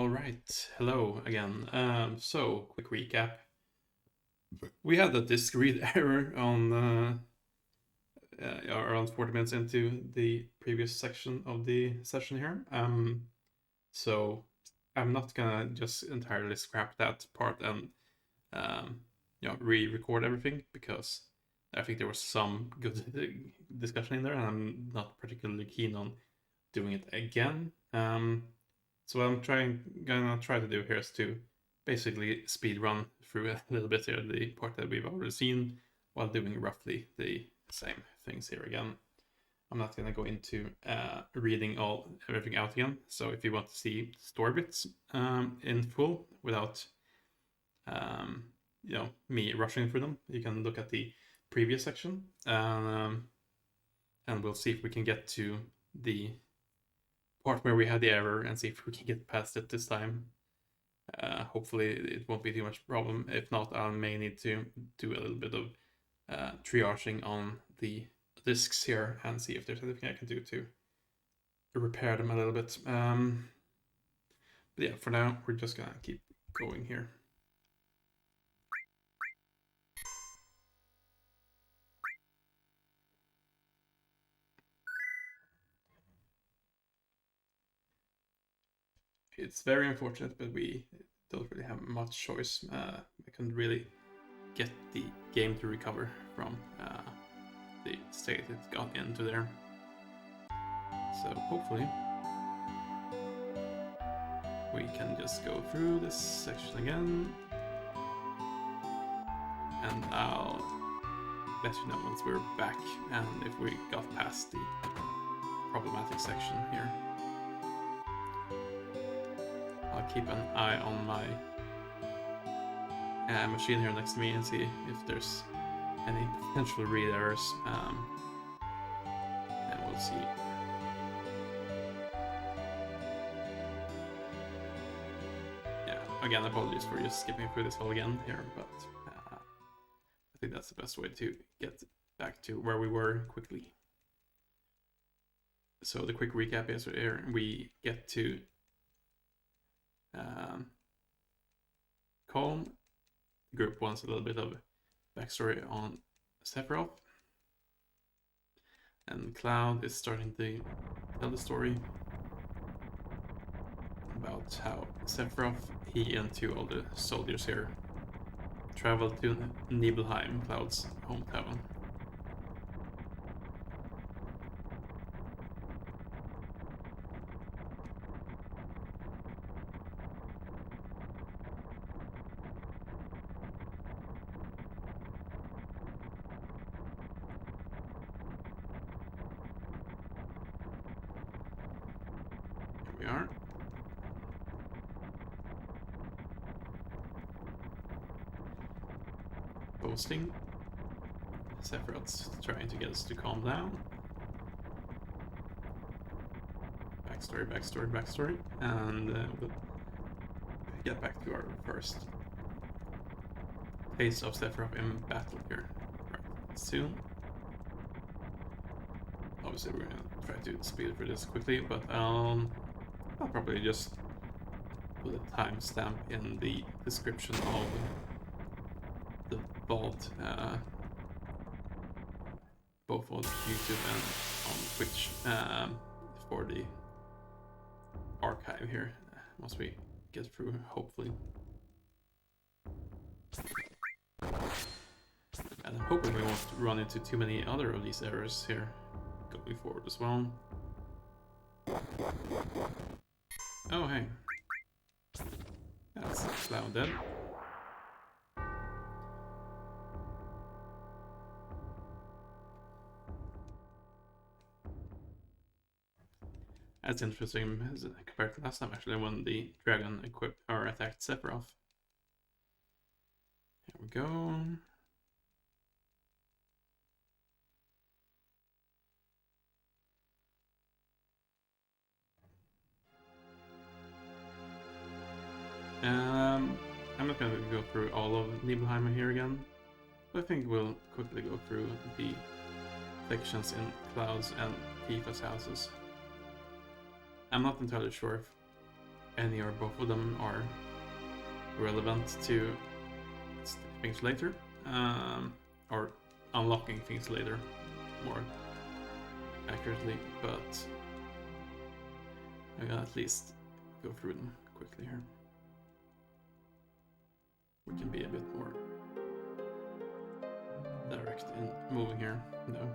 All right, hello again. So quick recap. We had a disk read error on around 40 minutes into the previous section of the session here. So I'm not gonna just entirely scrap that part and re-record everything because I think there was some good discussion in there, and I'm not particularly keen on doing it again. So what gonna try to do here is to basically speed run through a little bit here the part that we've already seen while doing roughly the same things here again. I'm not gonna go into reading everything out again. So if you want to see story bits in full without me rushing through them, you can look at the previous section, and we'll see if we can get to the part where we had the error and see if we can get past it this time. Hopefully it won't be too much problem. If not, I may need to do a little bit of triaging on the discs here and see if there's anything I can do to repair them a little bit. But yeah, for now we're just gonna keep going here. It's very unfortunate, but we don't really have much choice. I couldn't really get the game to recover from the state it got into there. So hopefully we can just go through this section again, and I'll let you know once we're back and if we got past the problematic section here. I'll keep an eye on my machine here next to me and see if there's any potential read errors, and we'll see. Yeah, again, apologies for just skipping through this all again here, but I think that's the best way to get back to where we were quickly. So the quick recap is here we get to Calm. The group wants a little bit of backstory on Sephiroth, and Cloud is starting to tell the story about how Sephiroth, he and two other soldiers here traveled to Nibelheim, Cloud's hometown. Here we are. Posting. Sephiroth's trying to get us to calm down. Backstory, and we'll get back to our first taste of Sephiroth in battle here right soon. Obviously we're gonna try to speed through this quickly, but I'll probably just put a timestamp in the description of the vault, both on YouTube and on Twitch, for the archive here once we get through, hopefully. And I'm hoping we won't run into too many other of these errors here going forward as well. Oh, hey. That's Cloud dead. That's interesting compared to last time, actually, when the dragon equipped or attacked Sephiroth. Here we go. I'm not going to go through all of Nibelheim here again, but I think we'll quickly go through the sections in Cloud's and Tifa's houses. I'm not entirely sure if any or both of them are relevant to things later, or unlocking things later more accurately, but I'm gonna at least go through them quickly here. We can be a bit more direct in moving here, though.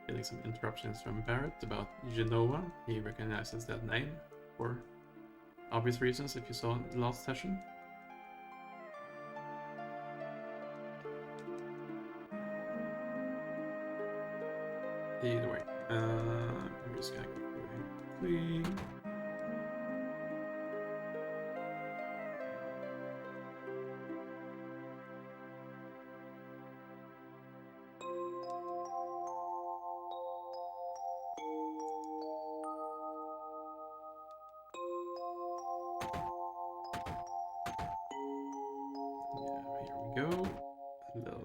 Getting some interruptions from Barrett about Genoa. He recognizes that name for obvious reasons if you saw the last session. Either way, I'm just gonna go through here quickly. Go. A little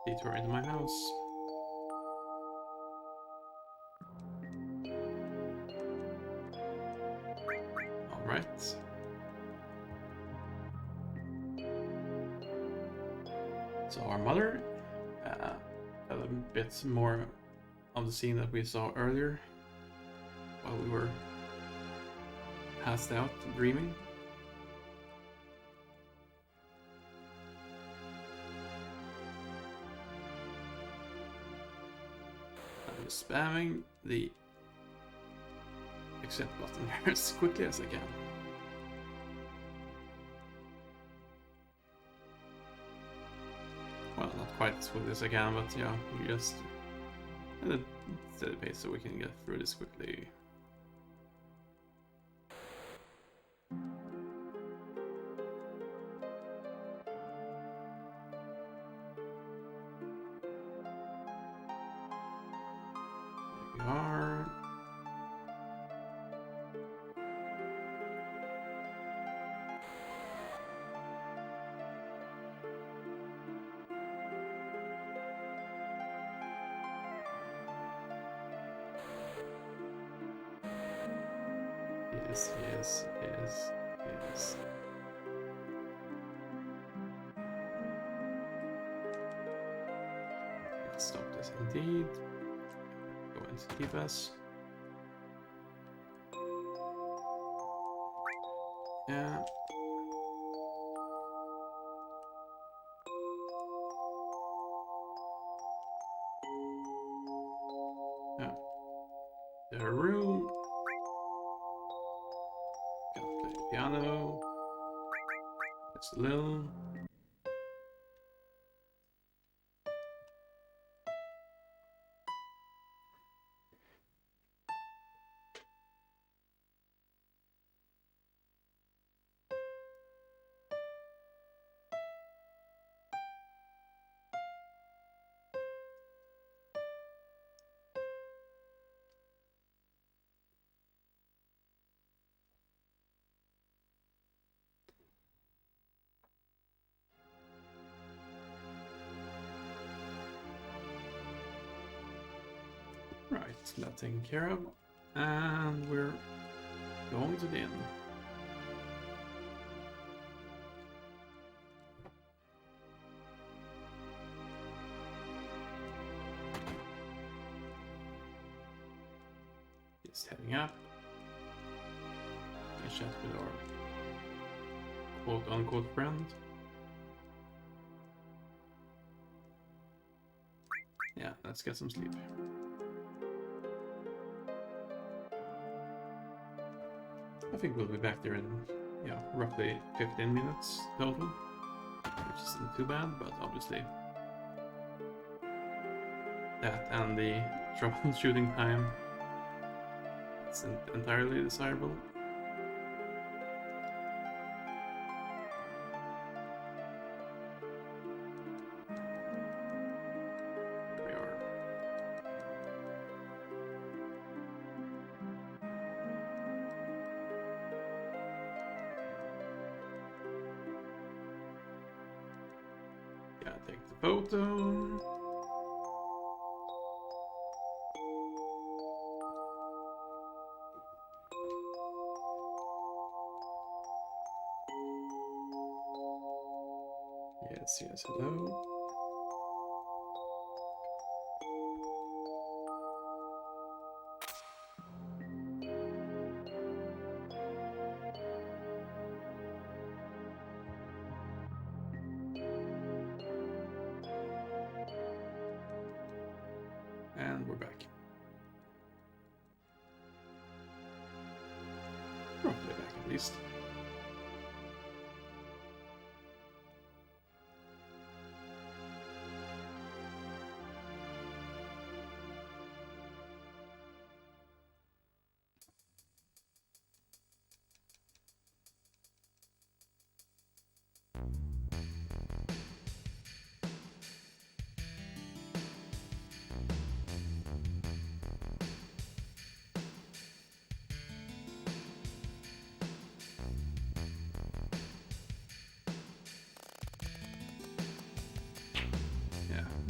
detour into my house. Alright. So our mother, a bit more of the scene that we saw earlier while we were passed out dreaming. Just spamming the accept button here as quickly as I can. Well, not quite as quickly as I can, but yeah, we just at a steady pace so we can get through this quickly. Yes. Let's stop this indeed. Go into DPS. Yeah. Yeah. The room. Gotta play the piano. It's Lil. Right, that's taken care of. And we're going to the inn. Just heading up. We chat with our quote-unquote friend. Yeah, let's get some sleep. I think we'll be back there in, roughly 15 minutes total, which isn't too bad, but obviously that and the troubleshooting time isn't entirely desirable. We are. Gotta take the photo. Yes, hello. And we're back. Roughly back at least.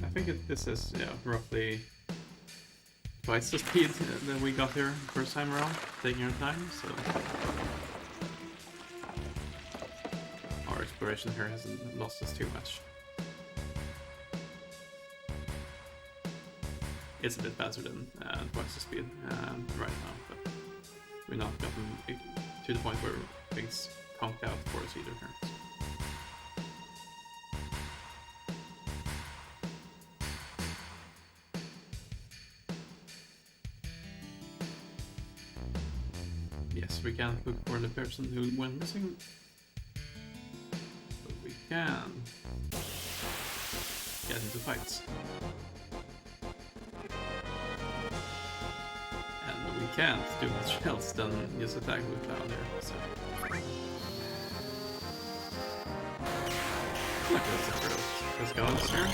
I think this is roughly twice the speed that we got here first time around, taking our time, so our exploration here hasn't lost us too much. It's a bit faster than twice the speed right now, but we're not gotten to the point where things conked out for us either here. So. Yes, we can't look for the person who went missing, but we can get into fights. And we can't do much else than just attack with cloud here, so... Look at this guns here.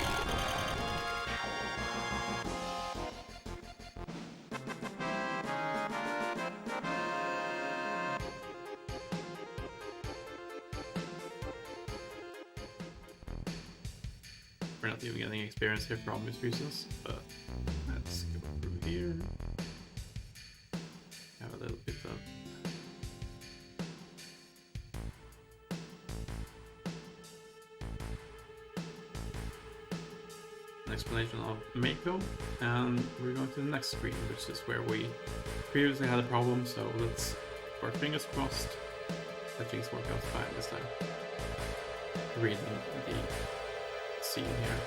We're not even getting experience here for obvious reasons, but let's go through here. Have a little bit of an explanation of Mako, and we're going to the next screen, which is where we previously had a problem, so let's keep our fingers crossed that things work out fine this time. Reading the scene here.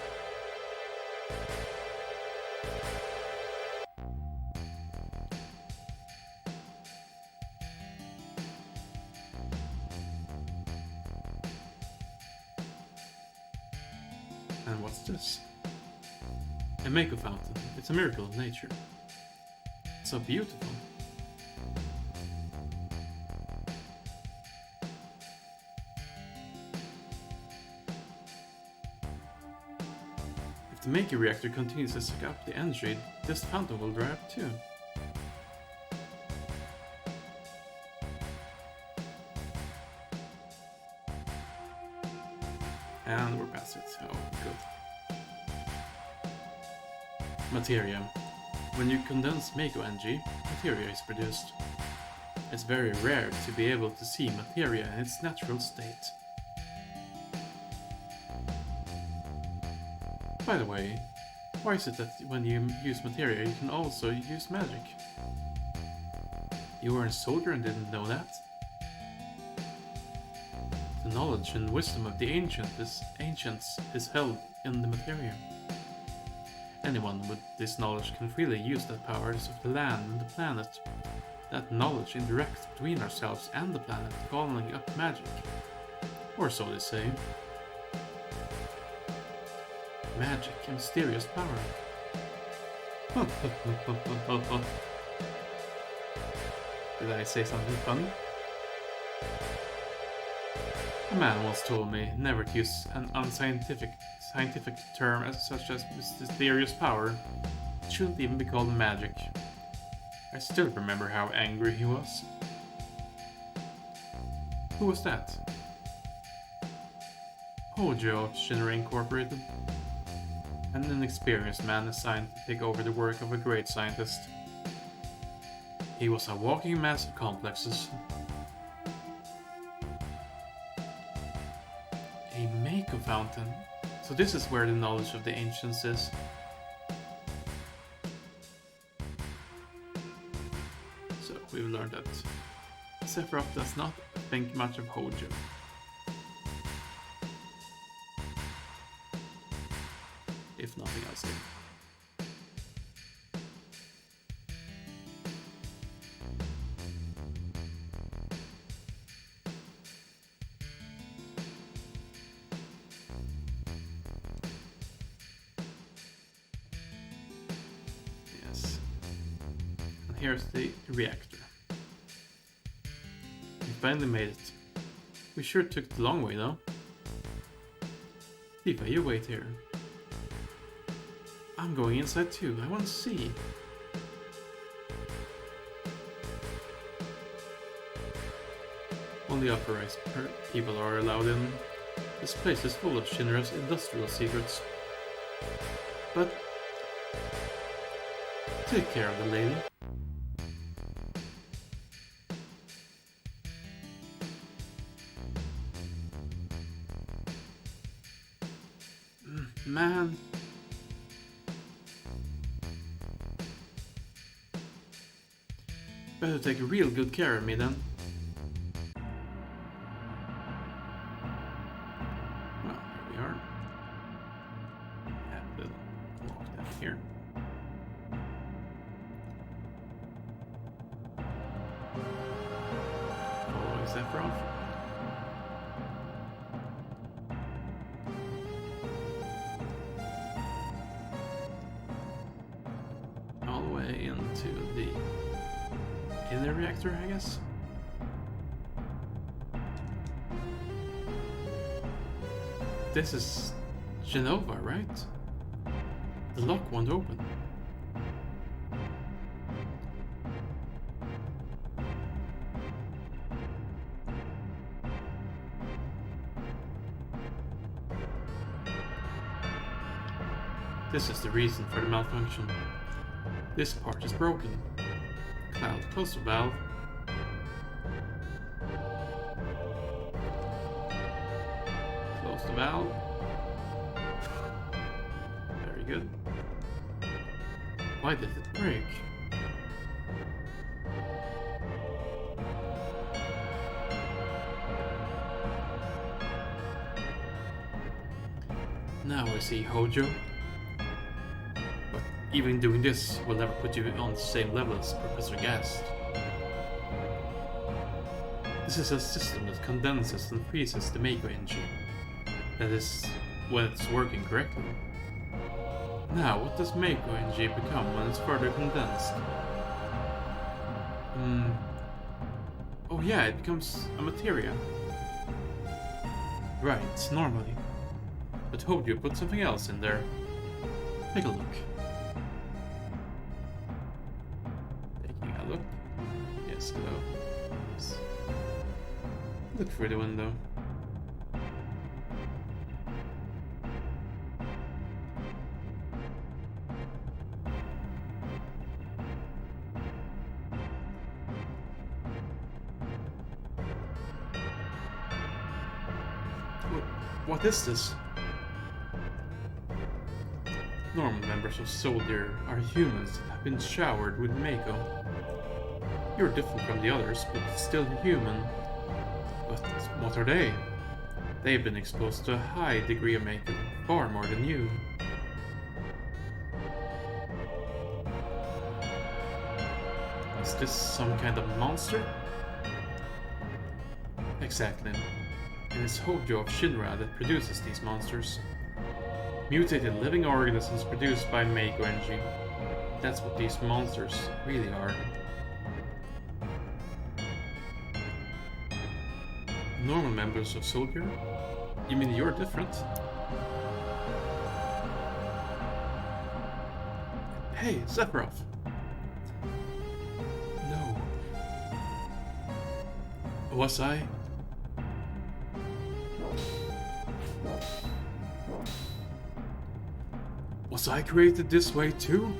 And what's this? A Mako fountain. It's a miracle of nature. It's so beautiful. If the Mako reactor continues to suck up the energy, this fountain will dry up too. And we're past it. Oh, good. Materia. When you condense Mako energy, materia is produced. It's very rare to be able to see materia in its natural state. By the way, why is it that when you use materia you can also use magic? You were a soldier and didn't know that? The knowledge and wisdom of the ancients is held in the materia. Anyone with this knowledge can freely use the powers of the land and the planet. That knowledge interacts between ourselves and the planet, calling up magic. Or so they say. Magic, a mysterious power. Did I say something funny? A man once told me never to use an unscientific term such as mysterious power. It shouldn't even be called magic. I still remember how angry he was. Who was that? Hojo of Shinra Incorporated, and an experienced man assigned to take over the work of a great scientist. He was a walking mass of complexes. A Mako fountain. So this is where the knowledge of the ancients is. So we've learned that Sephiroth does not think much of Hojo. If nothing else. Yes. And here's the reactor. We finally made it. We sure took the long way though. Tifa, you wait here. I'm going inside too. I want to see. Only authorized people are allowed in. This place is full of Shinra's industrial secrets. But take care of the lady. Man. Better take real good care of me then. Well, here we are. Have a little walk down here. Following Sephiroth. All the way into the inner reactor, I guess. This is Genova, right? The lock won't open. This is the reason for the malfunction. This part is broken. Cloud, close the valve. Close the valve. Very good. Why did it break? Now I see Hojo. But even doing this will never put you on the same level as Professor Gast. This is a system that condenses and freezes the Mako energy. That is, when it's working correctly. Now, what does Mako energy become when it's further condensed? Oh yeah, it becomes a materia. Right, normally. But Hojo put something else in there. Take a look. Taking a look. Yes, hello. Yes. Look through the window. What is this? Normal members of Soldier are humans that have been showered with Mako. You're different from the others, but still human. But what are they? They've been exposed to a high degree of Mako, far more than you. Is this some kind of monster? Exactly. It is Hojo of Shinra that produces these monsters. Mutated living organisms produced by Mako energy. That's what these monsters really are. Normal members of Soldier? You mean you're different? Hey, Sephiroth! No. Was I? Was I created this way too?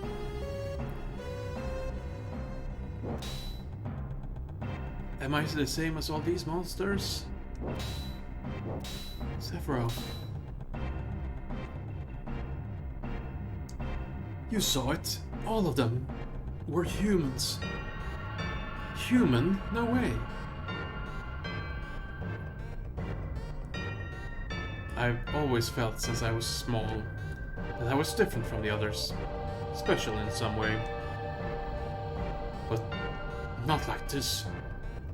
Am I the same as all these monsters? Sephiroth. You saw it. All of them were humans. Human? No way. I've always felt since I was small that I was different from the others. Special in some way. But not like this.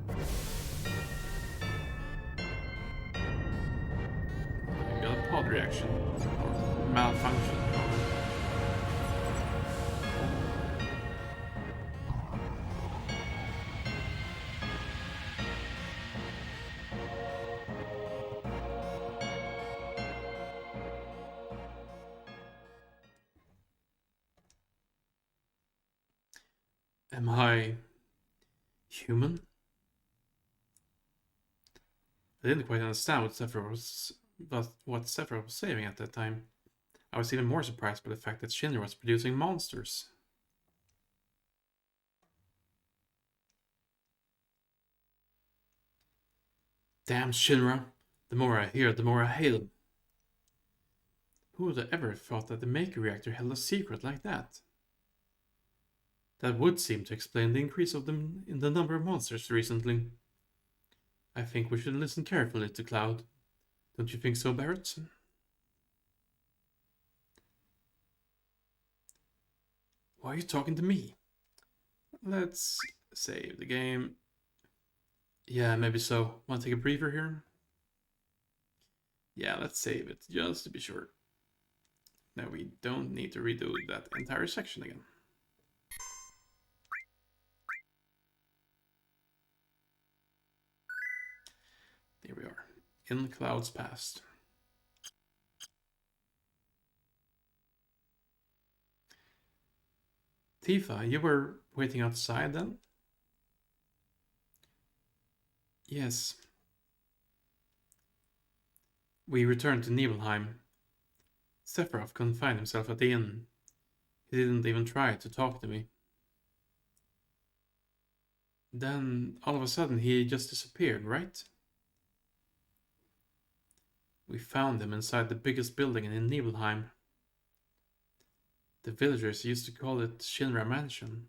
I got a pod reaction. Or malfunction. Am I human? I didn't quite understand what Sephiroth was saying at that time. I was even more surprised by the fact that Shinra was producing monsters. Damn Shinra! The more I hear, the more I hate them. Who would have ever thought that the Maker Reactor held a secret like that? That would seem to explain the increase of them in the number of monsters recently. I think we should listen carefully to Cloud. Don't you think so, Barrett? Why are you talking to me? Let's save the game. Yeah, maybe so. Want to take a breather here? Yeah, let's save it, just to be sure. Now we don't need to redo that entire section again. There we are, in Cloud's past. Tifa, you were waiting outside then? Yes. We returned to Nibelheim. Sephiroth couldn't find himself at the inn. He didn't even try to talk to me. Then, all of a sudden, he just disappeared, right? We found him inside the biggest building in Nibelheim. The villagers used to call it Shinra Mansion.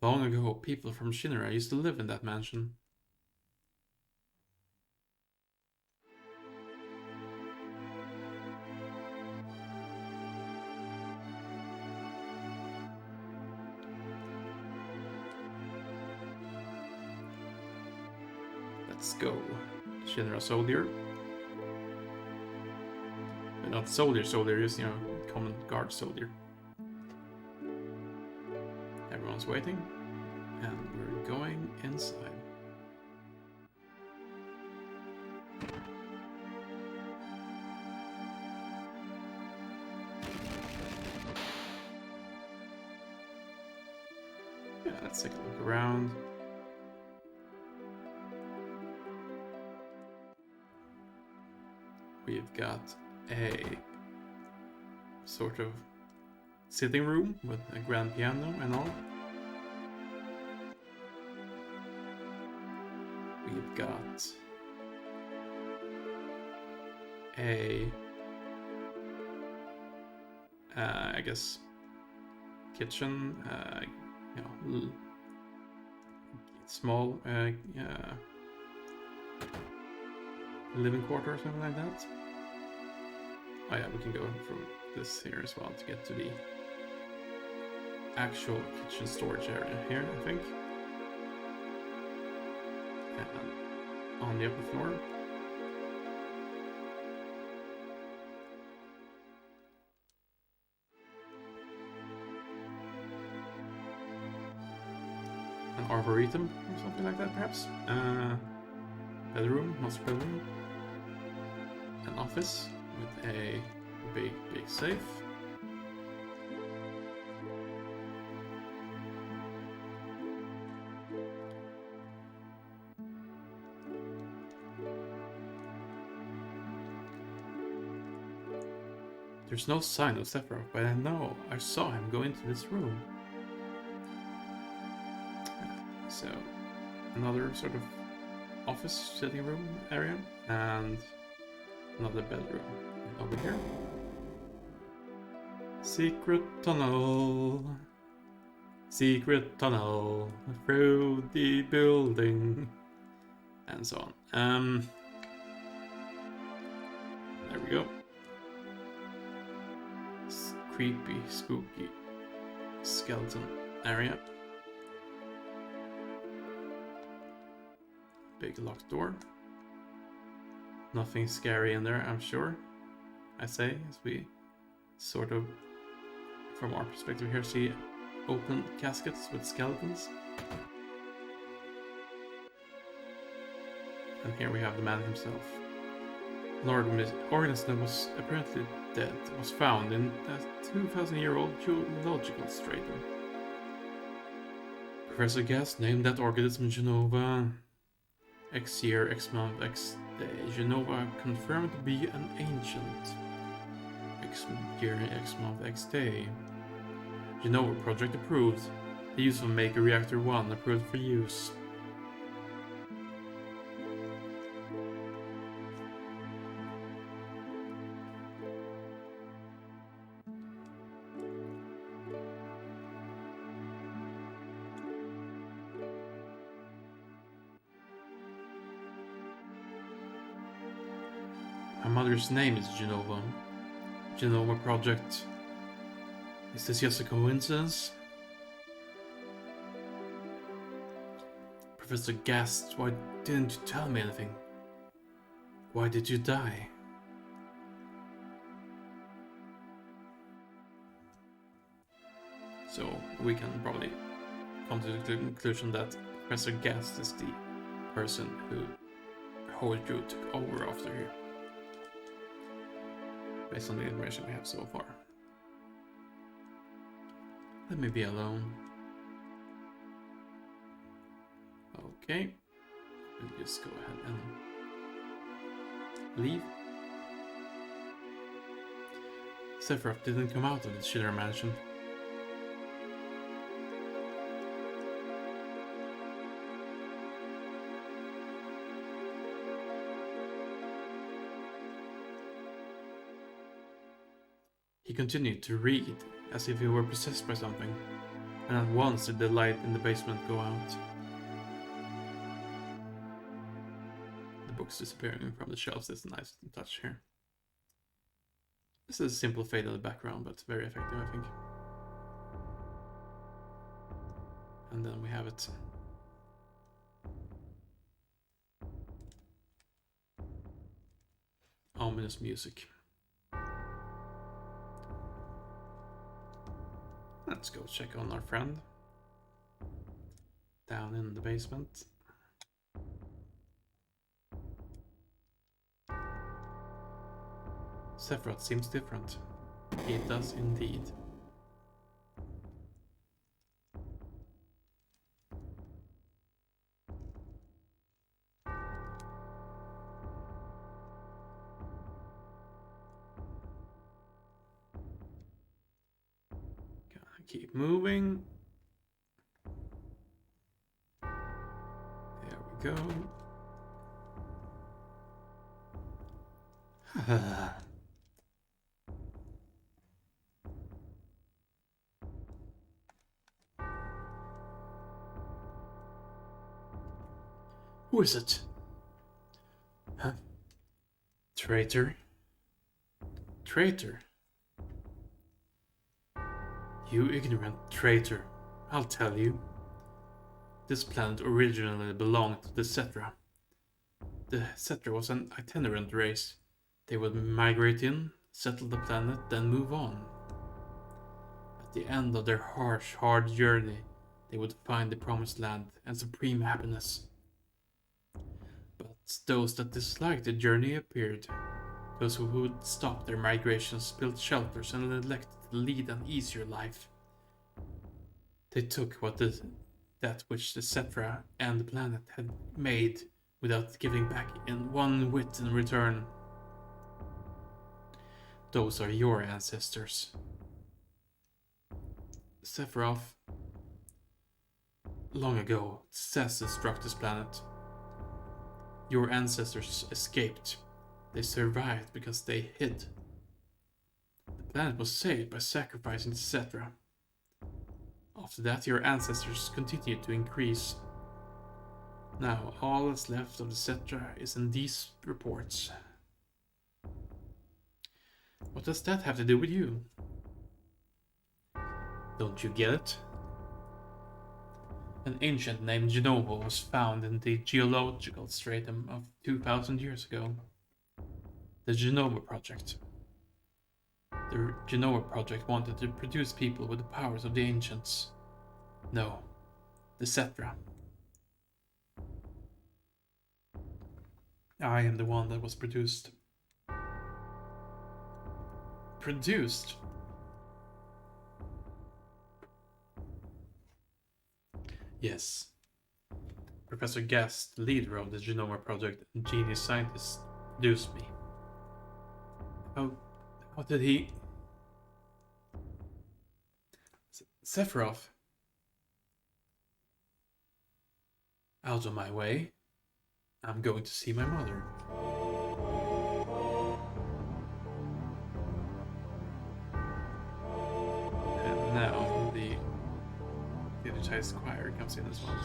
Long ago, people from Shinra used to live in that mansion. Let's go. Shinra soldier. But not soldier, just, common guard soldier. Everyone's waiting. And we're going inside. Yeah, let's take a look around. We've got a sort of sitting room with a grand piano and all. We've got a, I guess, kitchen, small living quarter or something like that. Oh yeah, we can go through this here as well to get to the actual kitchen storage area here, I think. And on the upper floor. An arboretum or something like that, perhaps. Bedroom, master bedroom. An office with a big safe. There's no sign of Sephiroth, but I know I saw him go into this room. So, another sort of office sitting room area, and another bedroom. And over here, secret tunnel through the building, and so on. There we go. Creepy, spooky skeleton area. Big locked door. Nothing scary in there, I'm sure. I say, as we sort of, from our perspective here, see open caskets with skeletons. And here we have the man himself. An organism that was apparently dead was found in a 2,000-year-old geological stratum. Professor Gas named that organism Genova. X year, X month, X day. Genova confirmed to be an ancient. X year, X month, X day. Genova project approved. The use of Maker Reactor 1 approved for use. My mother's name is Genova. Genova Project. Is this just a coincidence? Professor gasped, why didn't you tell me anything? Why did you die? So we can probably come to the conclusion that Professor Gast is the person who Hojo took over after here. Based on the information we have so far. Let me be alone. Okay. We'll just go ahead and leave. Sephiroth didn't come out of the Shitter mansion. He continued to read, as if he were possessed by something, and at once did the light in the basement go out. The books disappearing from the shelves is a nice touch here. This is a simple fade of the background, but very effective, I think. And then we have it. Ominous music. Let's go check on our friend. Down in the basement. Sephiroth seems different. He does indeed. Keep moving. There we go. Who is it? Huh? Traitor? Traitor? You ignorant traitor, I'll tell you. This planet originally belonged to the Cetra. The Cetra was an itinerant race. They would migrate in, settle the planet, then move on. At the end of their harsh, hard journey, they would find the promised land and supreme happiness. But those that disliked the journey appeared. Those who would stop their migrations built shelters and elected to lead an easier life. They took that which the Cetra and the planet had made without giving back in one whit in return. Those are your ancestors. Sephiroth. Long ago, disaster struck this planet. Your ancestors escaped. They survived because they hid. The planet was saved by sacrificing the Cetra. After that, your ancestors continued to increase. Now, all that's left of the Cetra is in these reports. What does that have to do with you? Don't you get it? An ancient named Genovo was found in the geological stratum of 2,000 years ago. The Genova Project. The Genova Project wanted to produce people with the powers of the ancients. No, the Cetra. I am the one that was produced. Produced? Yes. Professor Gast, the leader of the Genoma Project and genius scientist, produced me. How did he... Sephiroth? Out of my way. I'm going to see my mother. And now the digitized choir comes in as well.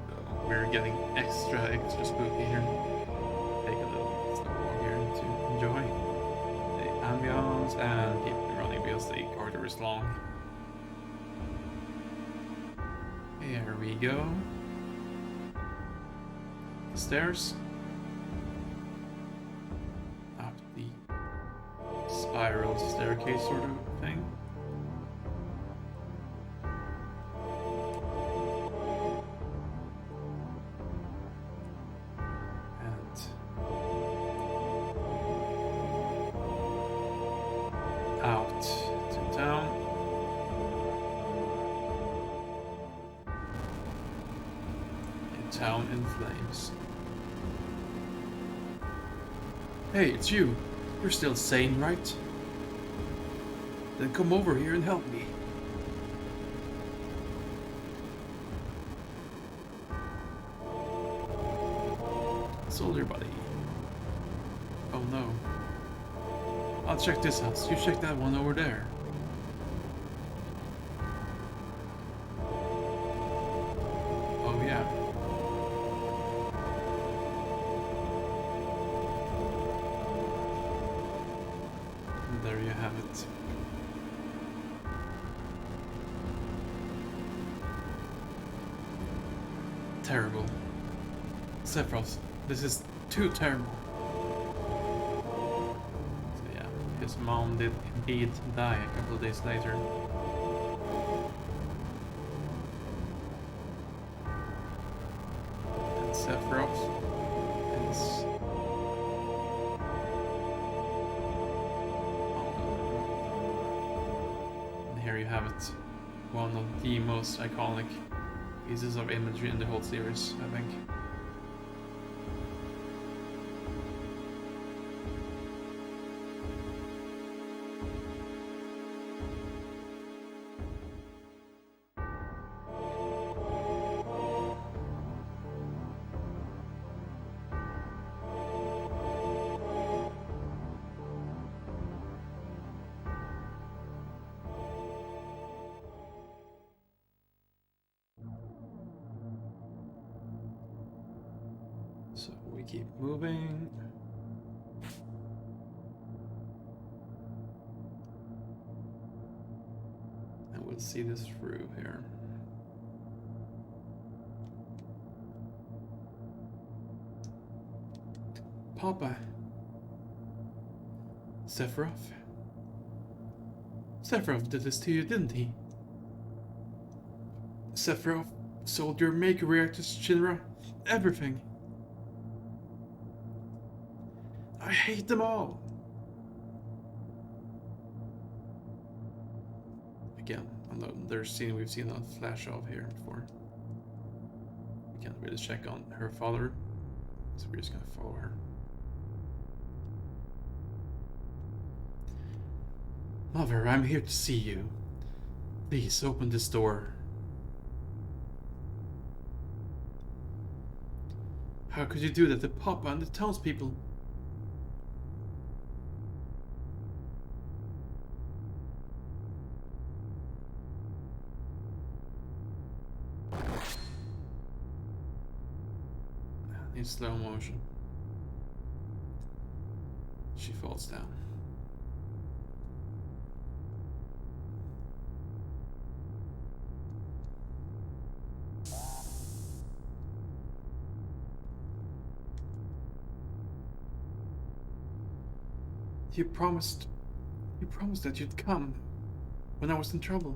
So we're getting extra spooky here. Take a little slow here to enjoy the ambience and keep running because the corridor is long. Here we go. Stairs. Up the spiral staircase sort of thing. And out to town. A town in flames. Hey, it's you. You're still sane, right? Then come over here and help me. Soldier buddy. Oh no. I'll check this house. You check that one over there. Oh yeah. There you have it. Terrible. Sephiroth, this is too terrible. So yeah, his mom did indeed die a couple of days later. And Sephiroth is... Here you have it. One of the most iconic pieces of imagery in the whole series, I think. So we keep moving. And we'll see this through here. Papa. Sephiroth. Sephiroth did this to you, didn't he? Sephiroth sold your maker reactors, Shinra. Everything. I hate them all. Again, another scene we've seen a flash of here before. We can't really check on her father, so we're just gonna follow her. Mother, I'm here to see you. Please open this door. How could you do that to Papa and the townspeople? In slow motion. She falls down. You promised that you'd come when I was in trouble.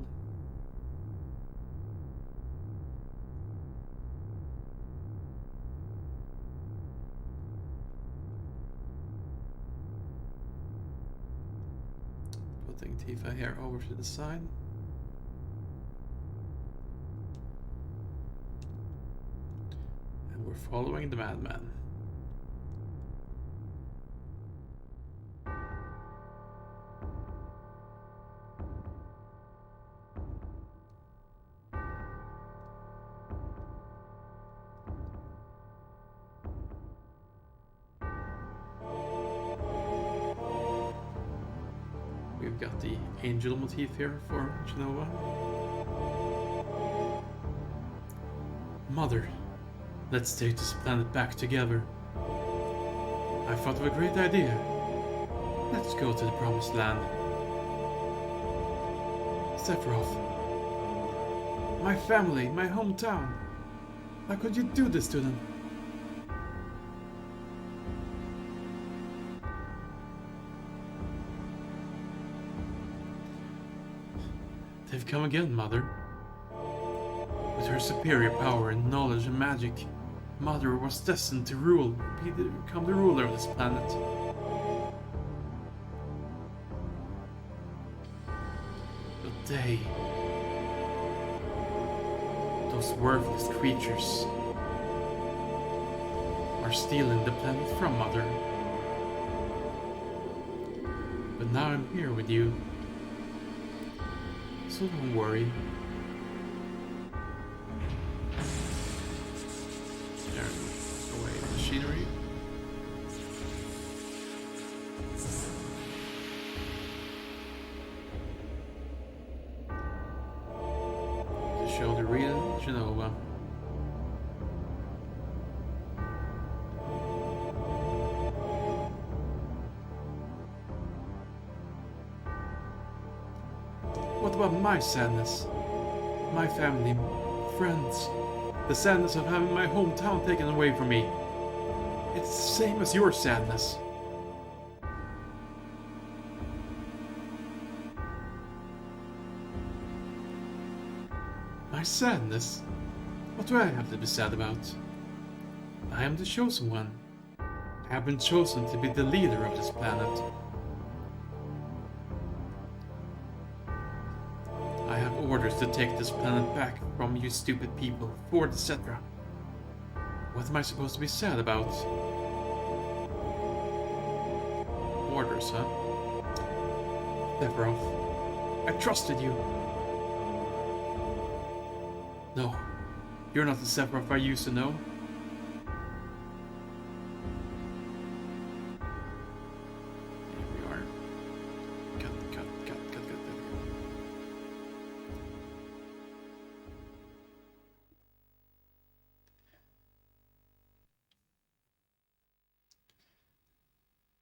Putting Tifa here over to the side. And we're following the madman. We've got the angel motif here for Genova. Mother, let's take this planet back together. I thought of a great idea. Let's go to the promised land. Sephiroth. My family, my hometown. How could you do this to them? They've come again, Mother. With her superior power and knowledge and magic, Mother was destined to become the ruler of this planet. But they... those worthless creatures are stealing the planet from Mother. But now I'm here with you. So don't worry. Turn away machinery. To show the real Genova. What about my sadness? My family, friends, the sadness of having my hometown taken away from me. It's the same as your sadness. My sadness? What do I have to be sad about? I am the chosen one. I have been chosen to be the leader of this planet. I have orders to take this planet back from you stupid people, Ford, etc. What am I supposed to be sad about? Orders, huh? Sephiroth, I trusted you. No, you're not the Sephiroth I used to know. Here we are. Cut.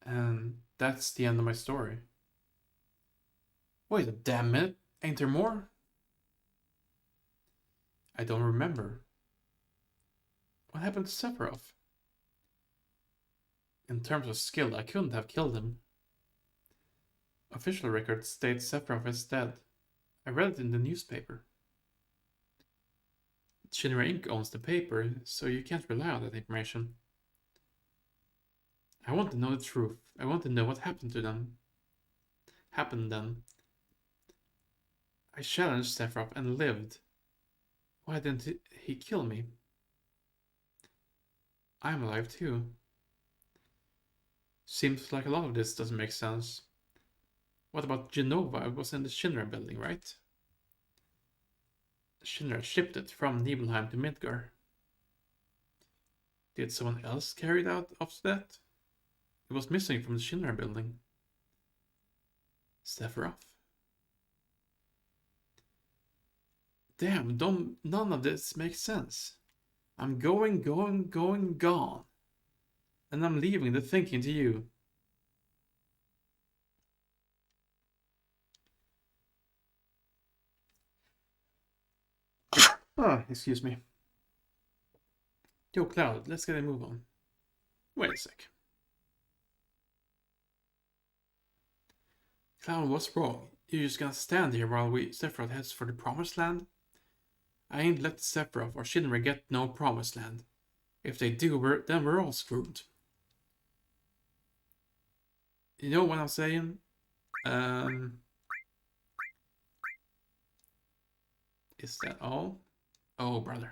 And that's the end of my story. Wait a damn minute, ain't there more? I don't remember. What happened to Sephiroth? In terms of skill, I couldn't have killed him. Official record states Sephiroth is dead. I read it in the newspaper. Shinra Inc. owns the paper, so you can't rely on that information. I want to know the truth. I want to know what happened to them. Happened then. I challenged Sephiroth and lived. Why didn't he kill me? I'm alive too. Seems like a lot of this doesn't make sense. What about Genova? It was in the Shinra building, right? Shinra shipped it from Nibelheim to Midgar. Did someone else carry it out after that? It was missing from the Shinra building. Sephiroth? Damn, none of this makes sense. I'm going, gone. And I'm leaving the thinking to you. Ah, excuse me. Yo, Cloud, let's get a move on. Wait a sec. Cloud, what's wrong? You're just gonna stand here while Sephiroth heads for the Promised Land? I ain't let Sephiroth or Shinra get no Promised Land. If they do, then we're all screwed. You know what I'm saying? Is that all? Oh, brother.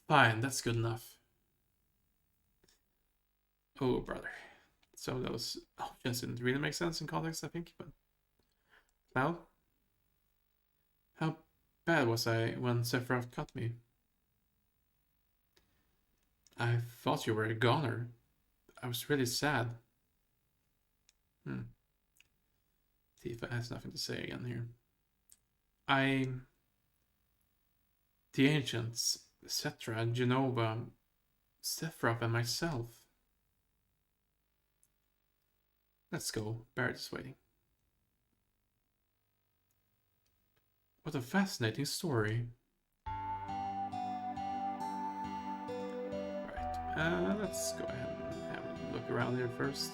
Fine, that's good enough. Oh, brother. So those options didn't really make sense in context, I think, but... Now? How bad was I when Sephiroth cut me? I thought you were a goner. I was really sad. Tifa has nothing to say again here. The ancients, etc., Genova, Sephiroth, and myself. Let's go. Barrett is waiting. What a fascinating story. Right. Let's go ahead and have a look around here first.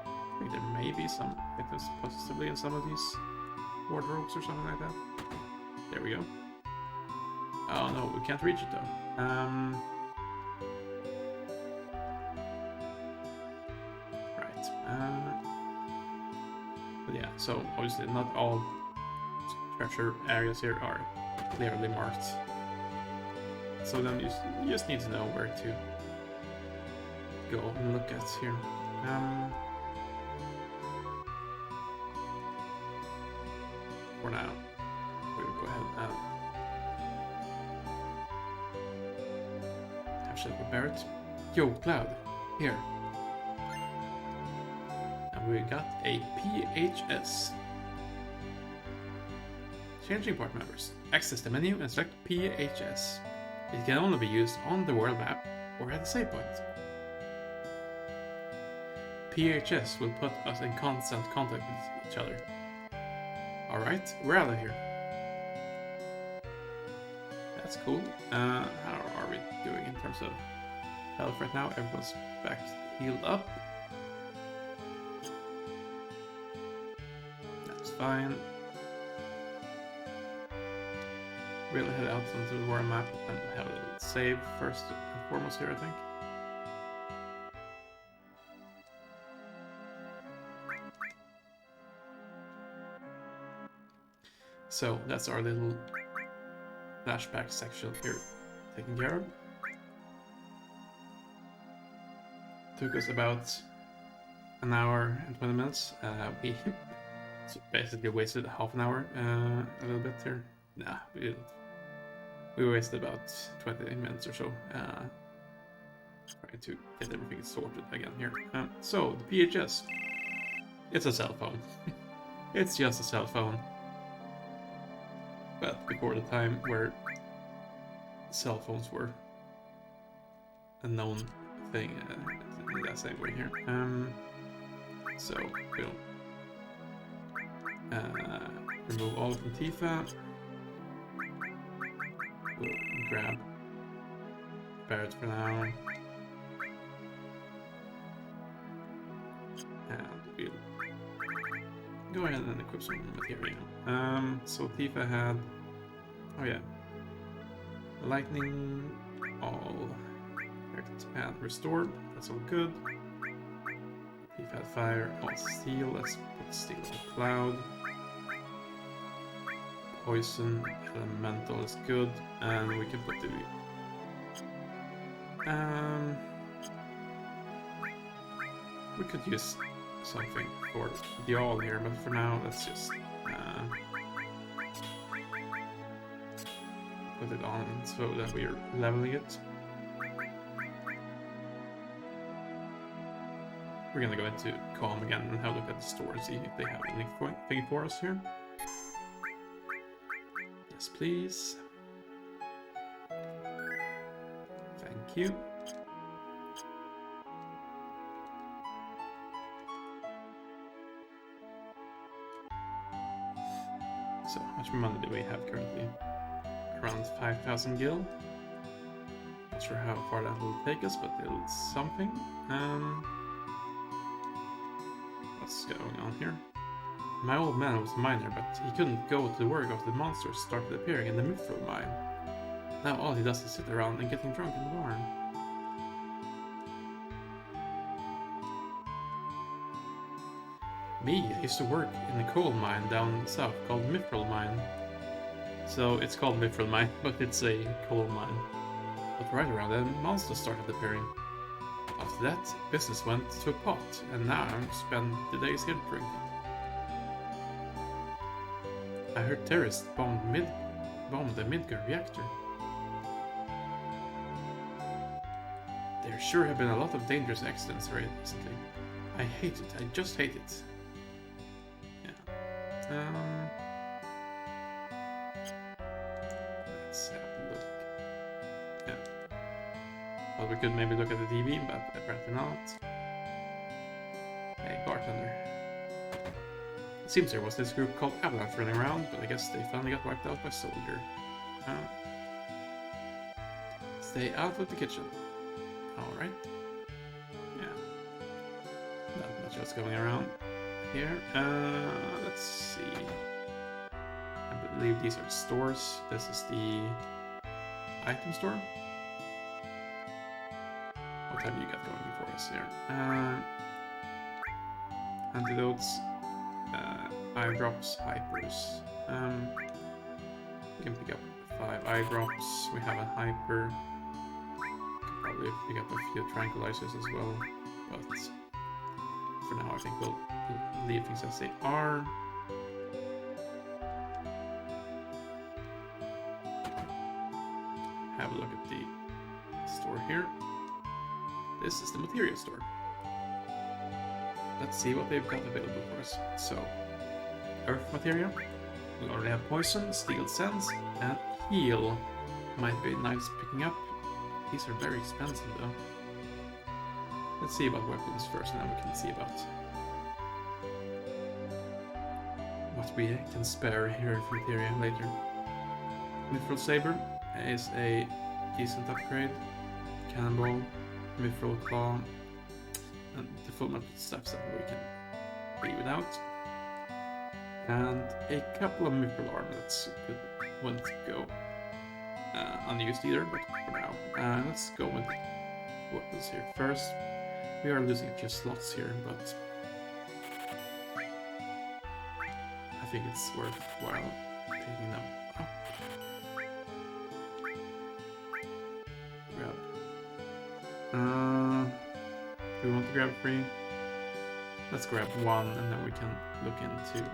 I think there may be some items possibly in some of these wardrobes or something like that. There we go. Oh no, we can't reach it though. Right. But yeah, so obviously not all treasure areas here are clearly marked. So then you just need to know where to go and look at here. For now, we'll go ahead and have a check with Barrett. Yo, Cloud, here. And we got a PHS. Changing part members. Access the menu and select PHS. It can only be used on the world map or at a save point. PHS will put us in constant contact with each other. Alright, we're out of here. That's cool. How are we doing in terms of health right now? Everyone's back healed up. That's fine. We'll head out onto the world map and have a save first and foremost here, I think. So that's our little flashback section here taken care of. Took us about an hour and 20 minutes. We basically wasted half an hour, a little bit here. Nah, we didn't. We wasted about 20 minutes or so trying to get everything sorted again here. So, the PHS. It's a cell phone. It's just a cell phone. But before the time where cell phones were a known thing in that same way here. So, we'll remove all from Tifa. We'll grab Barrett for now. And we'll go ahead and equip some material. So Tifa had... Oh yeah. Lightning, all and restored. That's all good. Tifa had fire, all steel. Let's put steel on Cloud. Poison, elemental is good, and we can put the we could use something for the all here, but for now let's just put it on so that we're leveling it. We're gonna go into Calm again and have a look at the store, see if they have anything for us here. Yes, please. Thank you. So, how much money do we have currently? Around 5,000 gil. Not sure how far that will take us, but it's something. What's going on here? My old man was a miner, but he couldn't go to work after the monsters started appearing in the mithril mine. Now all he does is sit around and getting drunk in the barn. Me, I used to work in a coal mine down south called Mithril Mine. So it's called Mithril Mine, but it's a coal mine. But right around then, monsters started appearing. After that, business went to a pot, and now I spend the days here drinking. I heard terrorists bombed the Midgar reactor. There sure have been a lot of dangerous accidents recently. I hate it, I just hate it. Yeah. Let's have a look. Yeah. Well, we could maybe look at the TV, but apparently not. Hey, bartender. It seems there was this group called Avalanche running around, but I guess they finally got wiped out by Soldier. Stay out of the kitchen. Alright. Yeah. Not much else going around here. Let's see. I believe these are stores. This is the item store. What have you got going for us here? Antidotes, eye drops, hypers. We can pick up 5 eye drops. We have a hyper. Could probably pick up a few tranquilizers as well, but for now I think we'll leave things as they are. Have a look at the store here. This is the material store. Let's see what they've got available for us. So, earth material. We already have poison, steel sense, and heal. Might be nice picking up. These are very expensive though. Let's see about weapons first, and then we can see about what we can spare here for material later. Mithril Saber is a decent upgrade. Cannonball, Mithril Claw, and the full metal stuff that we can be without. And a couple of Mithril armlets could want to go unused either, but for now. Let's go with weapons here first. We are losing a few slots here, but I think it's worthwhile taking them up. Do we want to grab 3? Let's grab 1 and then we can look into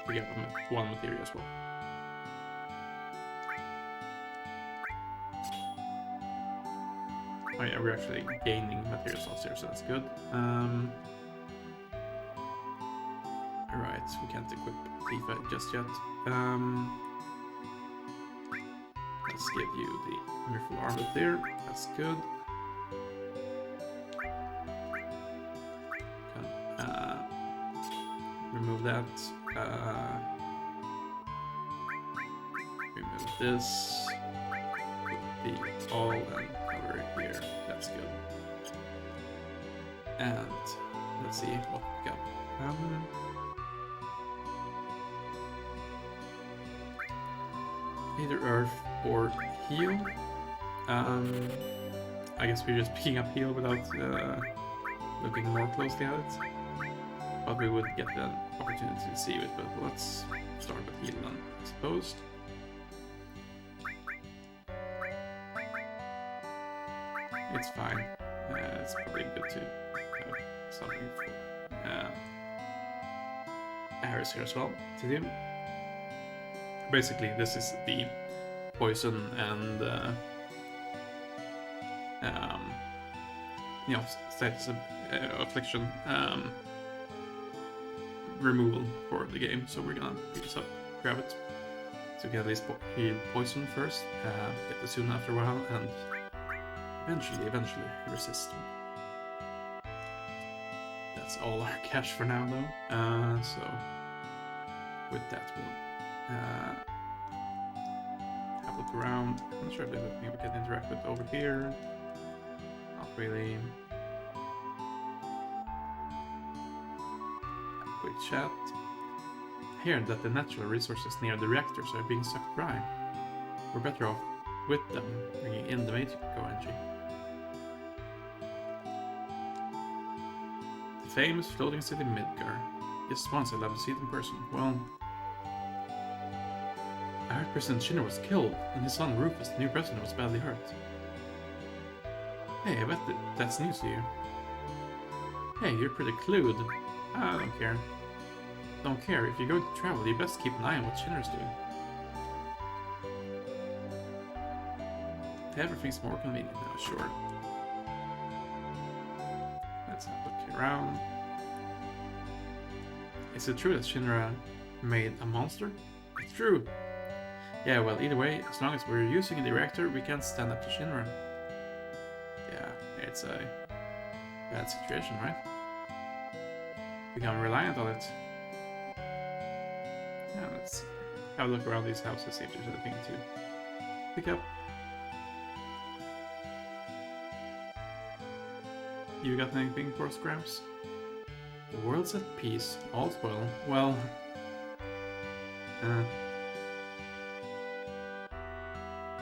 pick up 1 material as well. Oh yeah, we're actually gaining material slots here, so that's good. Alright, we can't equip Tifa just yet. Let's give you the Mithril armlet there. That's good. Can remove that. Remove this. Put the all and cover it here. That's good. And let's see what we got. Either earth or heal. I guess we're just picking up heal without looking more closely at it. But we would get the opportunity to see it, but let's start with heal then, I suppose. It's fine. It's probably good to have something for Aris here as well to do. Basically, this is the poison and status of affliction removal for the game. So we're gonna pick this up, grab it. So we can at least heal poison first, get the soon after a while, and eventually resist. That's all our cash for now, though. So with that, we'll have a look around. I'm not sure if there's anything we can interact with over here. Not really. Quick chat. I hear that the natural resources near the reactors are being sucked dry. We're better off with them, bringing in the Magico energy. The famous floating city Midgar. Yes, once I'd love to see it in person. Well, I heard President Shinra was killed, and his son Rufus, the new president, was badly hurt. Hey, I bet that's news to you. Hey, you're pretty clued. I don't care. Don't care. If you're going to travel, you best keep an eye on what Shinra's doing. Everything's more convenient now, sure. Let's have a look around. Is it true that Shinra made a monster? It's true. Yeah, well, either way, as long as we're using the reactor, we can't stand up to Shinra. Yeah, it's a bad situation, right? Become reliant on it. Yeah, let's have a look around these houses, see if there's anything to pick up. You got anything for us, Gramps? The world's at peace. All's well.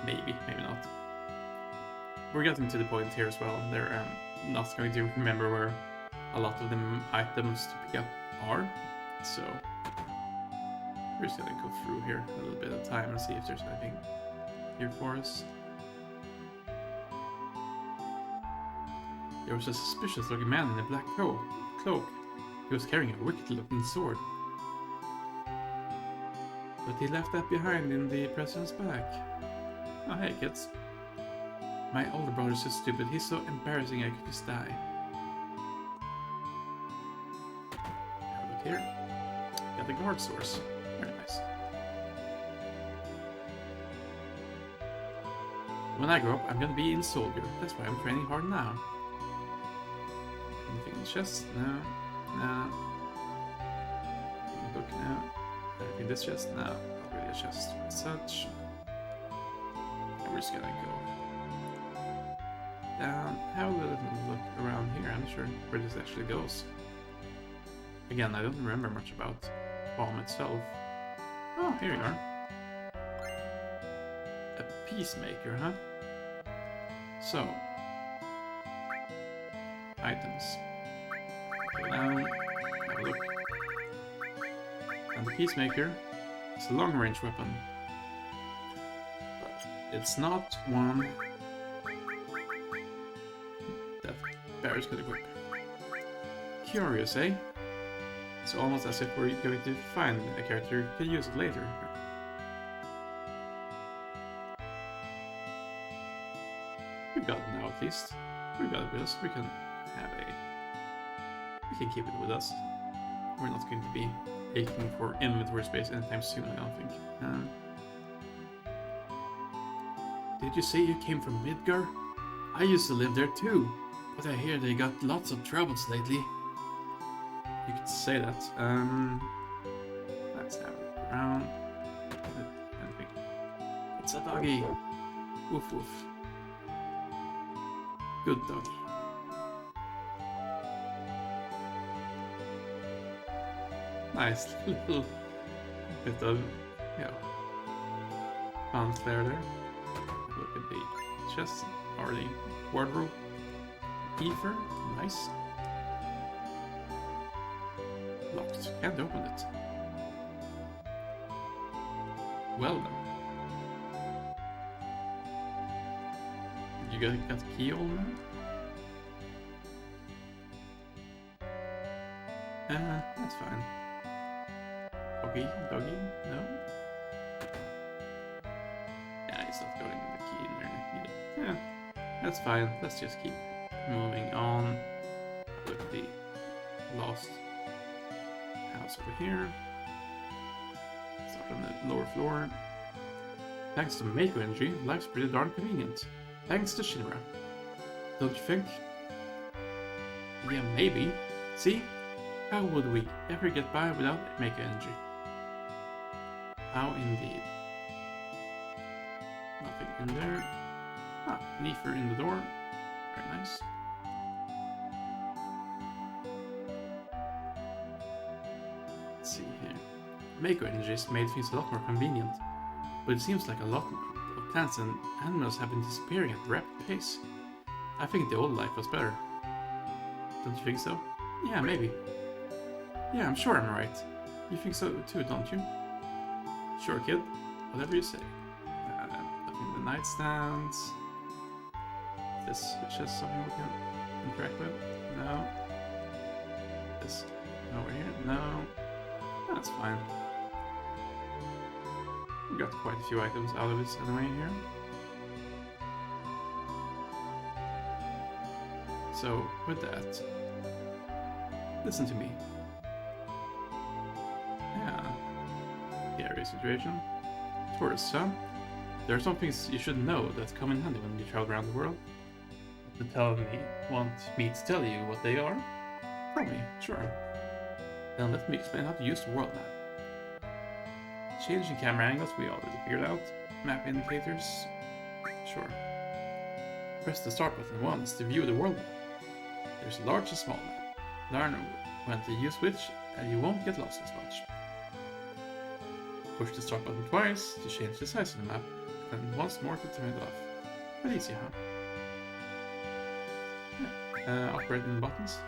Maybe not. We're getting to the point here as well. They're not going to remember where a lot of the items to pick up are. So we're just gonna go through here a little bit at a time and see if there's anything here for us. There was a suspicious looking man in a black cloak. He was carrying a wicked looking sword. But he left that behind in the president's back. Oh hey kids. My older brother's so stupid, he's so embarrassing I could just die. Have a look here. Got the guard source. Very nice. When I grow up, I'm gonna be a soldier. That's why I'm training hard now. Anything in the chest? No. Book? No. Anything in this chest? No. Not really a chest as such. And we're just gonna go down. Have a little look around here. I'm not sure where this actually goes. Again, I don't remember much about the bomb itself. Oh, here you are. A peacemaker, huh? So, items. Go down, have a look. And the peacemaker is a long-range weapon. But it's not one that Barry's could equip. Curious, eh? It's almost as if we're going to find a character who can use it later. We've got it now at least. We've got it with us. We can keep it with us. We're not going to be aching for inventory space anytime soon, I don't think. Did you say you came from Midgar? I used to live there too, but I hear they got lots of troubles lately. You could say that. Let's have a look around. It's a doggy. Woof woof. Good doggy. Nice little bit of, fun flair there. Look at the chest or the wardrobe. Ether, nice. Locked, can't open it. Well then. You got the key all now? That's fine. Doggy, doggy, no? Yeah, he's not going to the key in there either. Yeah, that's fine. Let's just keep moving on with the lost house over here. Start on the lower floor. Thanks to Mako Energy, life's pretty darn convenient. Thanks to Shinra. Don't you think? Yeah, maybe. See? How would we ever get by without Mako Energy? How indeed. Nothing in there. Ah, Nefer in the door. Very nice. Let's see here. Mako Energy has made things a lot more convenient, but it seems like a lot of plants and animals have been disappearing at a rapid pace. I think the old life was better. Don't you think so? Yeah, maybe. Yeah, I'm sure I'm right. You think so too, don't you? Sure, kid. Whatever you say. Nothing in the nightstands. This which has something we can interact with? No. This over here? No. That's fine. We got quite a few items out of this anyway here. So, with that, listen to me. Yeah. The area situation. Tourists, huh? There are some things you should know that come in handy when you travel around the world. Want me to tell you what they are? Tell me, sure. Then let me explain how to use the world map. Changing camera angles we already figured out. Map indicators. Sure. Press the start button once to view the world map. There's a large and small map. Learn when to use which and you won't get lost as much. Push the start button twice to change the size of the map and once more to turn it off. Pretty easy, huh? Yeah. Operating the buttons.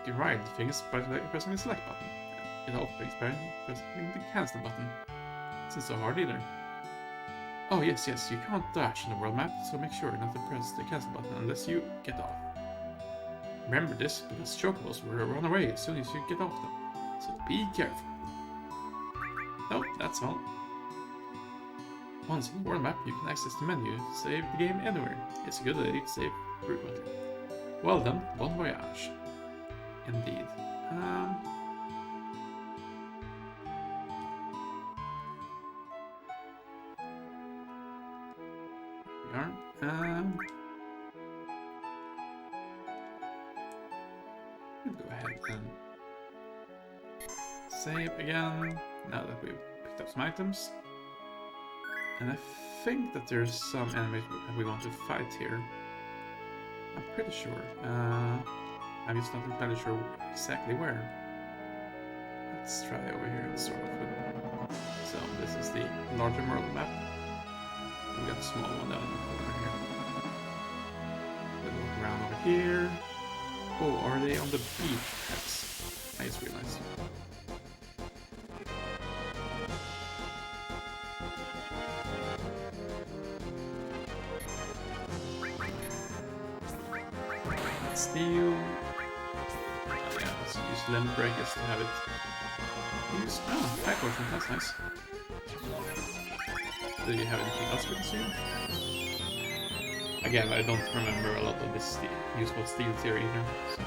You can ride things by pressing the select button. It operates by pressing the cancel button. It's not so hard either. Oh yes, you can't dash in the world map, so make sure not to press the cancel button unless you get off. Remember this, because chocobos will run away as soon as you get off them, so be careful. Oh, that's all. Once in the world map, you can access the menu to save the game anywhere. It's a good way to save frequently. Well done, bon voyage. Indeed. We are. We'll go ahead and save again. Now that we've picked up some items. And I think that there's some enemies we want to fight here. I'm pretty sure. I'm just not entirely sure exactly where. Let's try over here and start off with. So this is the larger world map. We got a small one down in the corner here. We'll look around over here. Oh, are they on the beach? I just realized. Steel. Yeah, let's use lemon breakers to have it. Use fire potion, that's nice. Do you have anything else we can see? Again, I don't remember a lot of this useful steel here either, so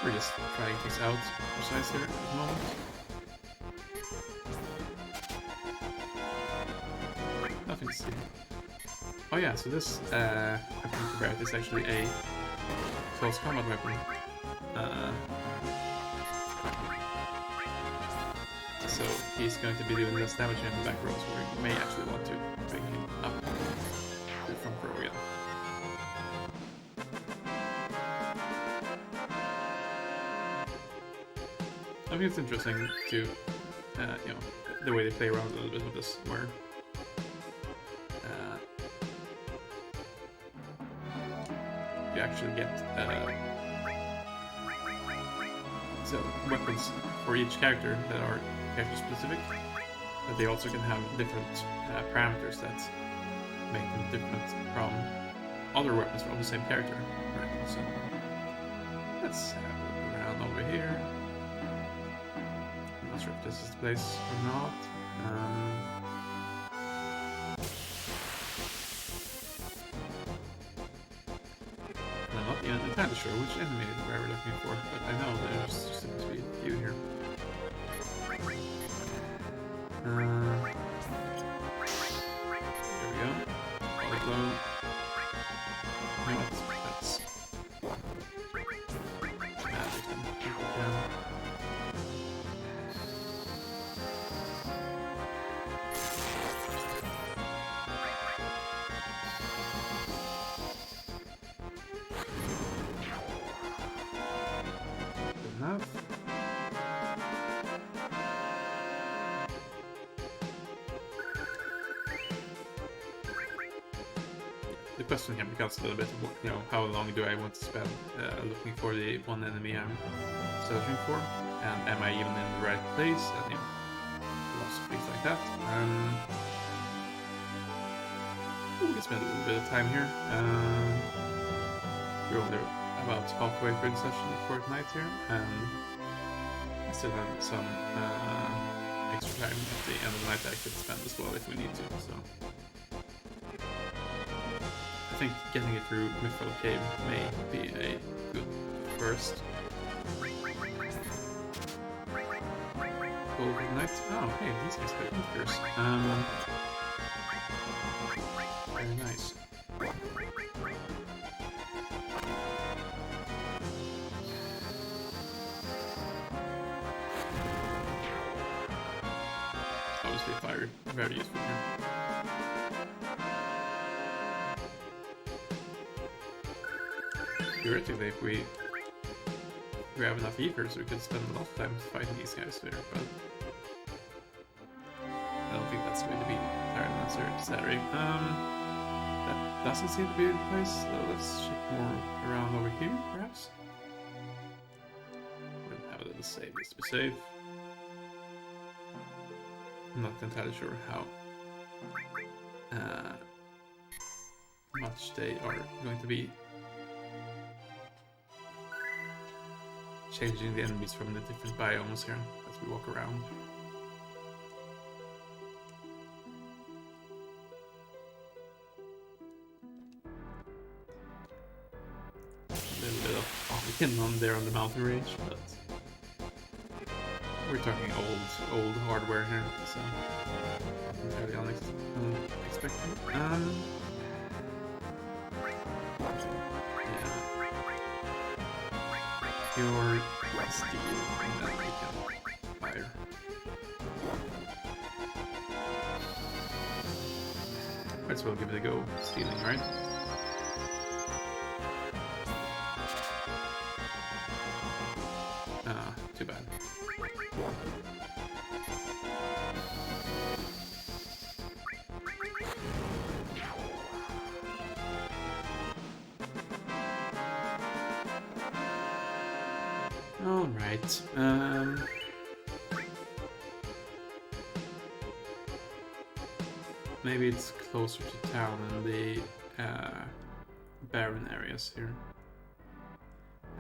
we're just trying things out precise here at the moment. Nothing to see. Oh yeah, so this weapon is actually a close combat weapon. So he's going to be doing less damage in the back rows, where you may actually want to bring him up to the front row again. I think it's interesting to, you know, the way they play around a little bit with this, where you actually get so weapons for each character that are character specific, but they also can have different parameters that make them different from other weapons from the same character. Right? So let's have a look around over here. I'm not sure if this is the place or not. I'm not even entirely sure which enemy we're looking for, but I know there's supposed to be a few here. There we go. Body blow. No, that's magic then. Yeah. Good enough. The question here becomes a little bit, you know, how long do I want to spend looking for the one enemy I'm searching for, and am I even in the right place, and you know, lots of things like that. We can spend a little bit of time here. We're only about halfway through the session for tonight here, and I still have some extra time at the end of the night that I could spend as well if we need to. So I think getting it through Mythful Cave may be a good first goal for the night. Oh, hey, these guys got interest. Very nice. Obviously, fire very useful here. Theoretically, if we have enough ethers, we could spend a lot of time fighting these guys there, but I don't think that's going to be entirely necessary. That doesn't seem to be the place, so let's check more around over here, perhaps. We're gonna have a little save just to be safe. I'm not entirely sure how much they are going to be changing the enemies from the different biomes here as we walk around. A little bit of African on there on the mountain range, but we're talking old hardware here, so entirely unexpected. Pure steel, and then we can fire. Might as well give it a go, stealing, right? Too bad. Alright, maybe it's closer to town in the barren areas here.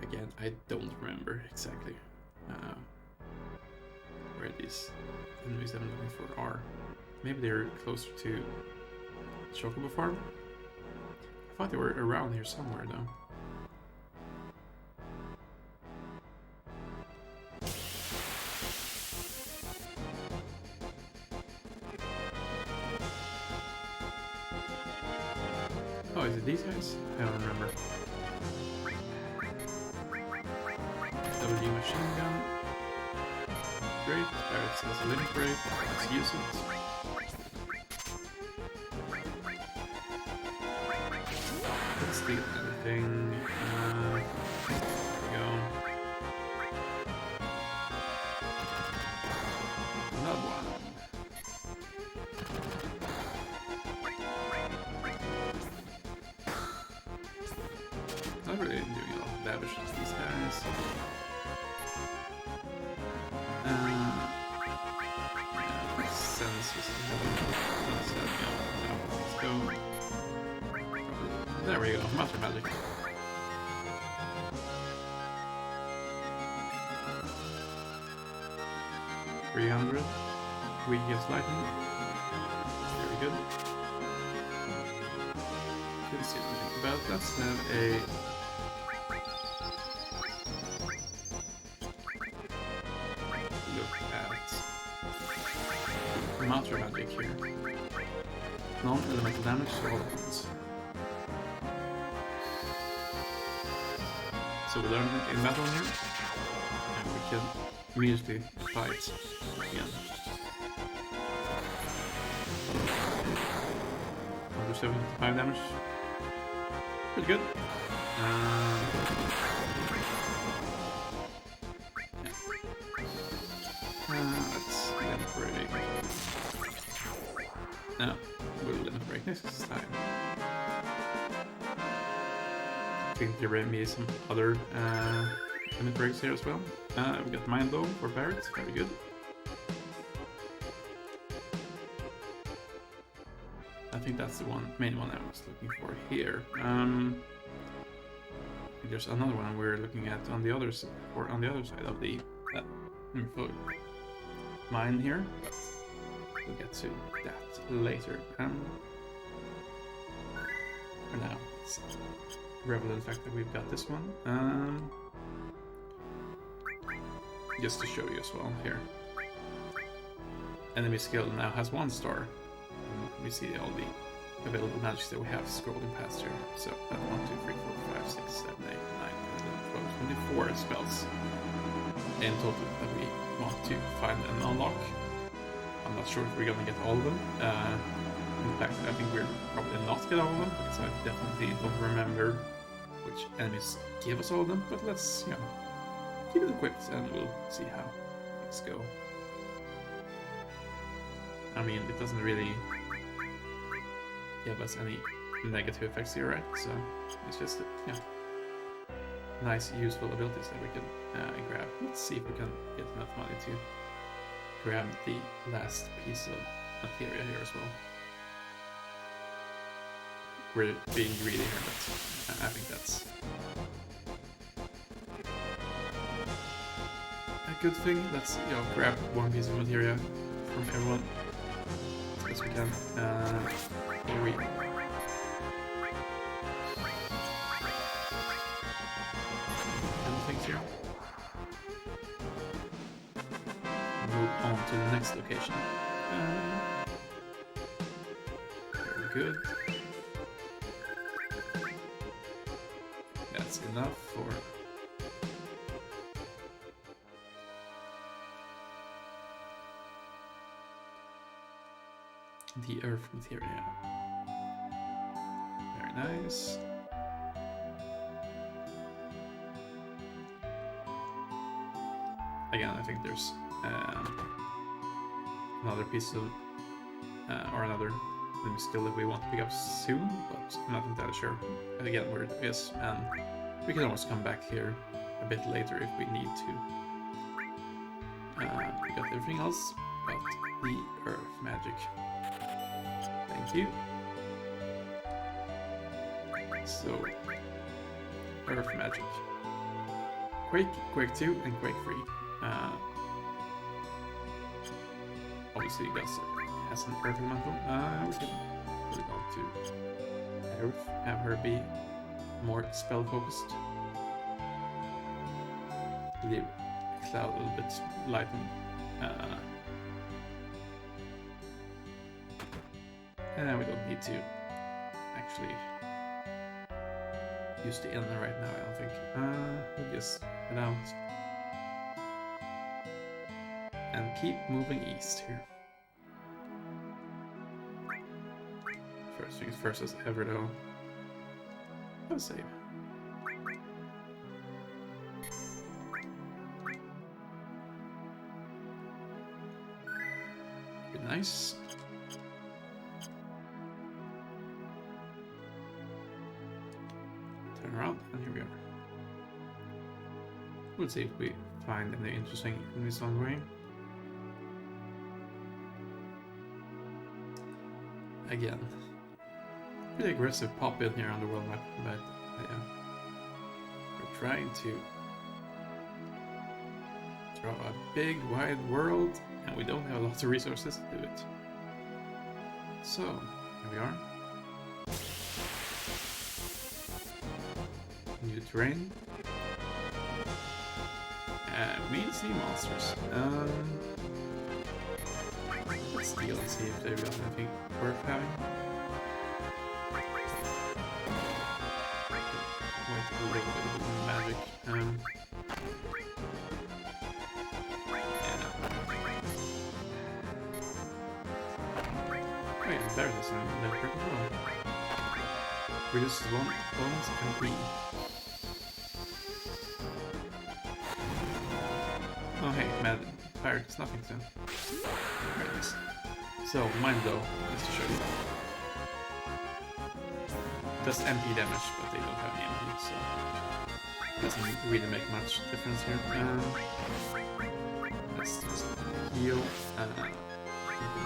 Again, I don't remember exactly where these enemies I'm looking for are. Maybe they're closer to Chocobo Farm? I thought they were around here somewhere though. Oh, is it these guys? I don't remember. W machine gun. Great. Barrett has a limit break. Let's use it. Let's steal everything. There we go. Another one. Not really doing a lot of damage to these guys. Sense is let's go. There we go, Master Magic. 300. We get lightning. Very good. Couldn't see anything, but let's have a look at Master Magic here. Non-elemental damage to all opponents. So we learn in battle here, and we can immediately fight again. 175 damage. Pretty good. Let's break. No, we'll break next time. I think there may be some other limit breaks here as well. We got Mind Blow for Barrett, very good. I think that's the main one I was looking for here. There's another one we're looking at on the other side, of the mine here. But we'll get to that later. For now, let's revel in the fact that we've got this one. Just to show you as well here. Enemy skill now has 1 star. We see all the available magics that we have scrolling past here. So 1, 2, 3, 4, 5, 6, 7, 8, 9, 10, 11, 12, 24 spells in total that we want to find and unlock. I'm not sure if we're gonna get all of them. In fact, I think we're probably not get all of them, because I definitely don't remember which enemies give us all of them. But let's, keep it equipped and we'll see how things go. I mean, it doesn't really give us any negative effects here, right? So it's just, nice, useful abilities that we can grab. Let's see if we can get enough money to grab the last piece of materia here as well. We're being greedy here, but I think that's a good thing. Let's grab 1 piece of materia from everyone as best we can. Here we things here. Move on to the next location. Very good. That's enough for the earth materia. Very nice. Again, I think there's another piece of or another enemy skill that we want to pick up soon, but I'm not entirely sure again where it is, and we can always come back here a bit later if we need to. We got everything else but the earth magic. Thank you. So, earth magic. Quake, Quake 2, and Quake 3. Obviously, Gus has an earth elemental. We can put it on to earth, have her be more spell focused. Leave cloud a little bit lightened. And we don't need to actually use the inner right now, I don't think. We'll just head out and keep moving east here. First things first as ever though. Have a save. Be nice. Turn around, and here we are. We'll see if we find any interesting enemies along the way. Again, pretty aggressive pop in here on the world map, but yeah, we're trying to draw a big wide world, and and we don't have a lot of resources to do it. So, here we are. New terrain. We need to see monsters. Let's steal and see if they've got anything worth having. Wait a little bit of magic. Wait, there it is. Never heard of it. Reduces one bonus and green. Oh hey, mad fire does nothing soon. There it is. So, mind blow, just to show you. Does MP damage, but they don't have any MP, so doesn't really make much difference here. Let's just heal.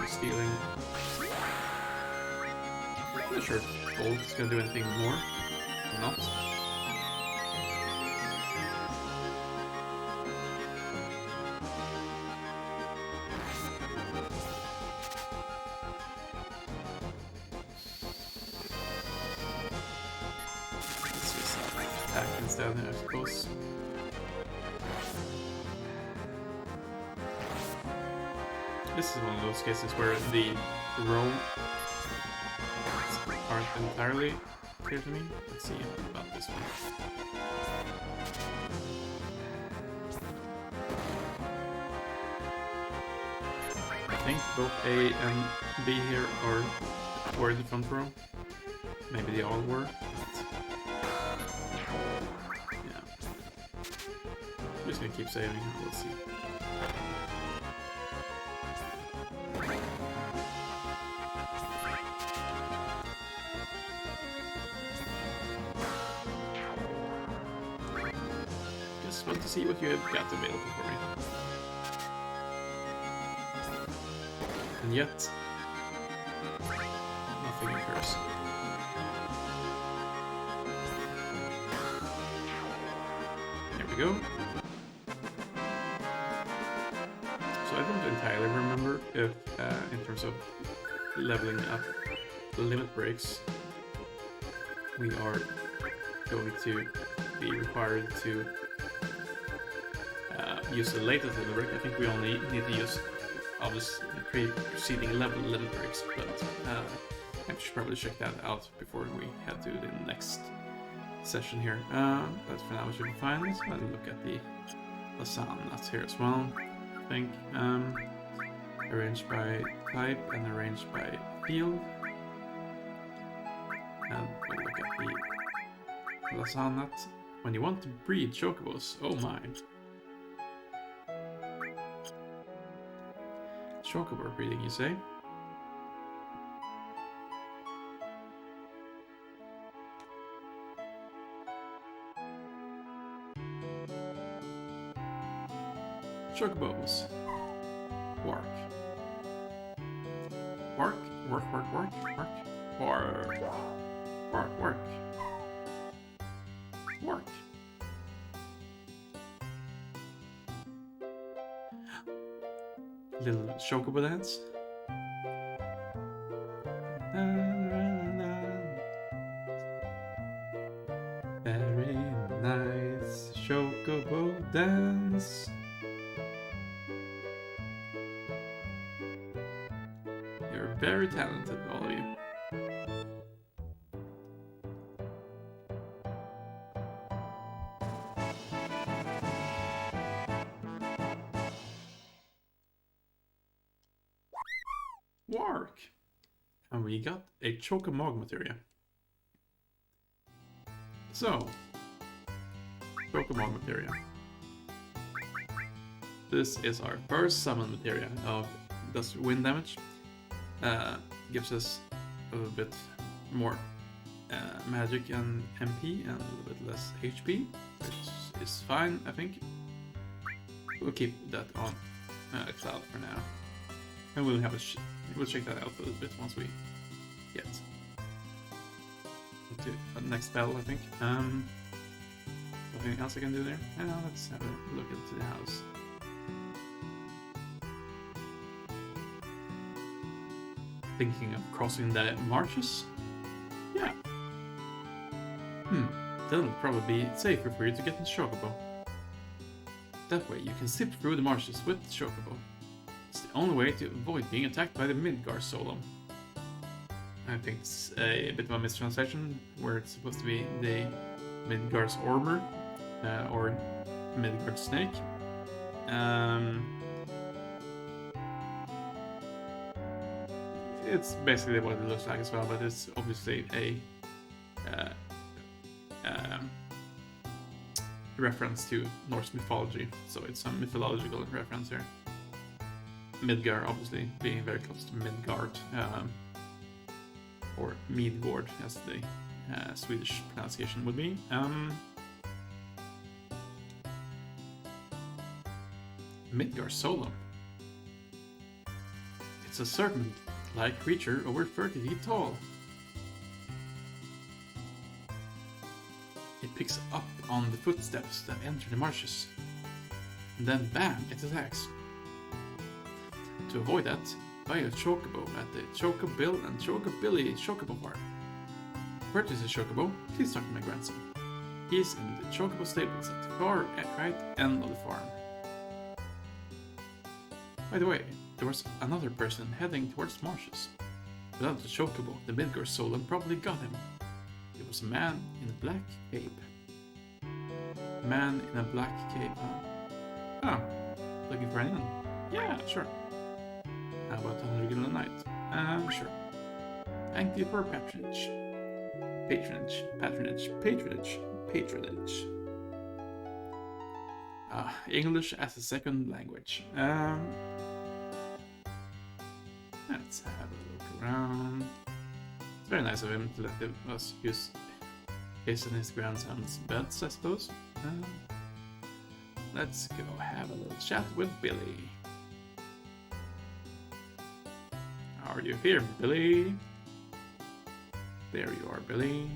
Stealing. I'm not sure if gold is gonna do anything more or not. Let's just attack instead, I suppose. This is one of those cases where the roam aren't entirely clear to me. Let's see about this one. I think both A and B here were in the front row. Maybe they all were, but yeah. I'm just gonna keep saving, we'll see. Just want to see what you have got available for me. And yet, nothing occurs. There we go. So I don't entirely remember if, in terms of leveling up limit breaks, we are going to be required to use the latest limit break. I think we only need to use obviously preceding level limit breaks, but I should probably check that out before we head to the next session here. But for now we should be fine. Let's go ahead and look at the Lasan nuts here as well. I think arranged by type and arranged by field. And we look at the Lasan nut. When you want to breed chocobos, oh my. Chocobo breeding, you say? Chocobos. Work. Work, work, work, work, work, work, work, work, work. Little chocobo dance. Very nice chocobo dance. You're very talented, all of you. Work! And we got a Chocomog materia. So, Chocomog materia. This is our first summon materia of does wind damage. Gives us a little bit more magic and MP and a little bit less HP, which is fine, I think. We'll keep that on Cloud for now. And we'll have we'll check that out a little bit once we get to the next battle, I think. Anything else I can do there? Let's have a look into the house. thinking of crossing the marshes? Yeah. Then it'll probably be safer for you to get in Chocobo. That way you can zip through the marshes with the Chocobo. It's the only way to avoid being attacked by the Midgar Solom. I think it's a bit of a mistranslation, where it's supposed to be the Midgar's Ormer, or Midgard Snake. It's basically what it looks like as well, but it's obviously a reference to Norse mythology, so it's a mythological reference here. Midgar obviously being very close to Midgard, or Midgård as the Swedish pronunciation would be. Midgar Solom. It's a serpent-like creature over 30 feet tall. It picks up on the footsteps that enter the marshes, and then bam, it attacks. To avoid that, buy a Chocobo at the Chocobill and Chocobilly Chocobo farm. Purchase a Chocobo, please talk to my grandson. He's in the Chocobo stables at the far right end of the farm. By the way, there was another person heading towards marshes. Without the Chocobo, the Midgar Solom probably got him. It was a man in a black cape. Man in a black cape, huh? Oh, looking for anyone? Yeah, sure. How about 100 gil a night? Sure. Thank you for patronage. Patronage. English as a second language. Let's have a look around. It's very nice of him to let us use his and his grandson's beds, I suppose. Let's go have a little chat with Billy. Are you here, Billy? There you are, Billy.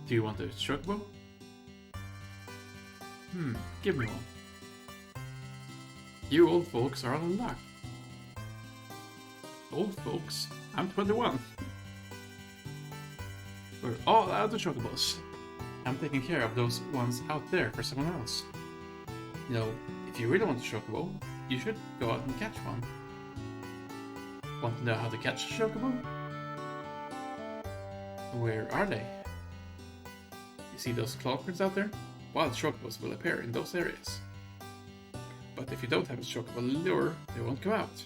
Do you want a Chocobo? Give me one. You old folks are on luck. Old folks? I'm 21. We're all out of Chocobos. I'm taking care of those ones out there for someone else. You know, if you really want a Chocobo, you should go out and catch one. Want to know how to catch a Chocobo? Where are they? You see those claw prints out there? Wild Chocobos will appear in those areas. But if you don't have a Chocobo lure, they won't come out.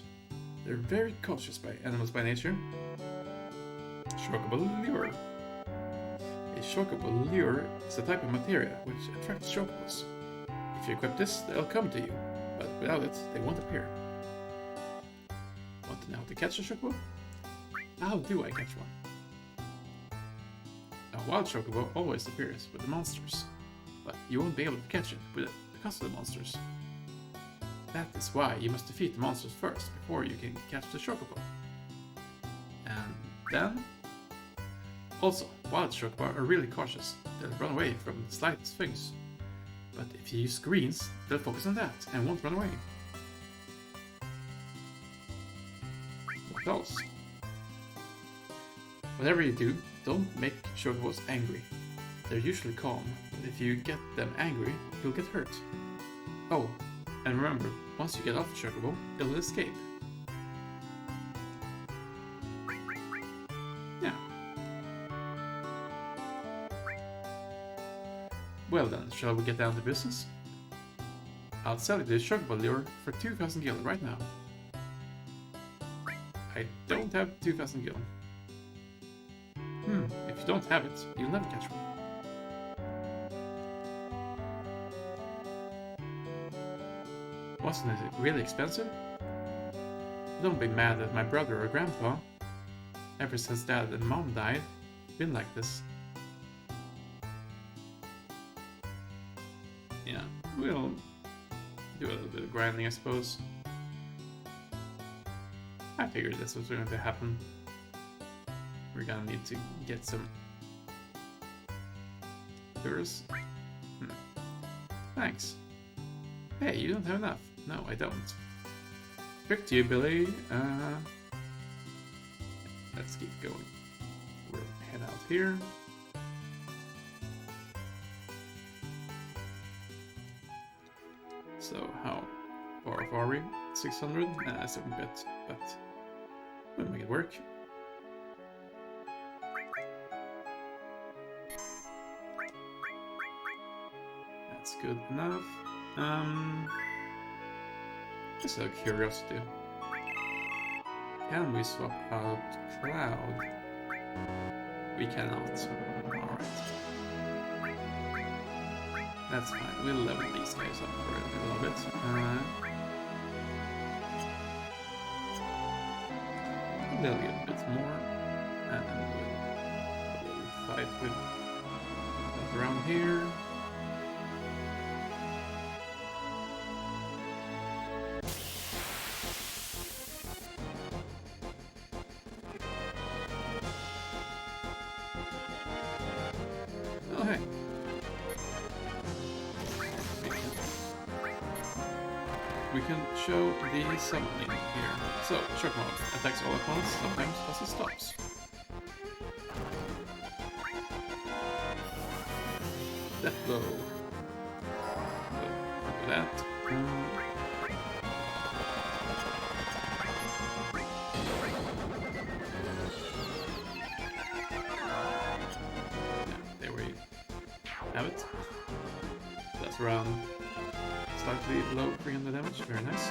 They're very cautious animals by nature. Chocobo lure. A Chocobo lure is a type of materia which attracts Chocobos. If you equip this, they'll come to you, but without it, they won't appear. Want to know how to catch a Chocobo? How do I catch one? A wild Chocobo always appears with the monsters, but you won't be able to catch it because of the monsters. That is why you must defeat the monsters first before you can catch the Chocobo. And then... Also, wild Chocobo are really cautious. They'll run away from the slightest things. But if you use greens, they'll focus on that and won't run away. What else? Whatever you do, don't make Chocobos angry. They're usually calm, but if you get them angry, you'll get hurt. Oh, and remember, once you get off the Chocobo, it'll escape. Yeah. Well then, shall we get down to business? I'll sell you the Chocobo lure for 2,000 gil right now. I don't have 2,000 gil. If you don't have it, you'll never catch one. Wasn't it really expensive? Don't be mad at my brother or grandpa. Ever since Dad and Mom died, it's been like this. Yeah, we'll do a little bit of grinding, I suppose. I figured this was going to happen. We're gonna need to get some lures. Thanks. Hey, you don't have enough. No, I don't. Trick to you, Billy. Let's keep going. We'll head out here. So how far off are we? 600? That's a bit, but we'll make it work. That's good enough. Just out of curiosity. Can we swap out Cloud? We cannot. Alright. That's fine. We'll level these guys up for a little bit. A little bit more. And we'll fight with that around here. Oh, hey. We can show the summoning here. So, shock mode attacks all opponents, sometimes also stops. Death blow. So, after that. There we have it. That's around slightly below 300 damage, very nice.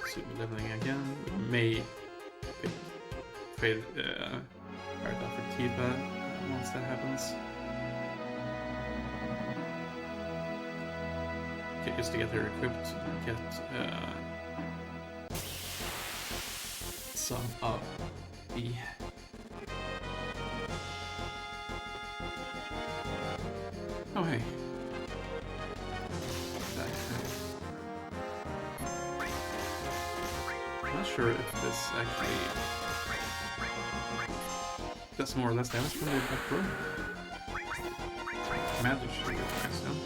Super leveling again. We may trade right after Tifa once that happens. Okay, just to get her equipped and get some of the oh, hey. I'm not sure if this actually does more or less damage from the back row. Magic should be nice, though.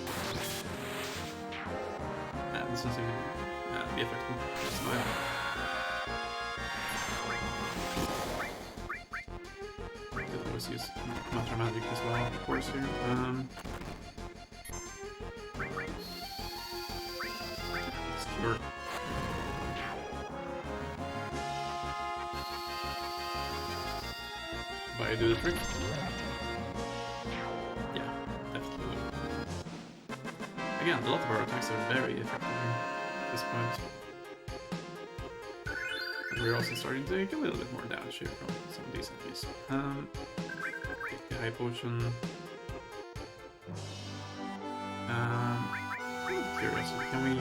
This doesn't be effective. That's fine. Could always use Master Magic as well, of course, here. Sure. But I do the trick. Yeah, definitely. Again, a lot of our attacks are very effective at this point. And we're also starting to take a little bit more damage here from some of these enemies. Take the high potion. Curiosity, can we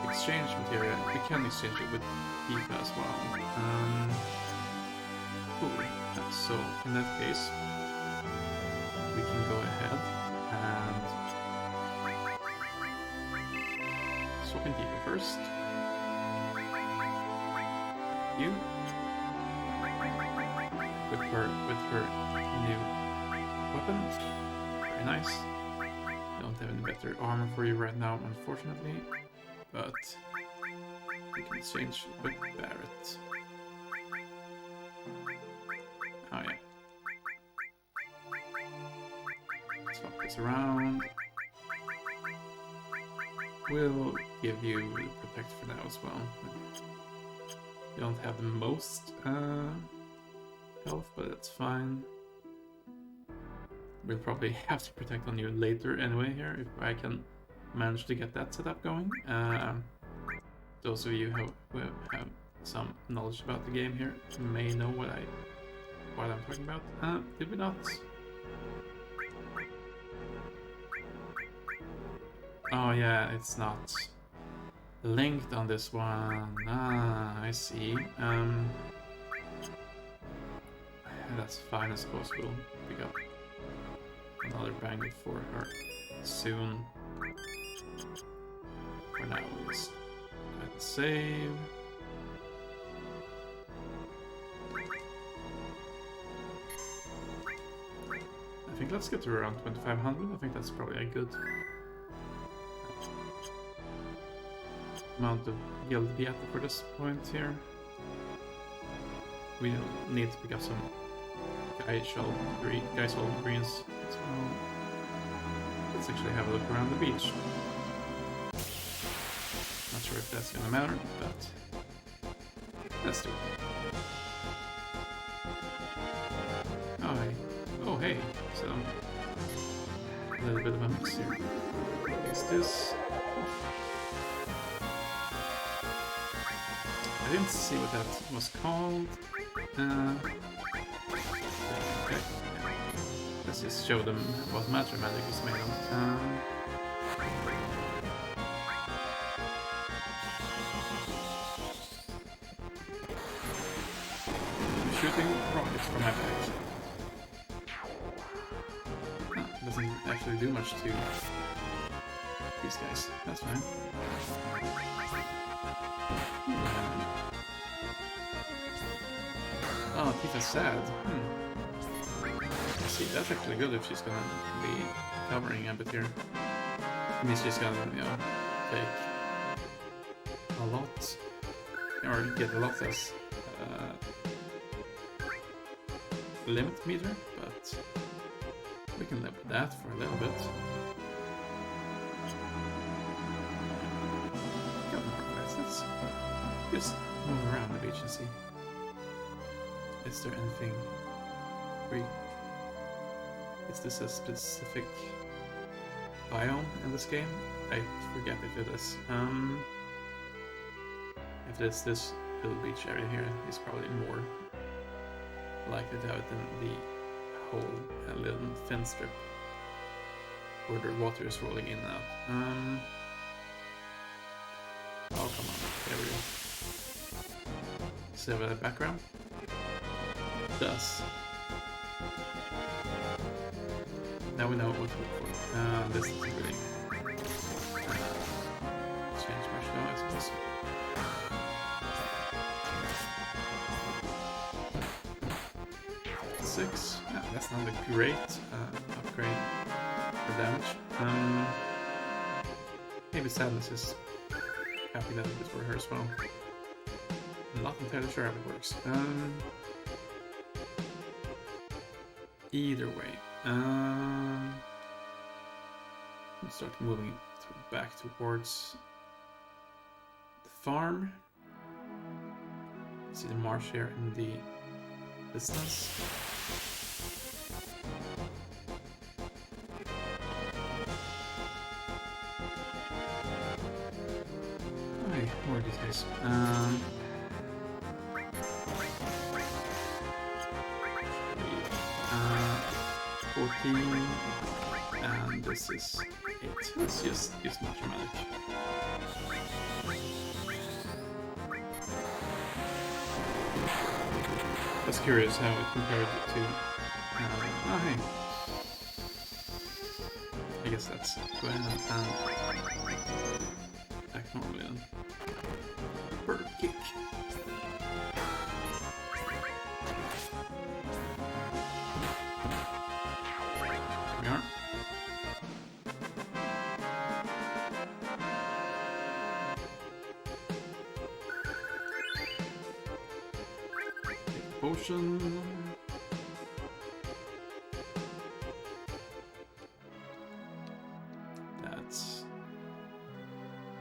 exchange materia? We can exchange it with Tifa as well. Cool. So in that case, we can go ahead and swap in Tifa first. You with her new weapon. Very nice. Don't have any better armor for you right now, unfortunately, but we can exchange with Barret. Oh yeah. Swap this around. We'll give you Protect for now as well. You don't have the most health, but that's fine. We'll probably have to Protect on you later anyway here, if I can manage to get that set up going. Those of you who have some knowledge about the game here may know what I'm talking about. Did we not? Oh yeah, it's not linked on this one. Ah, I see. That's fine, I suppose we'll pick up another banger for her soon. For now, we'll just go ahead and save. think let's get to around 2500. I think that's probably a good amount of yield to get for this point here. We need to pick up some Geisel greens as well. Let's actually have a look around the beach. Not sure if that's gonna matter, but let's do it. Oh hey, so a little bit of a mix here. Is this? I didn't see what that was called. Okay. Let's just show them what Matter Magic is made of. I'm shooting rockets from my back. Doesn't actually do much to these guys. That's fine. Oh, Tifa's sad. See, that's actually good if she's gonna be covering a bit here. It means she's gonna, you know, take a lot, or get a lot less limit meter, but we can live with that for a little bit. Got more questions. Just move around the beach and see. Is there anything is this a specific biome in this game? I forget if it is. If it's this little beach area here, it's probably more likely to have it than the whole little thin strip where the water is rolling in and out. Oh, come on. There we go. So the background does. Now we know what to look for. This is really change much now, I suppose. Six. Yeah, that's not a great upgrade for damage. Maybe Sadness is happy that it for her as well. I'm not entirely sure how it works. Either way, we'll start moving back towards the farm. See the marsh here in the distance. Okay, more of these guys. 14, and this is 8. Let's just use Matter Magic. I was curious how it compared to. Oh, hey. I guess that's. Go ahead and act normally then. Bird kick. There we are. Potion. That's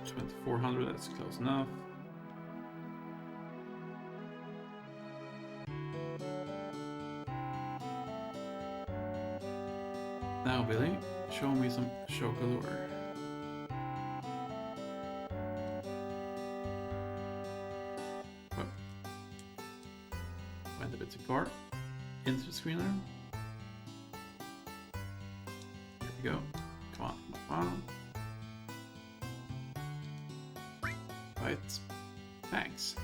2400, that's close enough. Now, Billy, show me some Chocolure. Went a bit too far. Into the screener. Here we go. Come on, come on. Right. Thanks.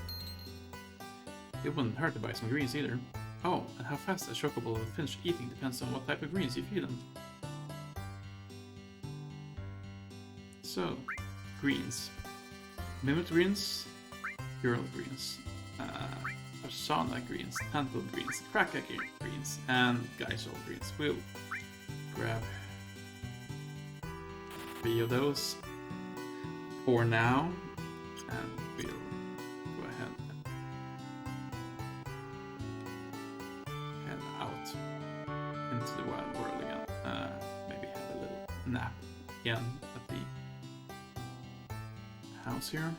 It wouldn't hurt to buy some greens either. Oh, and how fast a chocobo will finish eating depends on what type of greens you feed them. So, greens. Mimic greens, Hurl greens, Persona greens, Tantal greens, Kraka greens, and Geisel greens. We'll grab 3 of those for now, and we'll go ahead and head out into the wild world again. Maybe have a little nap again at the house here.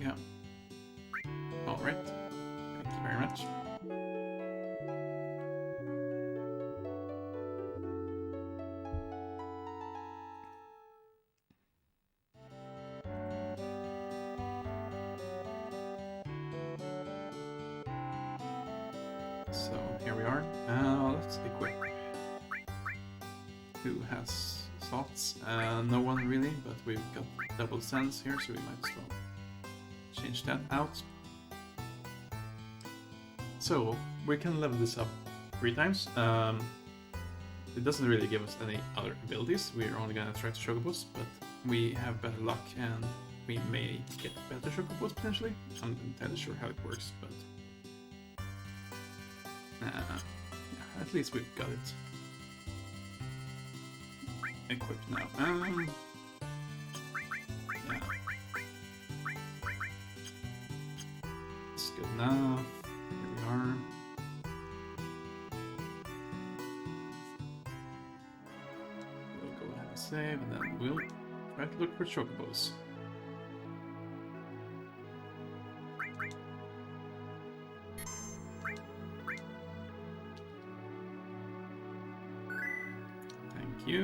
Yeah. All right. Thank you very much. So here we are. Let's equip. Who has slots? No one really, but we've got double sense here, so we might as well change that out. So we can level this up 3 times. It doesn't really give us any other abilities. We're only gonna try to chocobos, but we have better luck and we may get better chocobos potentially. I'm not entirely sure how it works, but yeah, at least we've got it equipped now. Yeah. It's good enough. Here we are. We'll go ahead and save, and then we'll try to look for chocobos. Thank you.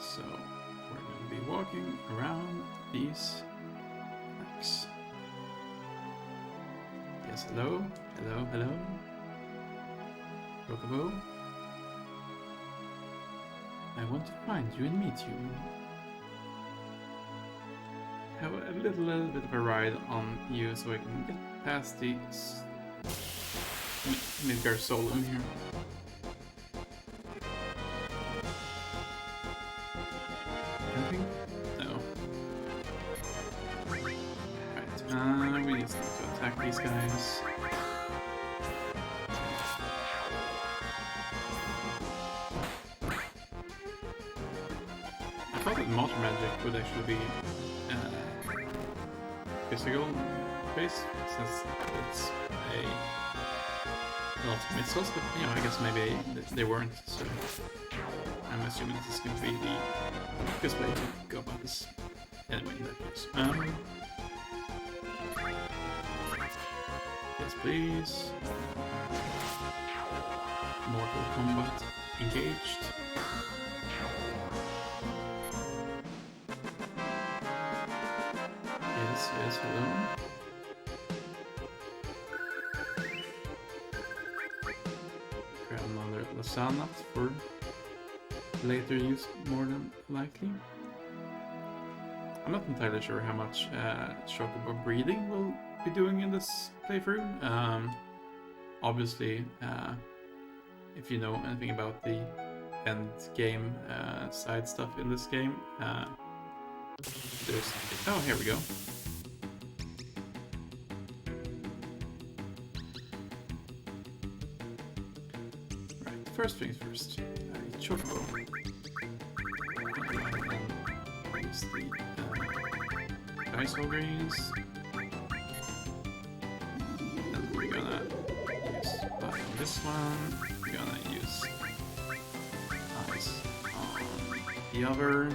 So we're going to be walking around these tracks. Yes, hello, hello, hello. Chocobo. I want to find you and meet you. Have a little bit of a ride on you so I can get past the Midgar solo here. Anything? No. Right, we just need to attack these guys. I thought that Motor Magic would actually be physical based, since it's a lot of missiles, but you know, I guess maybe they weren't, so I'm assuming this is going to be the quickest way to go about this. Anyway, in that case. Yes, please. Mortal Kombat engaged. Yes, yes, hello. Grab another Lasana for later use, more than likely. I'm not entirely sure how much Chocobo breeding will be doing in this playthrough. Obviously, if you know anything about the end game side stuff in this game, there's... Oh, here we go. Right, first things first. Chocobo. Use the Ice Greens. And we're gonna use on this one. We're gonna use Ice on the other.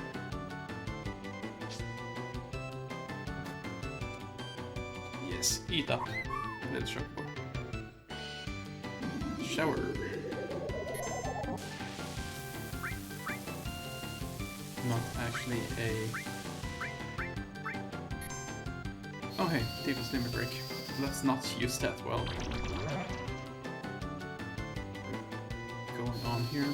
Yes, eat up, little Chocobo. Shower. Not actually a... Oh hey, Tifa's Limit Break. Let's not use that well. Going on here.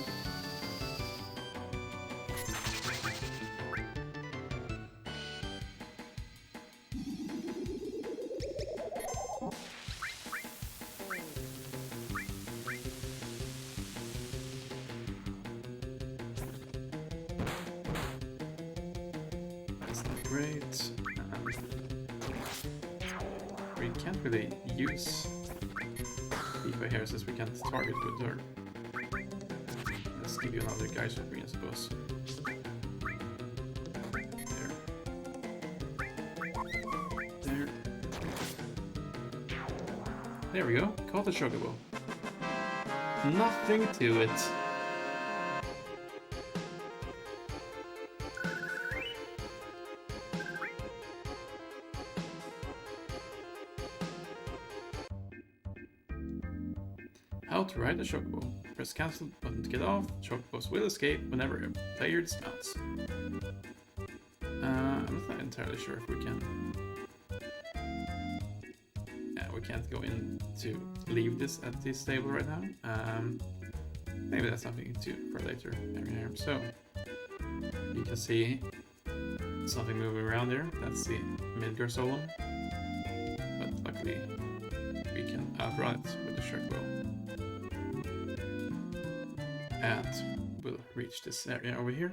Great. And we can't really use Tifa here since we can't target with her. Let's give you another Geyser Green, I suppose. There. There we go. Caught the Chocobo. Nothing to it. How to ride the Chocobo. Press cancel button to get off. Chocobos will escape whenever a player dismounts. I'm not entirely sure if we can. Yeah, we can't go in to leave this at this stable right now. Maybe that's something for later. Here. So you can see something moving around there. That's the Midgar Solemn. But luckily we can outrun it with the Chocobo. And we'll reach this area over here.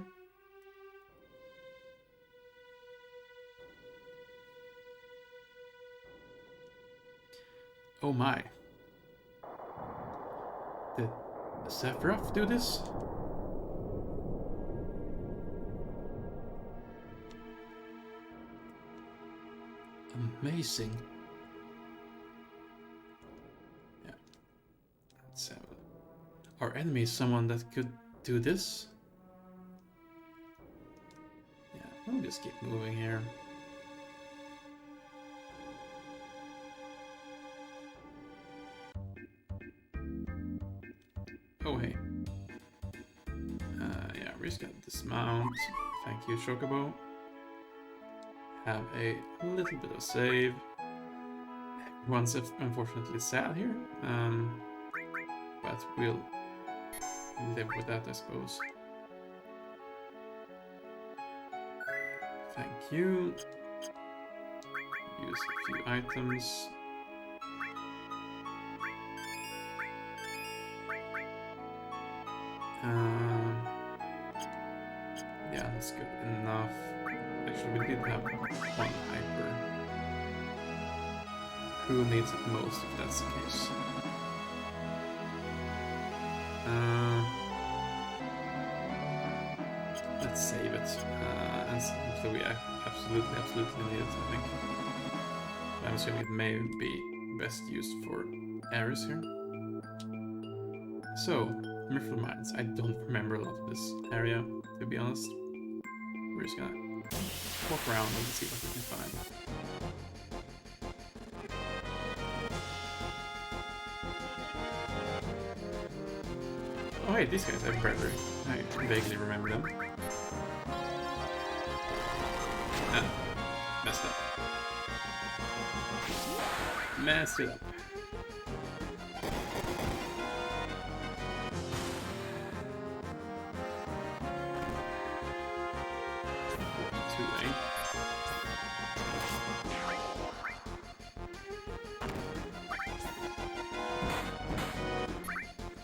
Oh my. Did Sephiroth do this? Amazing. Yeah. Let's have a... Our enemy is someone that could do this? Yeah, we'll just keep moving here. Oh hey. Yeah, we're just gonna dismount. Thank you, Chocobo. Have a little bit of save. Everyone's unfortunately sad here. But we'll live with that, I suppose. Thank you. Use a few items. Yeah, that's good enough. Actually, we did have one hyper. Who needs it most if that's the case? Let's save it. And so we absolutely need it, I think. I'm assuming it may be best used for Ares here. So, Myrtle Mines. I don't remember a lot of this area, to be honest. We're just gonna walk around and see what we can find. Oh hey, these guys have brethren. I vaguely remember them. Ah, messed up. Messed it up.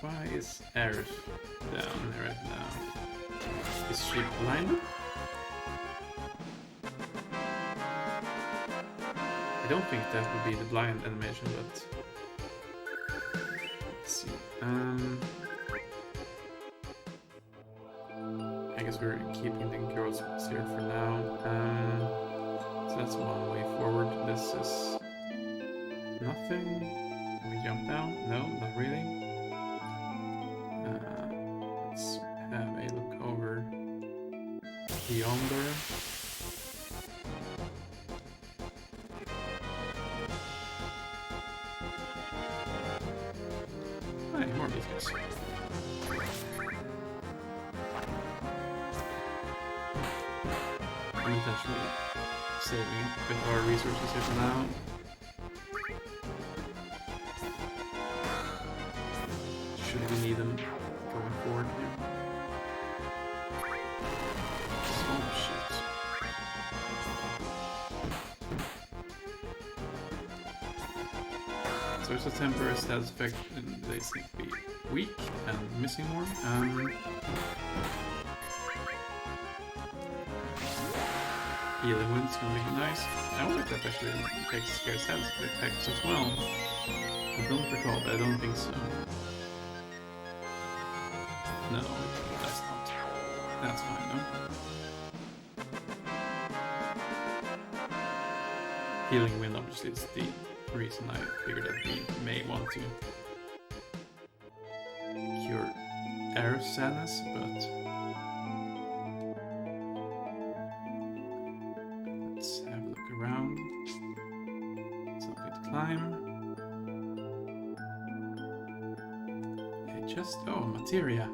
Why is Aerith down right now? Is she blinded? I don't think that would be the blind animation, but let's see. I guess we're keeping the girls here for now. So that's one way forward. This is nothing. Can we jump down? No, not really. Let's have a look over yonder. Hey, more of these guys. I'm intentionally saving a bit of our resources here for now. Should we need them going forward here? Oh shit. So it's a temporary status effect and they seem to be weak and missing more. Healing wind's gonna make it nice. I wonder if that actually takes Scare's health effects as well. I don't recall, but I don't think so. No, that's not. That's fine, no? Healing Wind obviously is the reason I figured that we may want to cure Air Sadness, but let's have a look around. Something to climb. Oh, materia.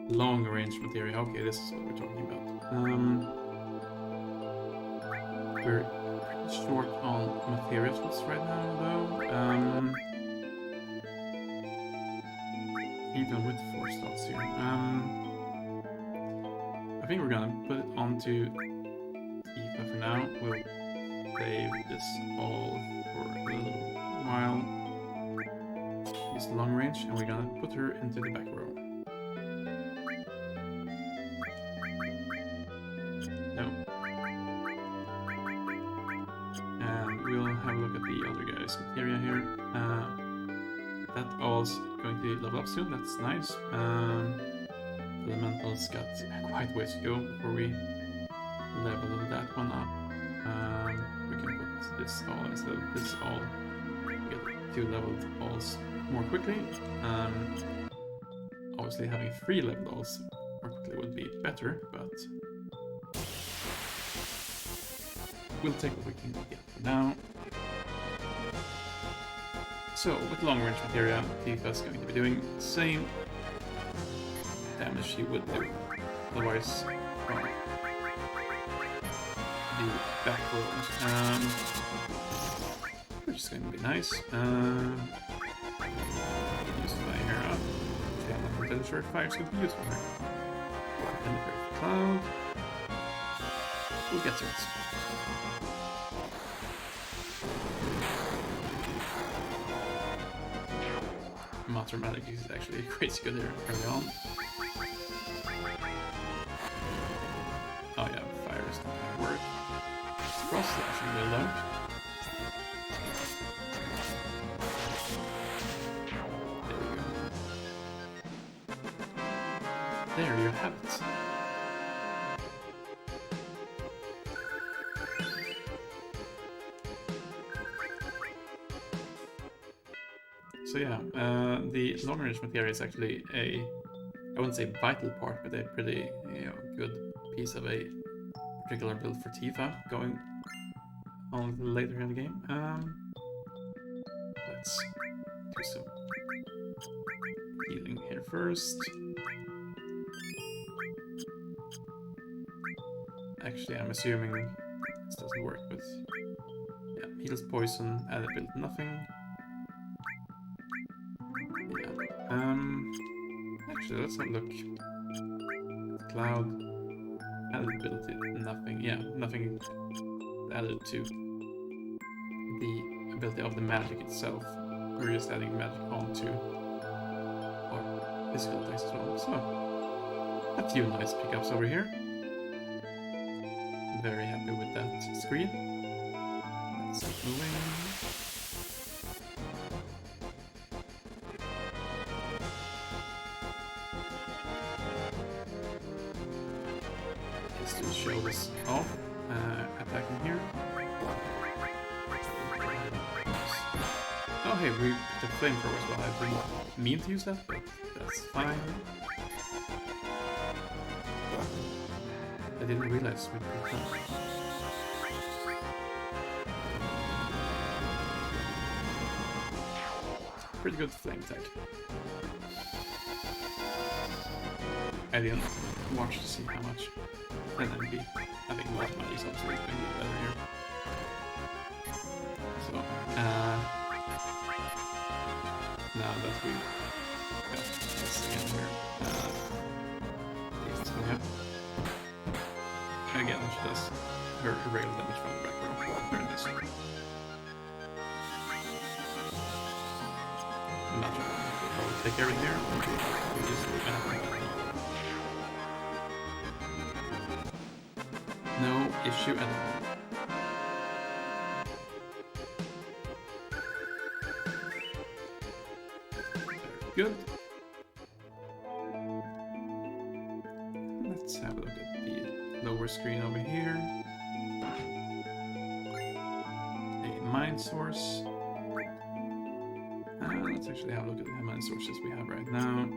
Long range materia. Okay, this is what we're talking about. We're pretty short on materials right now, though. Even with 4 slots here. I think we're gonna put it onto Eva for now. We'll save this all for a little while. Use long range, and we're gonna put her into the back row. No. And we'll have a look at the other guys' materia here. That all's going to level up soon, that's nice. Elemental's got quite a ways to go before we level that one up. We can put this all instead of this all. Get 2 leveled alls more quickly. Obviously having 3 leveled alls more quickly would be better, but we'll take what we can get for now. So, with long range materia, Tifa's going to be doing the same damage she would do otherwise from the back row. Which is going to be nice. Use fire up. Yeah, I'm not entirely sure if fire is going to be useful here. Then the cloud. We'll get to it. Monster Magic is actually crazy good here early on. Oh yeah, fire is not going to work. Cross slashing will though. There we go. There you have it. So yeah, the long range materia is actually I wouldn't say vital part, but a pretty good piece of a particular build for Tifa going on later in the game. Let's do some healing here first. Actually, I'm assuming this doesn't work, but yeah, heals poison, added build nothing. Actually, let's have a look. Cloud, added ability, nothing. Yeah, nothing added to the ability of the magic itself. We're just adding magic onto our physical attacks as well. So, a few nice pickups over here. Very happy with that screen. Let's keep moving. Just to show this off, attacking here. Oh hey, we the flamethrower as well. I didn't mean to use that, but that's fine. I didn't realize we could that. Pretty good flame tech. I didn't watch to see how much. And then be having more money, so it's really going to be better here. So, now that we got this again here, this one here. Again, she does her regular damage from the back row. Very nice. Magic. We'll probably take care of it here. We just no issue at all. good. Let's have a look at the lower screen over here. A mind source. Let's actually have a look at how many sources we have right now.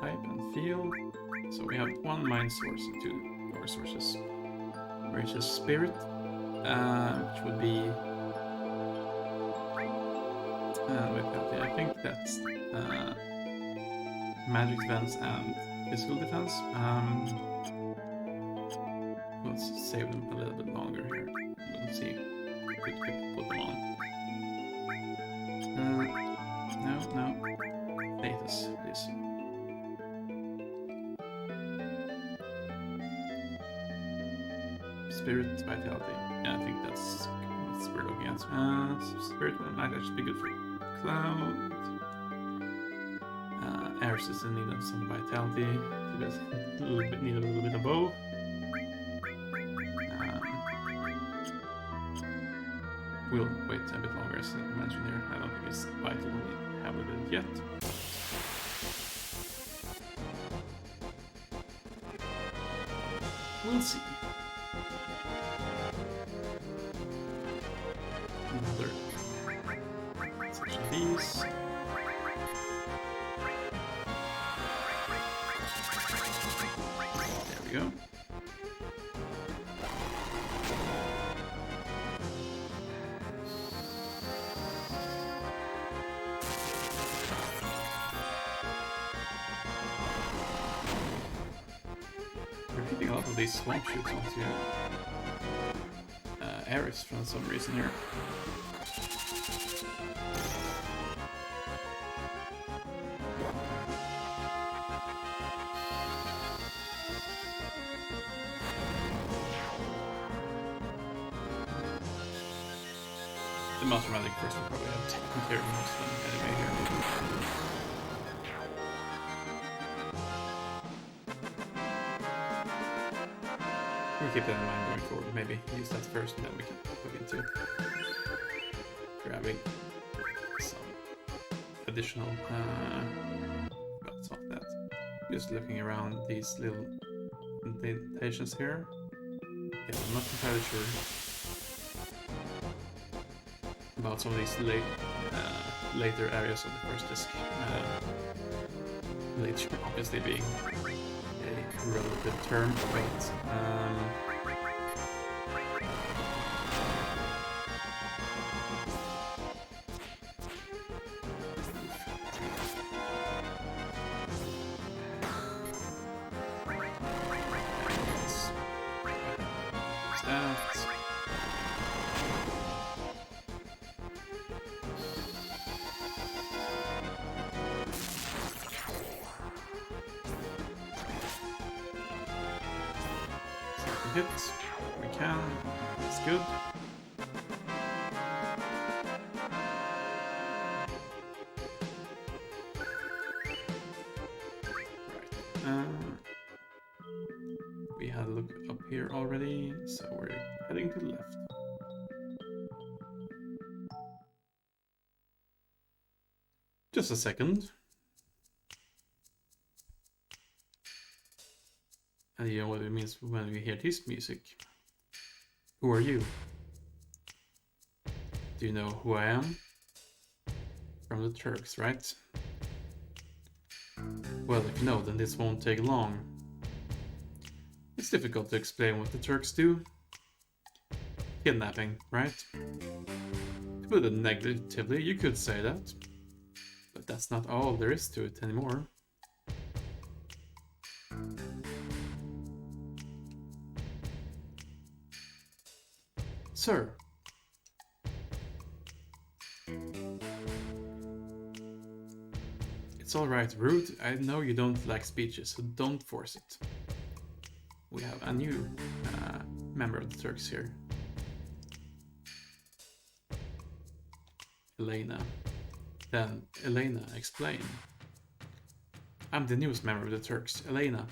Type and field. So we have one mind source and two lower sources. Where's the spirit? Which would be I think that's magic defense and physical defense. Let's save them a little bit longer here. We'll see if we could put them on. No. Status, please. Spirit, vitality. Yeah, I think that's what we're looking at. Spirit might actually be good for cloud. Ares is in need of some vitality. A little bit of both. We'll wait a bit longer, as I mentioned here. I don't think it's vital we have it yet. We'll see. Another section of these. There we go. Repeating a lot of these swamp shoots onto Ares for some reason here. The Master Magic first will probably have taken care of most of them anyway here. We'll keep that in mind going forward. Maybe use that first and then we can look into grabbing some additional butts off that. Just looking around these little indentations here. Yeah, I'm not entirely sure about some of these later areas of the first disc. Later obviously being a relative term, but hit. We can. It's good. Right. We had a look up here already, so we're heading to the left. Just a second. And you know what it means when we hear this music. Who are you? Do you know who I am? From the Turks, right? Well, if you know, then this won't take long. It's difficult to explain what the Turks do. Kidnapping, right? To put it negatively, you could say that. But that's not all there is to it anymore. Sir. It's alright, Rude. I know you don't like speeches, so don't force it. We have a new member of the Turks here. Elena. Then, Elena, explain. I'm the newest member of the Turks, Elena.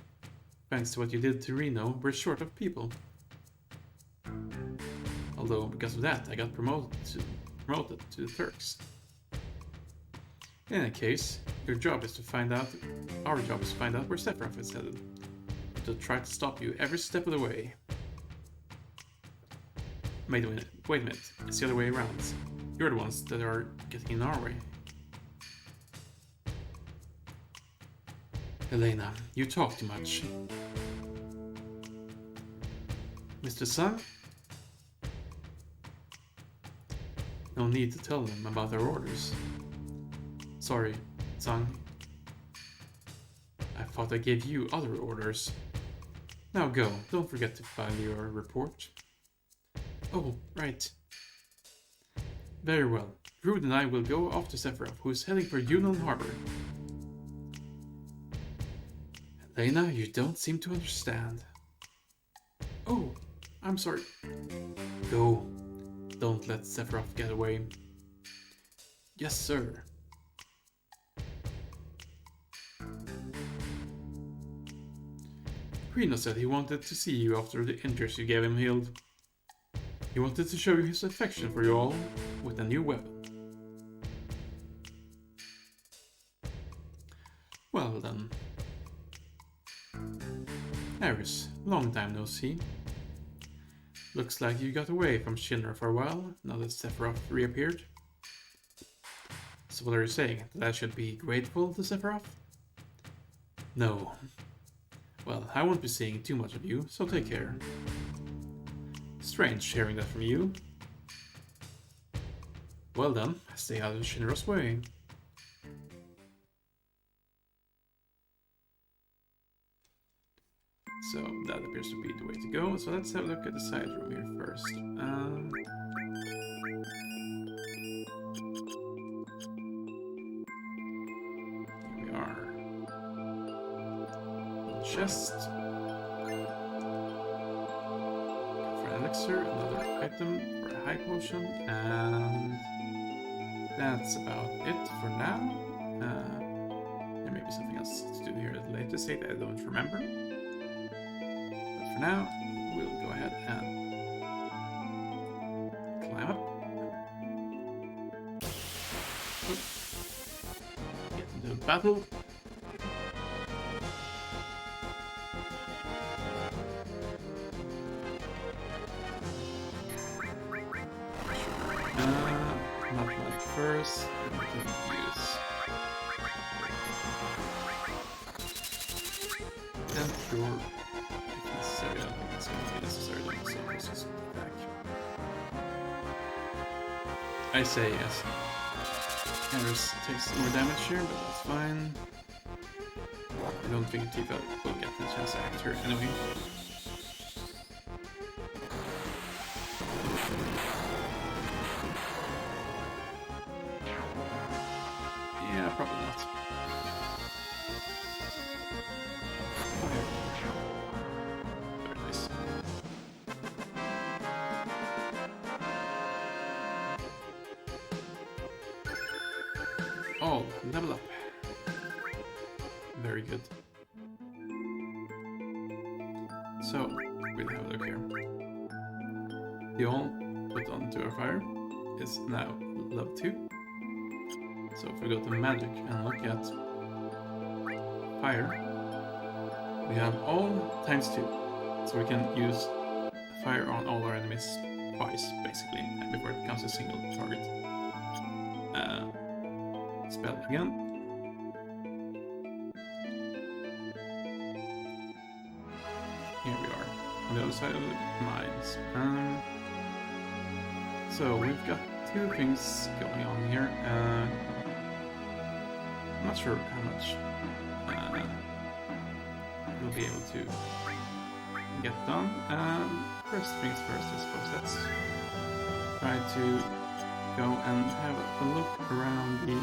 Thanks to what you did to Reno, we're short of people. Although, because of that, I got promoted to the Turks. In any case, our job is to find out where Sephiroth is headed. To try to stop you every step of the way. Wait a minute, it's the other way around. You're the ones that are getting in our way. Elena, you talk too much. Mr. Sung? No need to tell them about our orders. Sorry, Sung. I thought I gave you other orders. Now go, don't forget to file your report. Oh, right. Very well. Rude and I will go off to Sephiroth, who is heading for Yunnan Harbor. Elena, you don't seem to understand. Oh, I'm sorry. Go. Don't let Sephiroth get away. Yes, sir. Reno said he wanted to see you after the injuries you gave him healed. He wanted to show you his affection for you all with a new weapon. Well then. Aris, long time no see. Looks like you got away from Shinra for a while, now that Sephiroth reappeared. So what are you saying? That I should be grateful to Sephiroth? No. Well, I won't be seeing too much of you, so take care. Strange hearing that from you. Well then, stay out of Shinra's way. So that appears to be the way to go. So let's have a look at the side room here first. Here we are. Chest. For an elixir, another item for a high potion, and that's about it for now. There may be something else to do here at a later date I don't remember. For now, we'll go ahead and climb up. Get into battle. Not like first. We can use and sure. Necessary. I don't think it's going to be necessary though, so let's just go back. I say yes. Aris takes more damage here, but that's fine. I don't think Tifa will get the chance to act here anyway. Yeah, probably not. Oh, level up. Very good. So, we'll have a look here. The all put onto our fire is now level 2. So if we go to magic and look at fire, we have all times 2. So we can use fire on all our enemies twice, basically, before it becomes a single target. Spell again. Here we are, on the other side of the mines. So we've got 2 things going on here. I'm not sure how much we'll be able to get done. First things first, I suppose. Let's try to go and have a look around the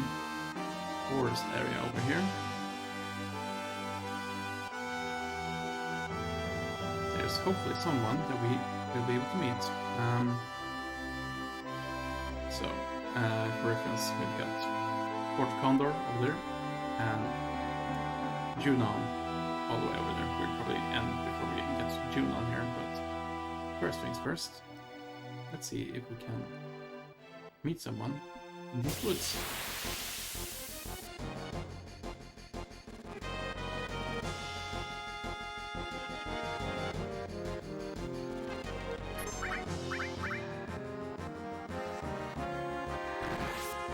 forest area over here. There's hopefully someone that we will be able to meet. For reference, we've got Port Condor over there and Junon all the way over there. We'll probably end before we get to Junon here, but first things first. let's see if we can meet someone in these woods.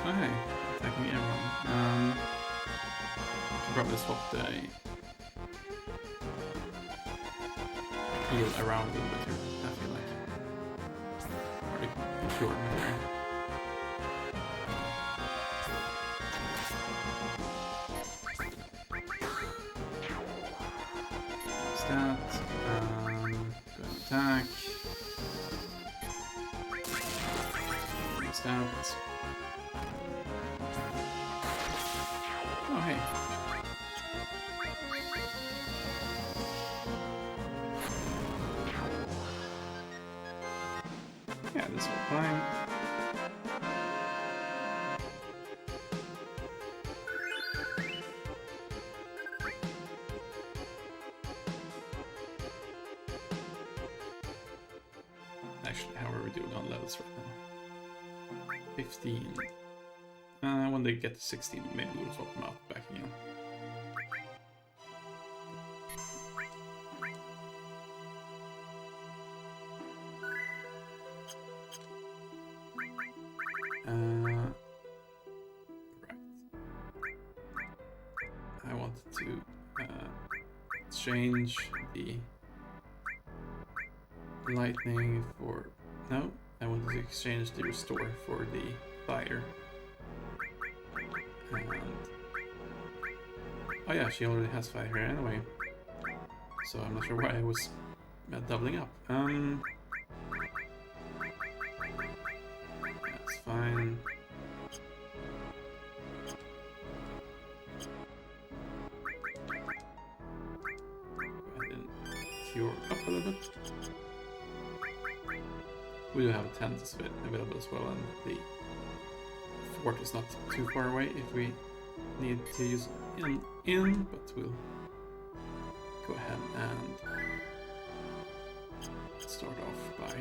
Oh hey, attacking everyone. Should probably swap the heal around a little bit here, I feel like. Already cured me there. Stat, go and attack. Stat. Oh hey. Yeah, this will fine. Actually, how are we doing on levels right now? 15. When they get to 16, maybe we'll swap them out back again. Right. I wanted to exchange the lightning for... No, I wanted to exchange the restore for the fire. And... oh yeah, she already has fire here anyway. So I'm not sure why I was doubling up. That's fine. Go ahead and cure up a little bit. We do have a tent available as well, and the fort is not too far away if we need to use in, but we'll go ahead and start off by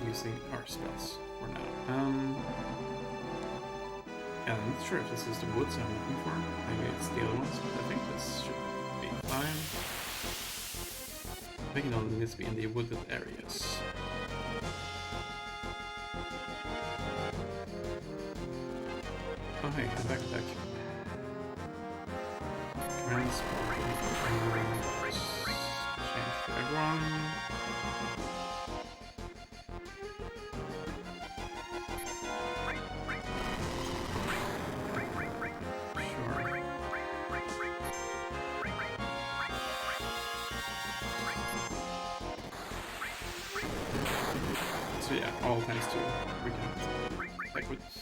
using our spells for now. And I'm not sure if this is the woods I'm looking for. Maybe it's the other ones, but I think this should be fine. I think it only needs to be in the wooded areas. Oh hey, I'm back. Transport. Change for everyone. Sure. So yeah, all times 2.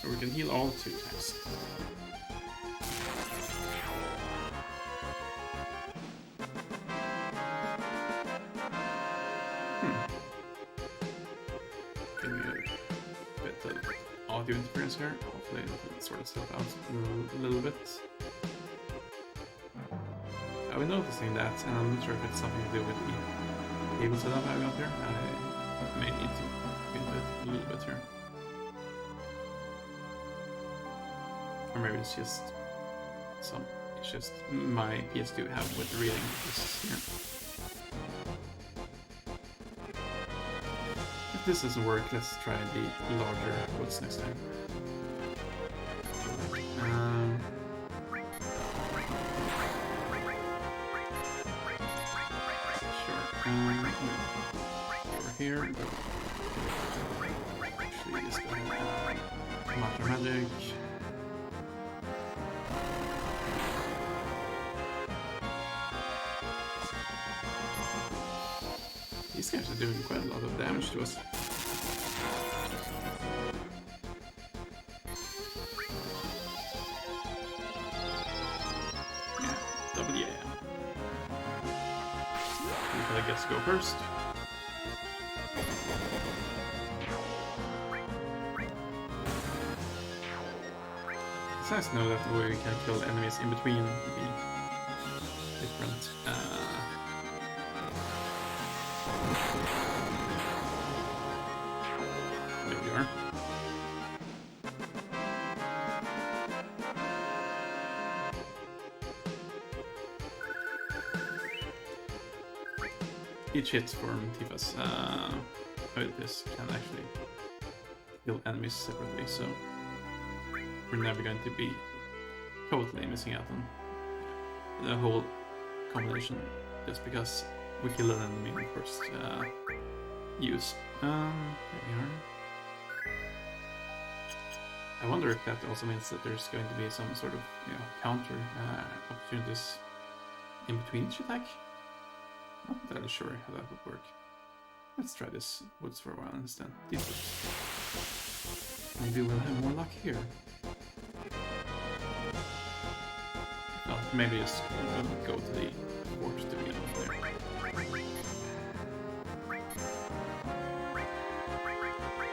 We can heal all 2 times. Give me a bit of audio interference here. Hopefully it'll sort itself out a little bit. I've been noticing that, and I'm not sure if it's something to do with the cable setup I got here. I may need to get into it a little bit here. Or maybe it's just my PS2 have with reading this here. If this doesn't work, let's try the larger woods next time. Sure. Over here. Actually, just go ahead and Master Magic. These guys are doing quite a lot of damage to us. Yeah, double yeah. I guess go first. It's nice to know that we can kill enemies in between the different are. Each hit from Tifa's abilities can actually kill enemies separately, so we're never going to be totally missing out on the whole combination just because we kill an enemy in the first use. There we are. I wonder if that also means that there's going to be some sort of, counter opportunities in between each attack. Not entirely sure how that would work. Let's try this woods for a while instead. These woods. Maybe we'll have more luck here. Well, maybe just go to the fort to begin with there.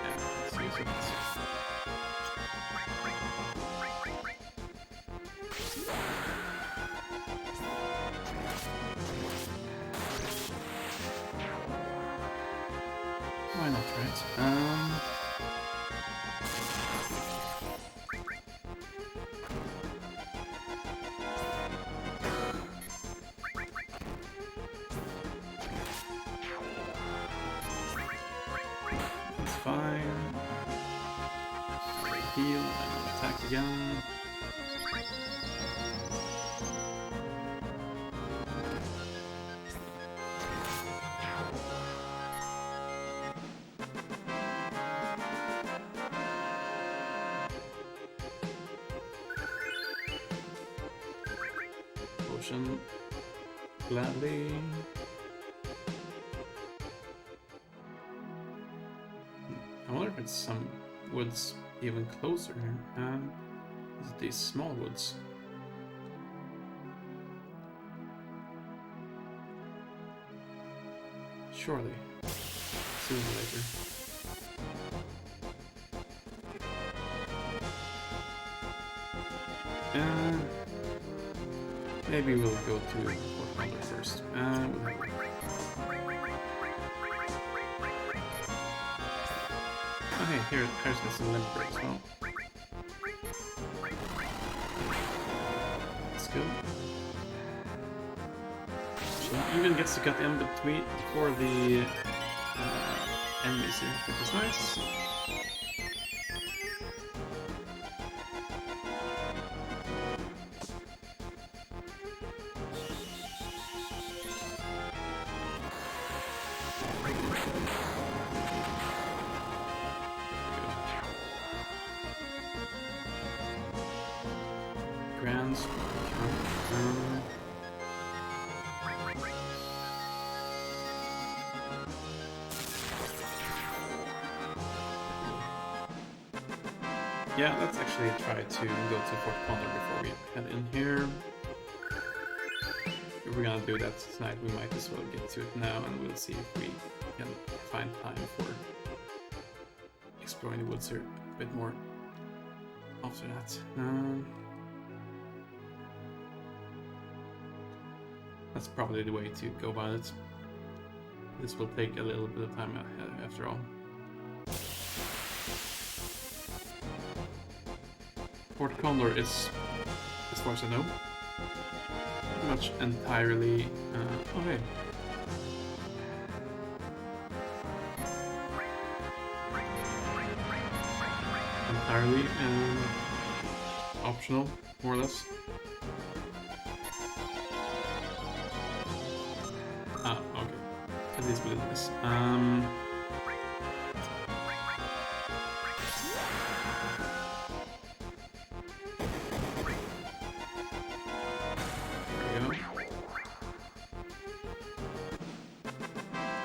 Yeah, let's use it. Why not, right? That's fine. Heal and attack again. Gladly. I wonder if it's some woods even closer here. Is it these small woods? Surely. Sooner or later. Maybe we'll go to Fort Thunder first. Okay, here's some limber as well. That's good. She even gets to cut in between for the enemies here, which is nice. Yeah, let's actually try to go to Fort Ponder before we head in here. If we're gonna do that tonight, we might as well get to it now, and we'll see if we can find time for exploring the woods here a bit more after that. That's probably the way to go about it. This will take a little bit of time after all. Fort Condor is, as far as I know, pretty much entirely... okay. Entirely optional, more or less. Ah, okay. At least within this.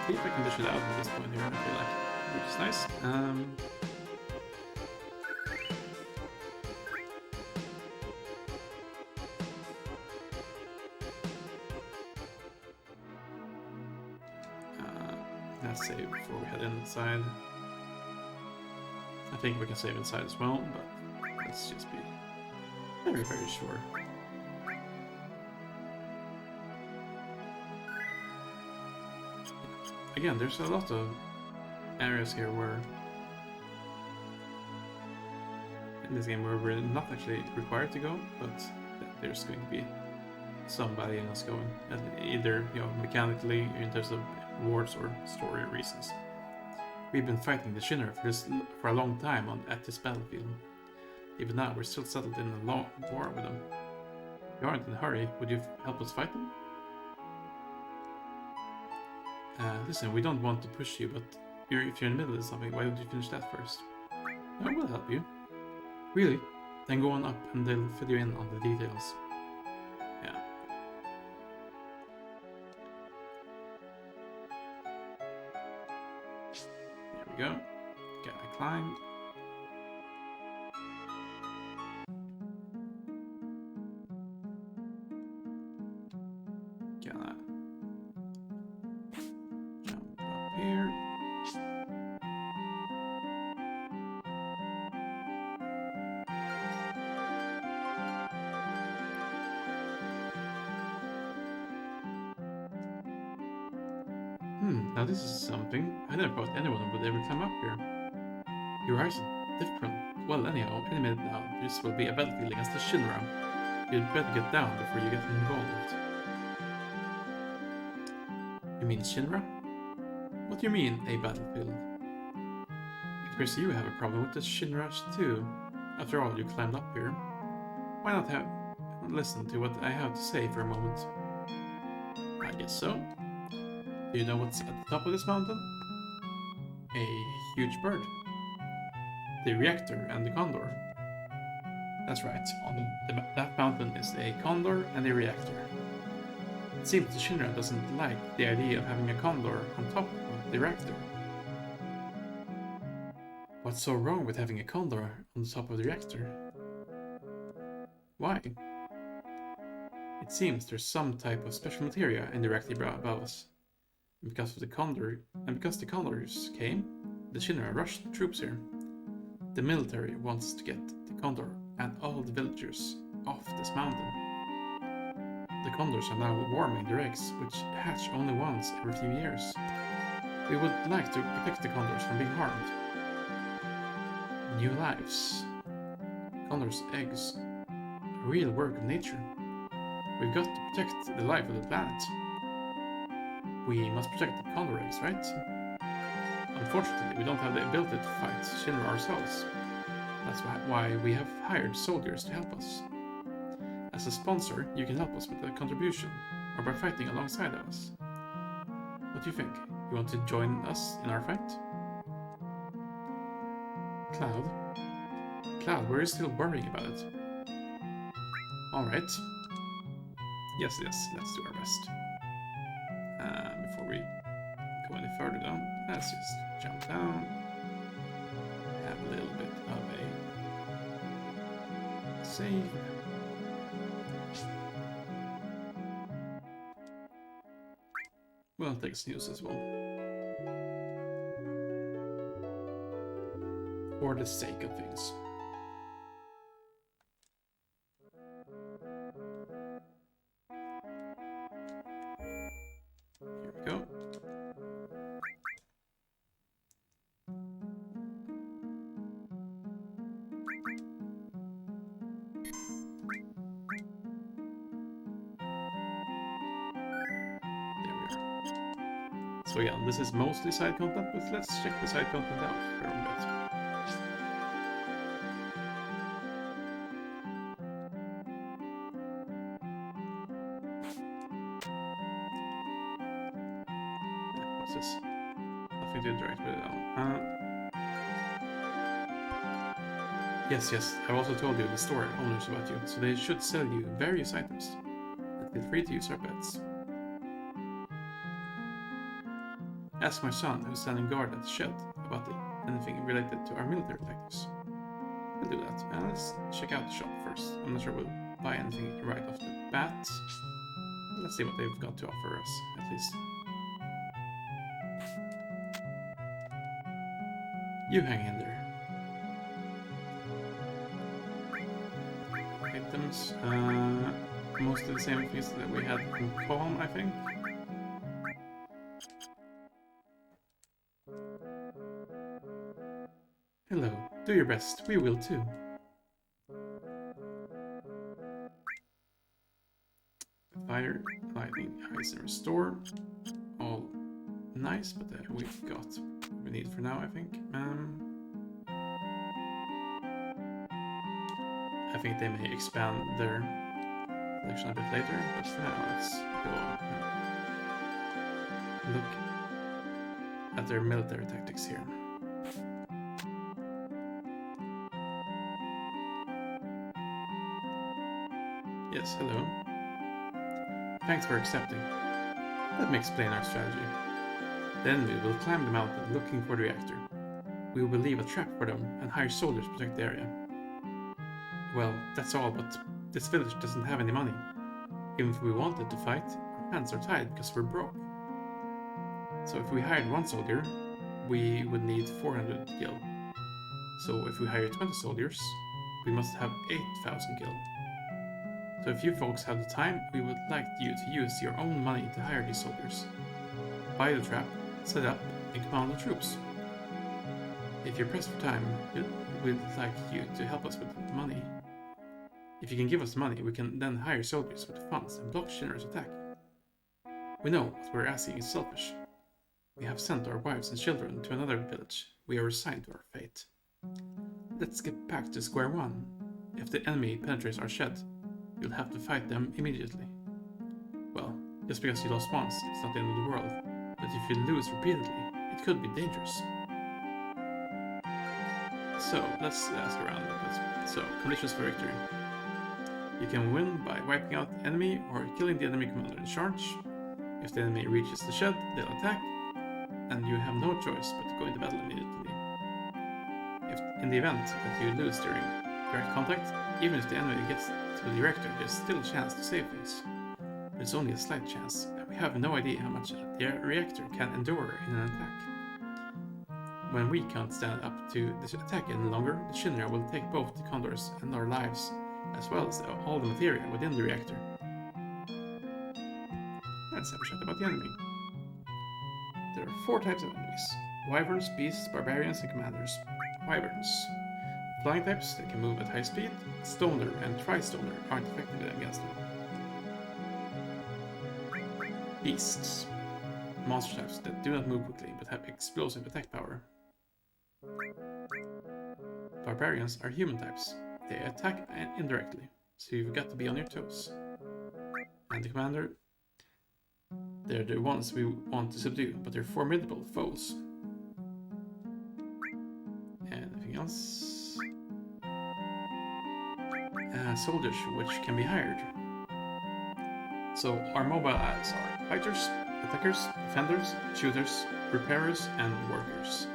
See if I can dish it out at this point here, I feel like, which is nice. Let's save before we head inside. I think we can save inside as well, but let's just be very, very sure. Again, there's a lot of areas here where in this game where we're not actually required to go, but there's going to be somebody else going, either mechanically in terms of rewards or story reasons. We've been fighting the Shinra for a long time at this battlefield. Even now, we're still settled in a long war with them. You aren't in a hurry. Would you help us fight them? Listen, we don't want to push you, but if you're in the middle of something, why don't you finish that first? I will help you. Really? Then go on up and they'll fill you in on the details. Yeah. There we go. Gotta climb. Gotta jump up here. Now this is something. I never thought anyone would ever climb up here. Your eyes are different. Well, anyhow, any minute now, this will be a battlefield against the Shinra. You'd better get down before you get involved. You mean Shinra? What do you mean, a battlefield? It appears you have a problem with the Shinra too. After all, you climbed up here. Why not listen to what I have to say for a moment? I guess so. Do you know what's at the top of this mountain? A huge bird. The reactor and the condor. That's right, on that mountain is a condor and a reactor. It seems the Shinra doesn't like the idea of having a condor on top of the reactor. What's so wrong with having a condor on the top of the reactor? Why? It seems there's some type of special materia in the reactor above us. And because the condors came, the Shinra rushed the troops here. The military wants to get the condor and all the villagers off this mountain. The condors are now warming their eggs, which hatch only once every few years. We would like to protect the condors from being harmed. New lives. Condors' eggs. A real work of nature. We've got to protect the life of the planet. We must protect the condor eggs, right? Unfortunately, we don't have the ability to fight Shinra ourselves. That's why we have hired soldiers to help us. As a sponsor, you can help us with a contribution, or by fighting alongside of us. What do you think? You want to join us in our fight? Cloud? Cloud, we're still worrying about it. Alright. Yes, let's do our best. Before we go any further down, let's just jump down. Have a little bit of a save. We'll take snooze as well. For the sake of things. Here we go. So yeah, this is mostly side content, but let's check the side content out for a bit. What's this? Nothing to interact with at all. Yes, I've also told you the store owners about you, so they should sell you various items. And feel free to use our pets. Ask my son, who's standing guard at the shed, about anything related to our military tactics. We'll do that. And let's check out the shop first. I'm not sure we'll buy anything right off the bat. Let's see what they've got to offer us, at least. You hang in there. Items. Mostly the same things that we had in Calm, I think. Hello, do your best, we will too. fire, lightning, ice, and restore. All nice, but we've got what we need for now, I think. I think they may expand their selection a bit later, but for now, let's go and look at their military tactics here. Yes, hello. Thanks for accepting. Let me explain our strategy. Then we will climb the mountain looking for the reactor. We will leave a trap for them and hire soldiers to protect the area. Well, that's all, but this village doesn't have any money. Even if we wanted to fight, our hands are tied because we're broke. So if we hired one soldier, we would need 400 gil. So if we hire 20 soldiers, we must have 8,000 gil. So if you folks have the time, we would like you to use your own money to hire these soldiers. Buy the trap, set it up, and command the troops. If you're pressed for time, we'd like you to help us with the money. If you can give us the money, we can then hire soldiers with funds and block Shinra's attack. We know what we're asking is selfish. We have sent our wives and children to another village. We are resigned to our fate. Let's get back to square one. If the enemy penetrates our shed, you'll have to fight them immediately. Well, just because you lost once, it's not the end of the world. But if you lose repeatedly, it could be dangerous. So, let's ask around a bit. So, conditions for victory. You can win by wiping out the enemy or killing the enemy commander in charge. If the enemy reaches the shed, they'll attack, and you have no choice but to go into battle immediately. If in the event that you lose during direct contact, even if the enemy gets to the reactor, there's still a chance to save things. But it's only a slight chance, and we have no idea how much the reactor can endure in an attack. When we can't stand up to this attack any longer, the Shinra will take both the condors and our lives, as well as all the material within the reactor. Let's have a chat about the enemy. There are 4 types of enemies: wyverns, beasts, barbarians, and commanders. Wyverns. Flying types that can move at high speed. Stoner and Tri-Stoner aren't effective against them. Beasts. Monster types that do not move quickly but have explosive attack power. Barbarians are human types. They attack indirectly, so you've got to be on your toes. And the commander, they're the ones we want to subdue, but they're formidable foes. Anything else? Soldiers, which can be hired. So our mobile allies are fighters, attackers, defenders, shooters, repairers, and workers.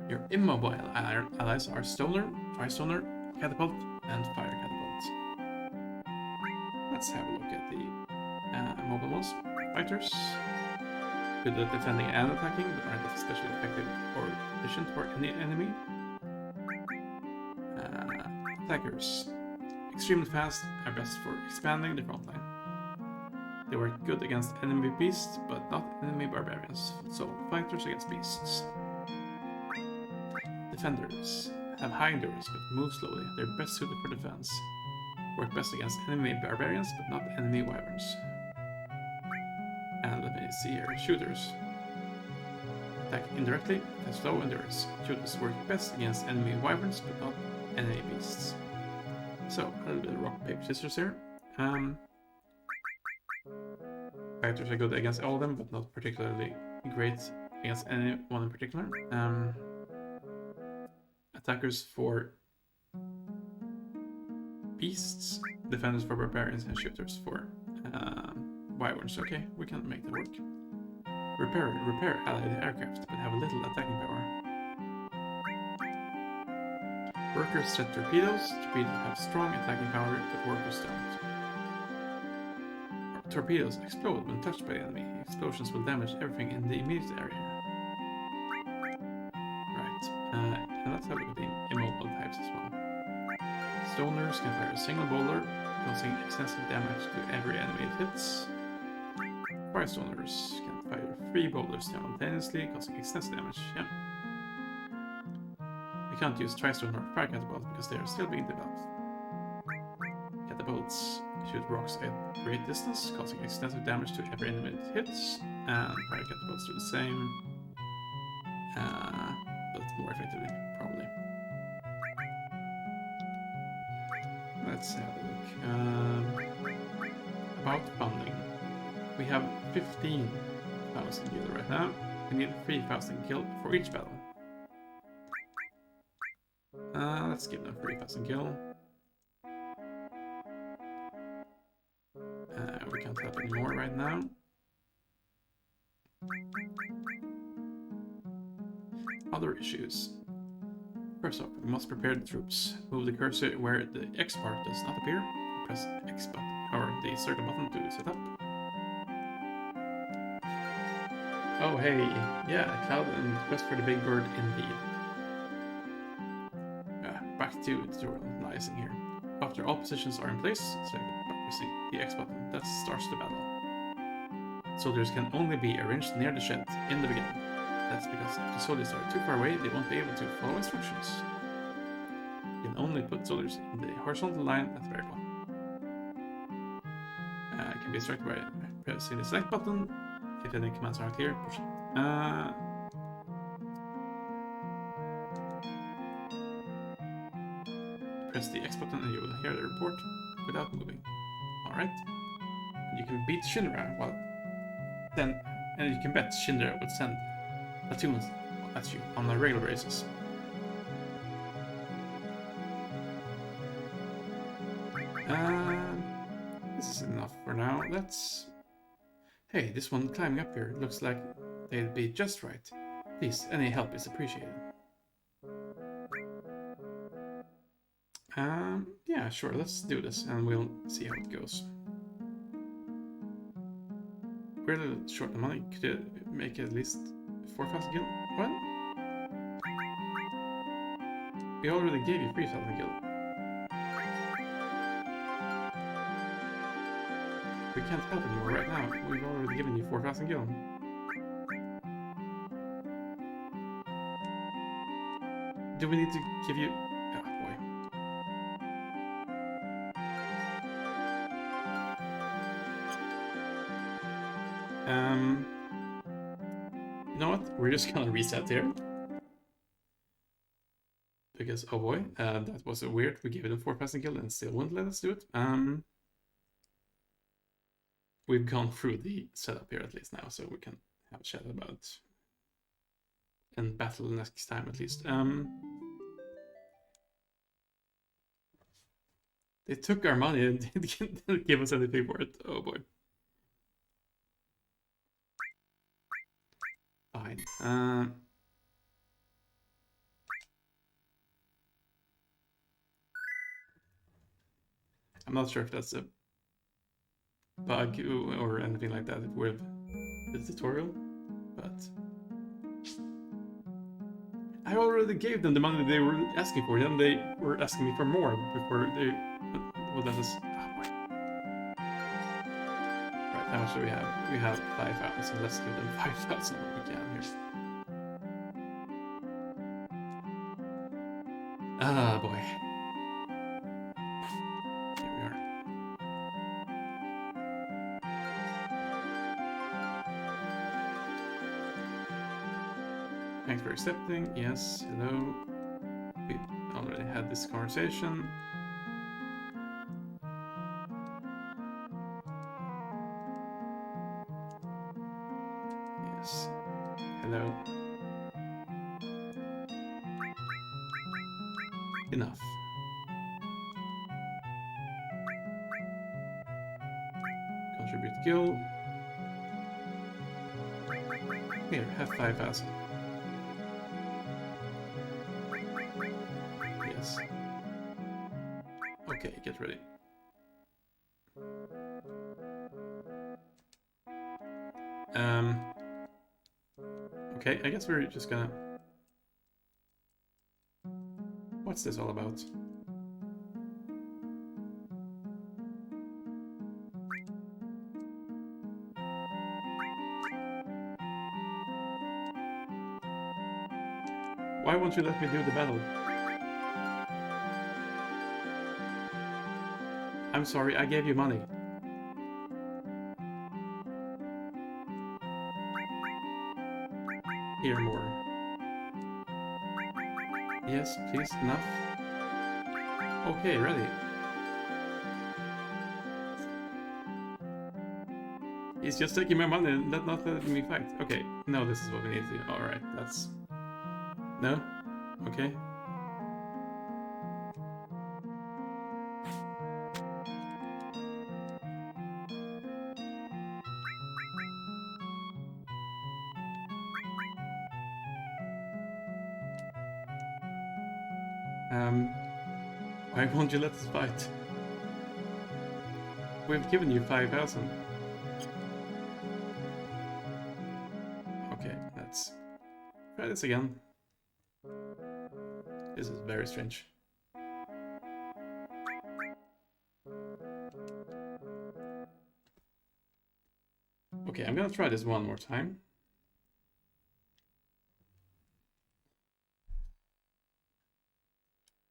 Your immobile allies are Stoner, Tri-Stoner, Catapult, and Fire Catapult. Let's have a look at the mobile ones. Fighters, good at defending and attacking, but aren't especially effective or efficient for any enemy. Attackers, extremely fast, are best for expanding the front line. They work good against enemy beasts, but not enemy barbarians, so fighters against beasts. Defenders have high endurance but move slowly. They're best suited for defense. Work best against enemy barbarians but not enemy wyverns. And let me see here. Shooters attack indirectly, have slow endurance. Shooters work best against enemy wyverns but not enemy beasts. So, a little bit of rock, paper, scissors here. Fighters are good against all of them, but not particularly great against any one in particular. Attackers for beasts, defenders for barbarians, and shooters for wyverns. Okay, we can make that work. Repair allied aircraft, but have a little attacking power. Workers set torpedoes. Torpedoes have strong attacking power, but workers don't. Torpedoes explode when touched by the enemy. Explosions will damage everything in the immediate area. Right, and let's have a look at the immobile types as well. Stoners can fire a single boulder, causing extensive damage to every enemy it hits. Tri-Stoners can fire 3 boulders simultaneously, causing extensive damage. Yeah. We can't use Tri-Stoner or Fire Catapult because they are still being developed. catapults shoot rocks at great distance, causing extensive damage to every enemy it hits, and fire catapults do the same, but more effectively, probably. Let's have a look. About funding. We have 15,000 gil right now. We need 3,000 gil for each battle. Let's give them 3,000 gil. We can't help anymore right now. Other issues. First off, we must prepare the troops. Move the cursor where the X part does not appear. Press X button, or the circle button to set up. Oh hey, yeah, Cloud and Quest for the Big Bird indeed. Back to the tutorial, nice in here. After all positions are in place, select by pressing the X button. That starts the battle. Soldiers can only be arranged near the shed in the beginning. That's because if the soldiers are too far away, they won't be able to follow instructions. You can only put soldiers in the horizontal line at the very bottom. Can be instructed by pressing the select button. If any commands aren't clear, push it. Press the X button and you will hear the report without moving. Alright. You can beat Shinra and you can bet Shinra would send platoons at you on a regular basis. This is enough for now. Let's... Hey, this one climbing up here looks like they'd be just right. Please, any help is appreciated. Yeah, sure, let's do this and we'll see how it goes. We're a little short on money. Could you make it at least 4,000 gil? What? We already gave you 3,000 gil. We can't help anymore right now. We've already given you 4,000 gil. Do we need to give you... Oh boy. You know what? We're just gonna reset here. Because, oh boy, that was weird. We gave them 4,000 gil and still wouldn't let us do it. We've gone through the setup here at least now, so we can have a chat about and battle next time at least. They took our money and didn't give us anything for it. Oh boy. Fine. I'm not sure if that's a bug or anything like that with the tutorial, but I already gave them the money they were asking for. Then they were asking me for more before they would let us. Oh boy. Right, how much do we have? We have 5,000. Let's give them 5,000 if we can here. Ah boy. Thanks for accepting. Yes, hello. We already had this conversation. Yes. Hello. Enough. Contribute guild. Here, have 5,000. Yes. Okay, get ready. Okay, I guess we're just gonna... What's this all about? Why won't you let me do the battle? I'm sorry, I gave you money. Here, more. Yes, please, enough. Okay, ready. He's just taking my money and not letting me fight. Okay, no, this is what we need to do. Alright, that's... No? Okay. Why won't you let us fight? We've given you 5,000. Okay, let's try this again. This is very strange. Okay, I'm gonna try this one more time.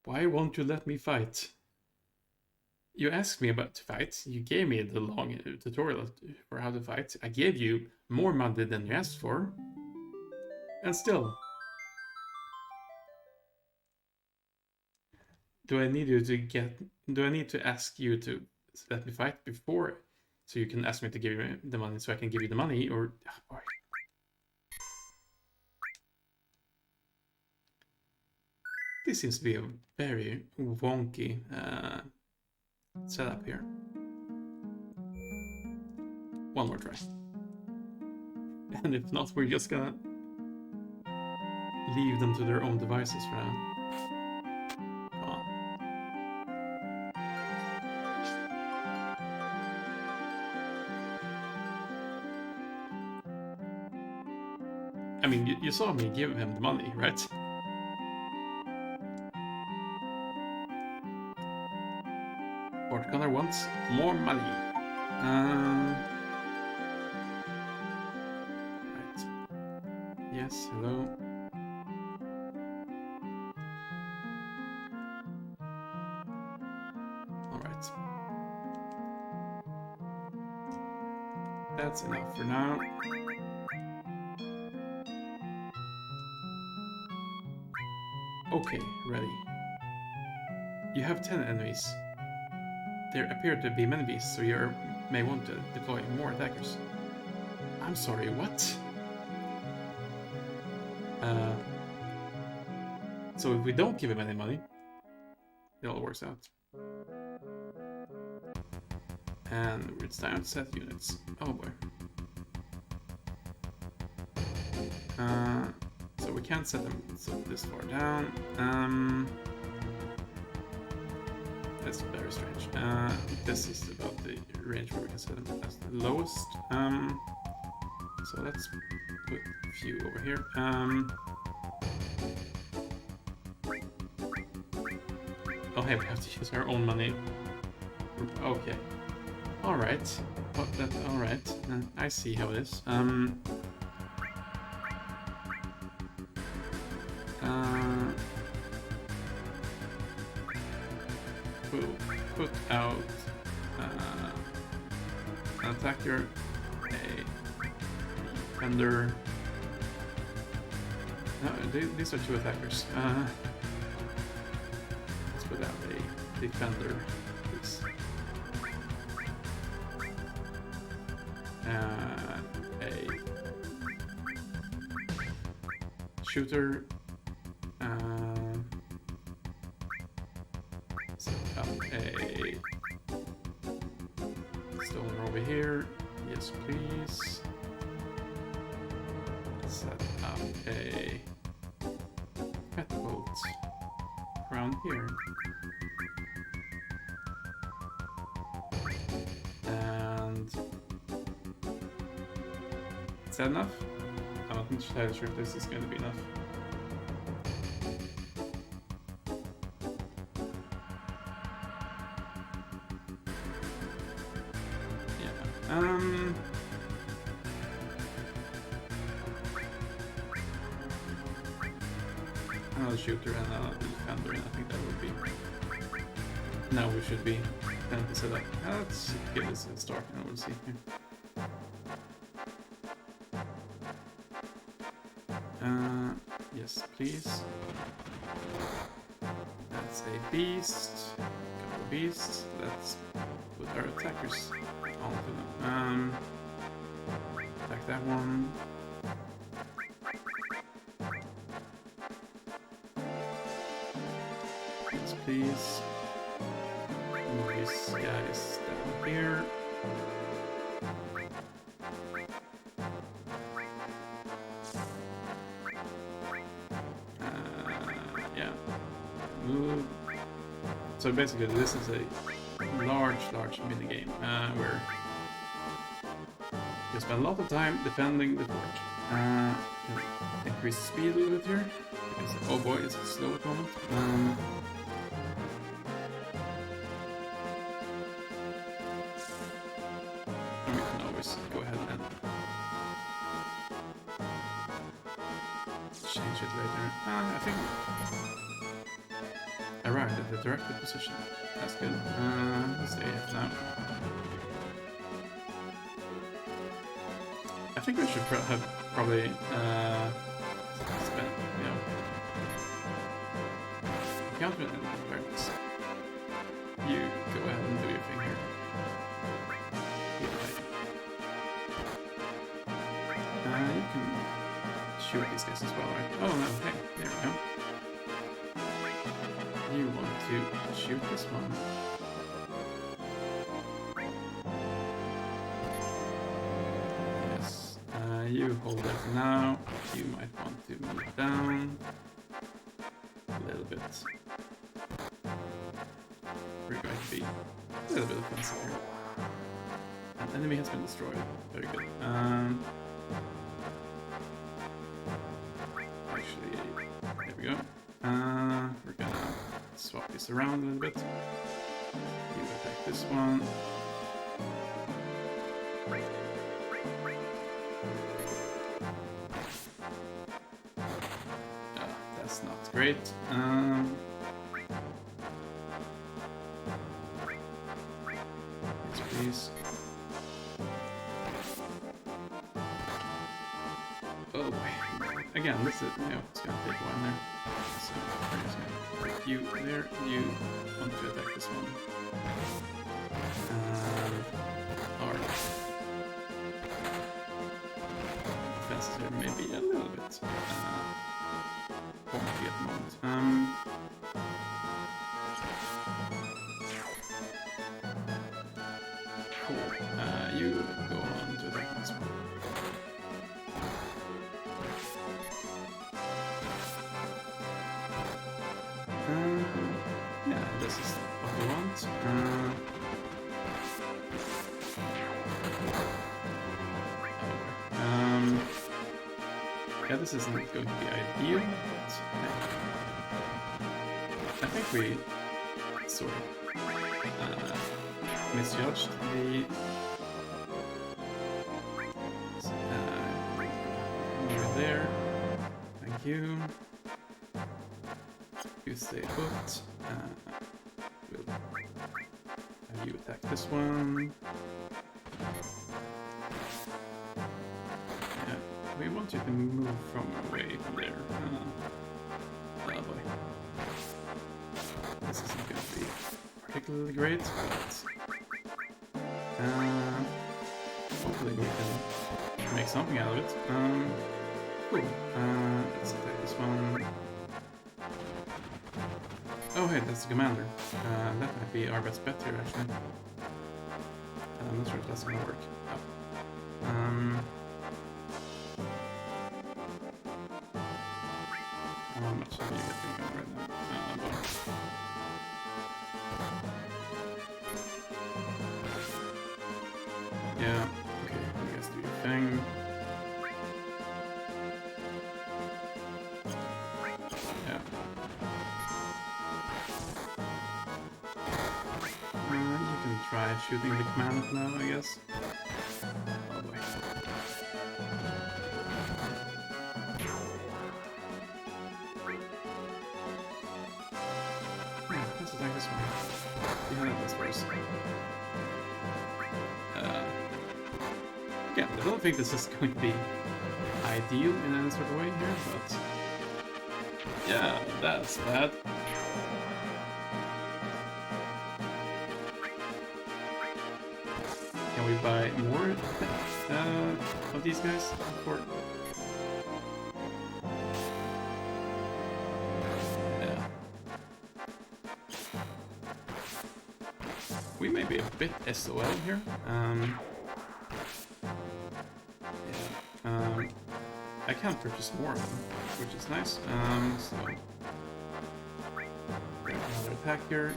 Why won't you let me fight? You asked me about to fight. You gave me the long tutorial for how to fight. I gave you more money than you asked for. And still. Do I need to ask you to let me fight before so you can ask me to give you the money so I can give you the money, or boy. This seems to be a very wonky setup here. One more try. And if not, we're just gonna leave them to their own devices for now. Come on. I mean, you saw me give him the money, right? Connor wants more money. Right. Yes, hello. Alright. That's enough for now. Okay, ready. You have 10 enemies. There appear to be many beasts, so you may want to deploy more attackers. I'm sorry, what? So if we don't give him any money, it all works out. And it's time to set units. Oh boy. So we can't set them this far down. That's very strange. This is about the range where we can set them as the lowest. So let's put a few over here. Oh hey, we have to use our own money. Okay. Alright. Alright. I see how it is. We'll put out an attacker, a defender. No, these are two attackers. Let's put out a defender, please. A shooter. Set up a stoner over here. Yes, please. Set up a catapult around here. And is that enough? I'm not entirely sure if this is going to be enough. Another shooter and another defender, and I think that would be... Now we should be penalty set up. Let's give this a start and we'll see here. Yes, please. That's a beast. Couple of beasts. Let's put our attackers onto them. Attack that one. Yes, please. Move these guys down here. Yeah. Move. So basically, this is a large mini game where you spend a lot of time defending the fort. Increase the speed a little bit here because oh boy, it's slow at the moment. And we can always go ahead and change it later. I think arrived at the directed position. That's good. Let's stay at now. I think we should have probably spent, you know, counter and awareness. You go ahead and do your thing here. You can shoot these guys as well, right? Oh no, hey, there we go. You want to shoot this one. Yes. You hold that for now. You might want to move down a little bit. We're going to be a little bit offensive here. An enemy has been destroyed. Very good. Actually, there we go. We're gonna swap this around a little bit. You attack this one. That's not great. Yes, please. Oh boy. Again, this is, you know, it's gonna take a while there. So, we're just gonna put you there. You want to attack this one. Our defenses here maybe a little bit wonky at the moment. Cool. You go on to attack this one. Yeah, this is what we want. Yeah, this isn't going to be ideal, but I think we sort of misjudged the over there. Thank you. You stay put. We'll have you attack this one. Yeah, we want you to move from away from there. Oh boy. This isn't going to be particularly great, but hopefully we can make something out of it. Cool. Let's attack this one. Oh hey, that's the commander. That might be our best bet here, actually. I'm not sure if that's gonna work. Oh. How much have you getting on right now? Yeah, okay, you guys do your thing. Yeah. You can try shooting the command now, I guess. Oh boy. Yeah, this is attack this one. Behind this first. Again, I don't think this is going to be ideal in any sort of way here, but yeah, that's bad. Can we buy more of these guys? Yeah. We may be a bit SOL here. I can purchase more of them, which is nice. So another attack here.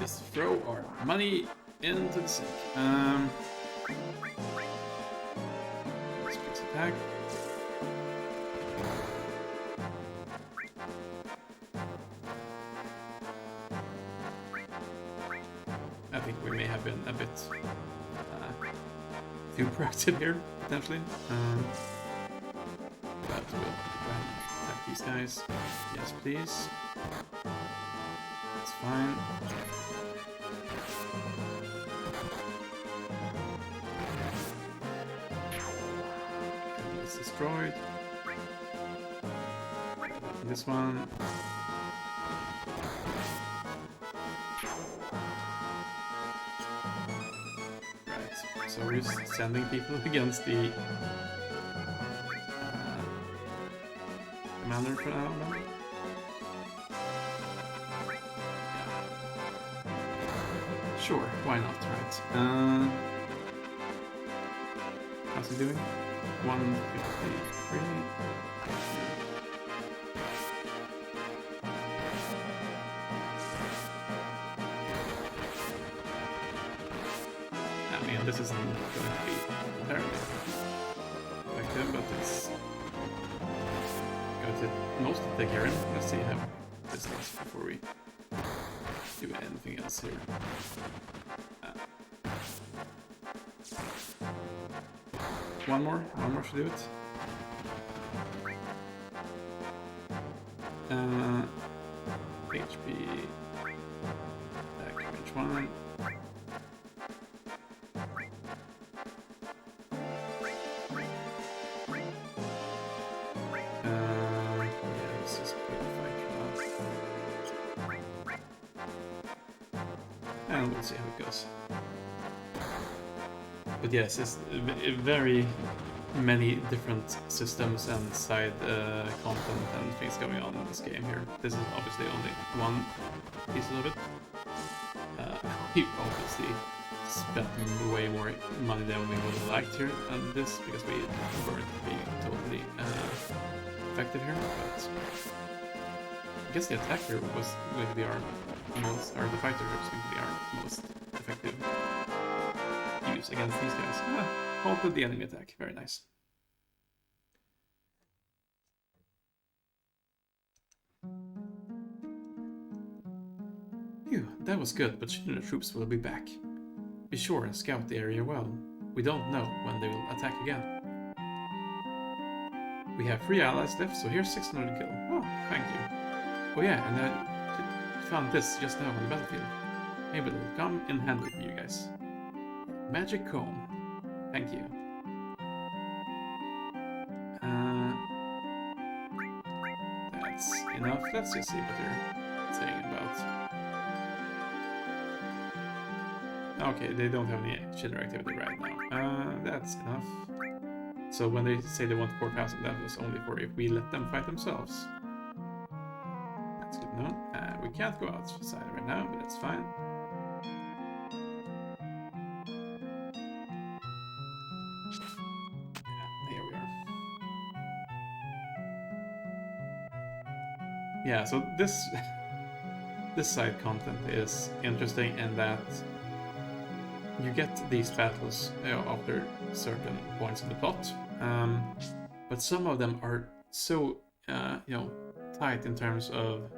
Just throw our money into the sink. Let's place attack. I think we may have been a bit too proactive here, potentially. But we'll go ahead and attack these guys. Yes, please. That's fine. It's destroyed. This one. So we're just sending people against the commander for now. Yeah. Sure, why not, right? How's he doing? 153. This isn't going to be terribly effective, but it's going to mostly take care of it. Let's see how this does before we do anything else here. One more should do it. HP, attack, range 1. And we'll see how it goes. But yes, it's very many different systems and side content and things going on in this game here. This is obviously only one piece of it. We obviously spent way more money than we would have liked here on this because we weren't being totally effective here. But I guess the attacker was going to be our most, or the fighter was going to be our most effective use against these guys. Halted the enemy attack. Very nice. Phew, that was good, but soon the troops will be back. Be sure and scout the area well. We don't know when they will attack again. We have 3 allies left, so here's 600 kill. Oh, thank you. Oh yeah, and I found this just now on the battlefield. Maybe it'll come in handy for you guys. Magic comb. Thank you. That's enough. Let's just see what they're saying about. Okay, they don't have any chiller activity right now. That's enough. So when they say they want 4,000, that was only for if we let them fight themselves. That's good to know. We can't go outside right now, but that's fine. Here we are. Yeah, so this side content is interesting in that you get these battles after certain points in the plot, but some of them are so tight in terms of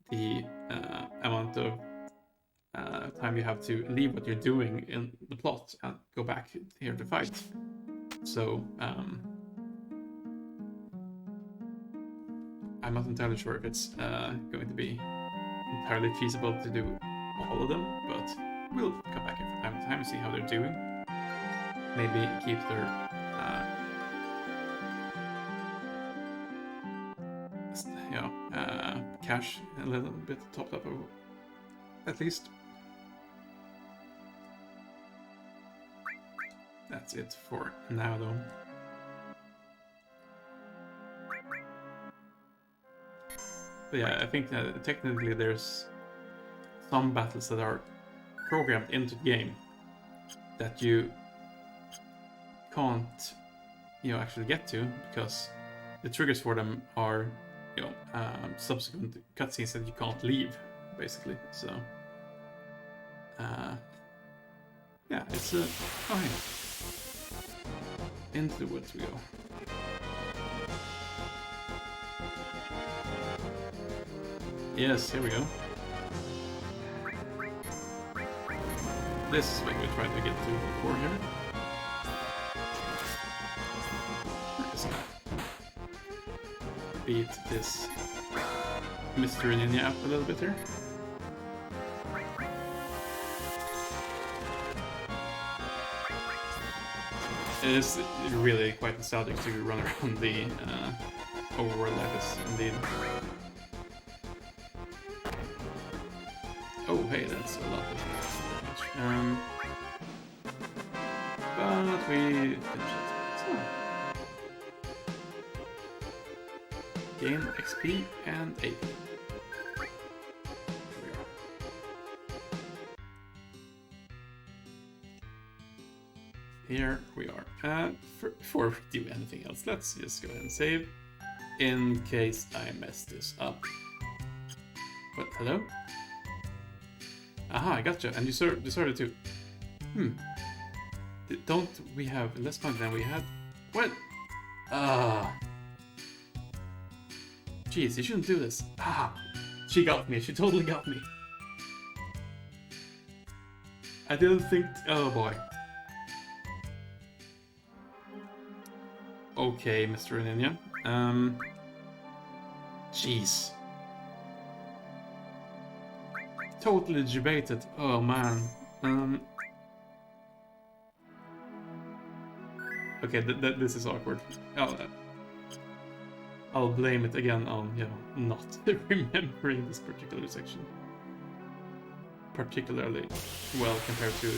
the amount of time you have to leave what you're doing in the plot and go back here to fight. So I'm not entirely sure if it's going to be entirely feasible to do all of them, but we'll come back from time to time and see how they're doing. Maybe keep their cash a little bit topped up, at least. That's it for now, though. But yeah, I think that technically there's some battles that are programmed into the game that you can't, actually get to, because the triggers for them are, subsequent cutscenes that you can't leave, basically. So, yeah, it's a... Oh, yeah. Into the woods we go. Yes, here we go. This is what we tried to get to before here. Beat this Mr. Ninja up a little bit here. It is really quite nostalgic to run around the overworld like this, indeed. Oh, hey, that's a lot of damage. But we finished it. So. Gain XP and AP. Here we are. Before we do anything else, let's just go ahead and save, in case I mess this up. What? Hello? Aha, I gotcha. And you started to. Don't we have less money than we had? What? Jeez, you shouldn't do this. She got me. She totally got me. I didn't think. Oh boy. Okay, Mr. Ninja. Jeez. Totally debated. Oh man. Okay, this is awkward. I'll blame it again on, not remembering this particular section. Particularly well compared to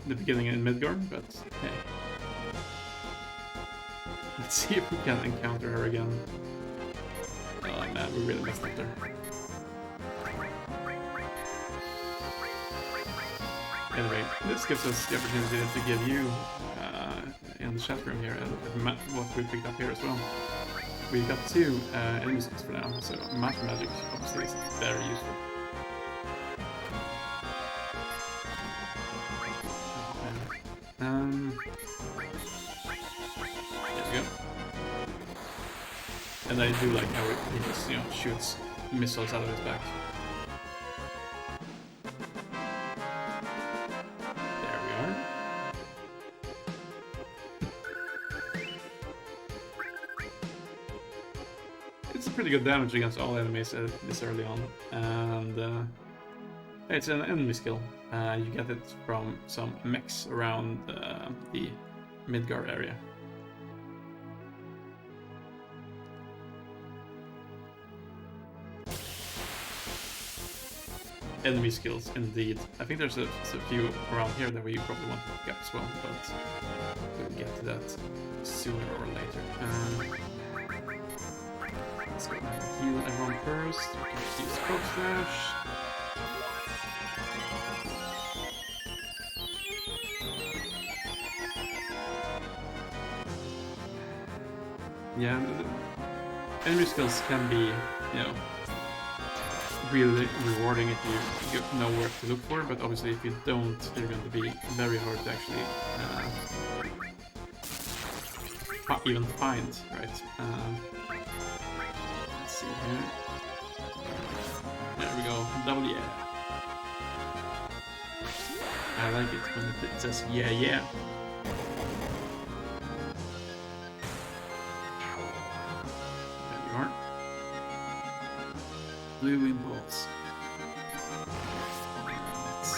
the beginning in Midgard, but hey. Let's see if we can encounter her again. Oh man, we really messed up there. Anyway, this gives us the opportunity to give you, in the chat room here, what we picked up here as well. We got 2 enemy skills for now, so Master Magic obviously is very useful. There we go. And I do like how he just, shoots missiles out of his back. Pretty good damage against all enemies this early on, and it's an enemy skill. You get it from some mechs around the Midgard area. Enemy skills, indeed. I think there's a few around here that we probably want to get as well, but we'll get to that sooner or later. Let's go ahead and heal everyone first. We can just use Coke Slash. Yeah, enemy skills can be, really rewarding if you know where to look for, but obviously if you don't, they're going to be very hard to actually even find, right? See here. There we go. Double yeah. I like it when it says yeah. There you are. Blue impulse. Let's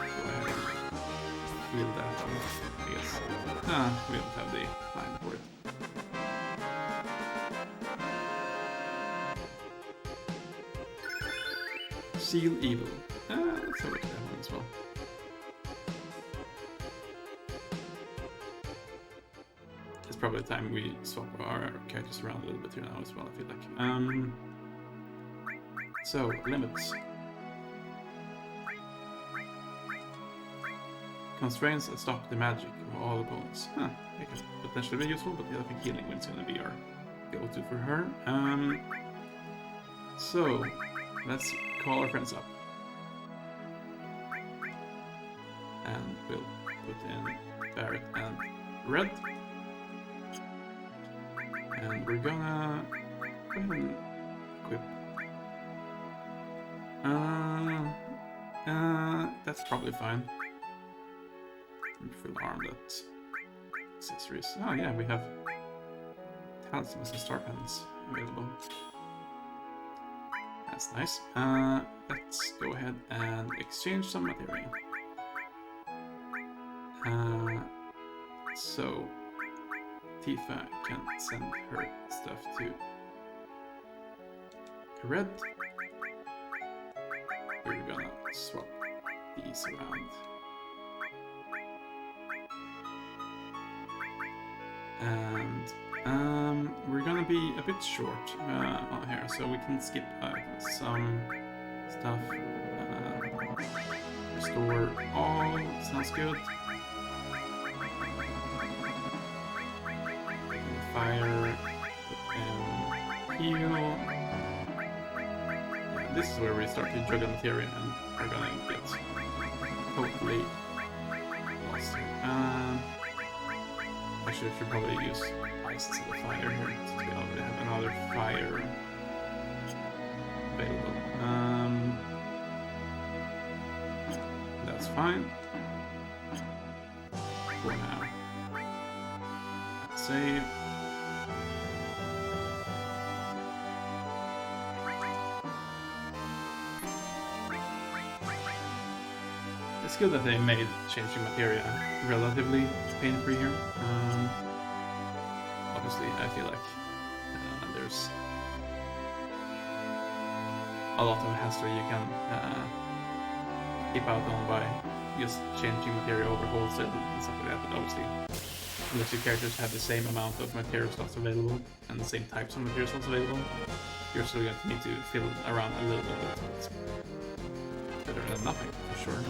go ahead and heal that one, I guess. We don't have the line for it. Seal Evil. Let's have a look at that one as well. It's probably the time we swap our characters around a little bit here now as well, I feel like. So, limits. Constraints that stop the magic of all opponents. I guess potentially be useful, but I think healing is going to be our go-to for her. So, let's call our friends up. And we'll put in Barret and Red. And we're gonna go ahead and equip. That's probably fine. Full armlet. Accessories. Oh yeah, we have talismans and star pens available. That's nice. Let's go ahead and exchange some material. So Tifa can send her stuff to Red. We're gonna swap these around. And we're gonna be a bit short on here, so we can skip some stuff. Restore all, sounds good. Fire, and heal. Yeah, this is where we start to juggle materia and are gonna get hopefully lost here. Actually, I should probably use ice instead of fire here, since we already have another fire available. That's fine. For now. Let's save. It's good that they made changing materia relatively pain-free here. Obviously, I feel like there's a lot of hassle you can keep out on by just changing materia over wholesale and stuff like that, but obviously, unless your characters have the same amount of material slots available and the same types of material slots available, you're still going to need to fill around a little bit. Better than nothing, for sure.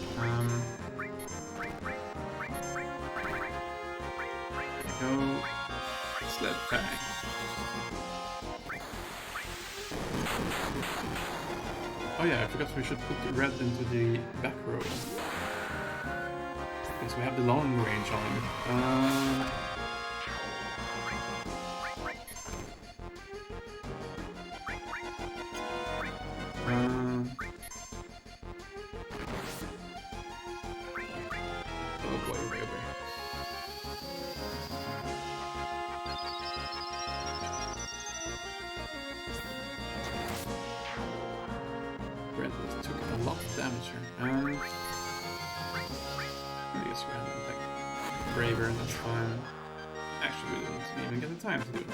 Go sled bang. Oh yeah, I forgot we should put the Red into the back row. Because we have the long range on him. Oh boy, way away. Red took a lot of damage here. I guess random attack. Braver, that's fine. Actually, we didn't even get the time to do it.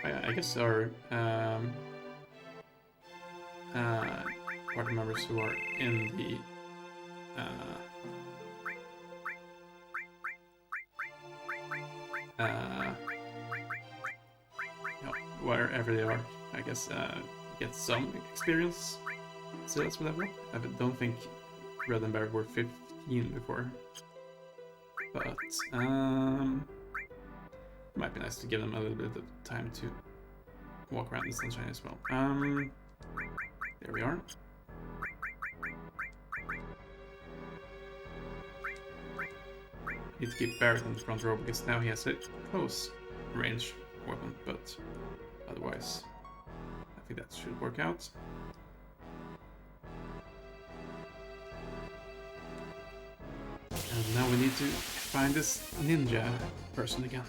I guess our party members who are in the wherever they are, I guess get some experience. So that's what I don't think Red and Barret were 15 before, but might be nice to give them a little bit of time to walk around the sunshine as well. There we are. Need to keep Barret in the front row because now he has a close range weapon, but otherwise think that should work out. And now we need to find this ninja person again.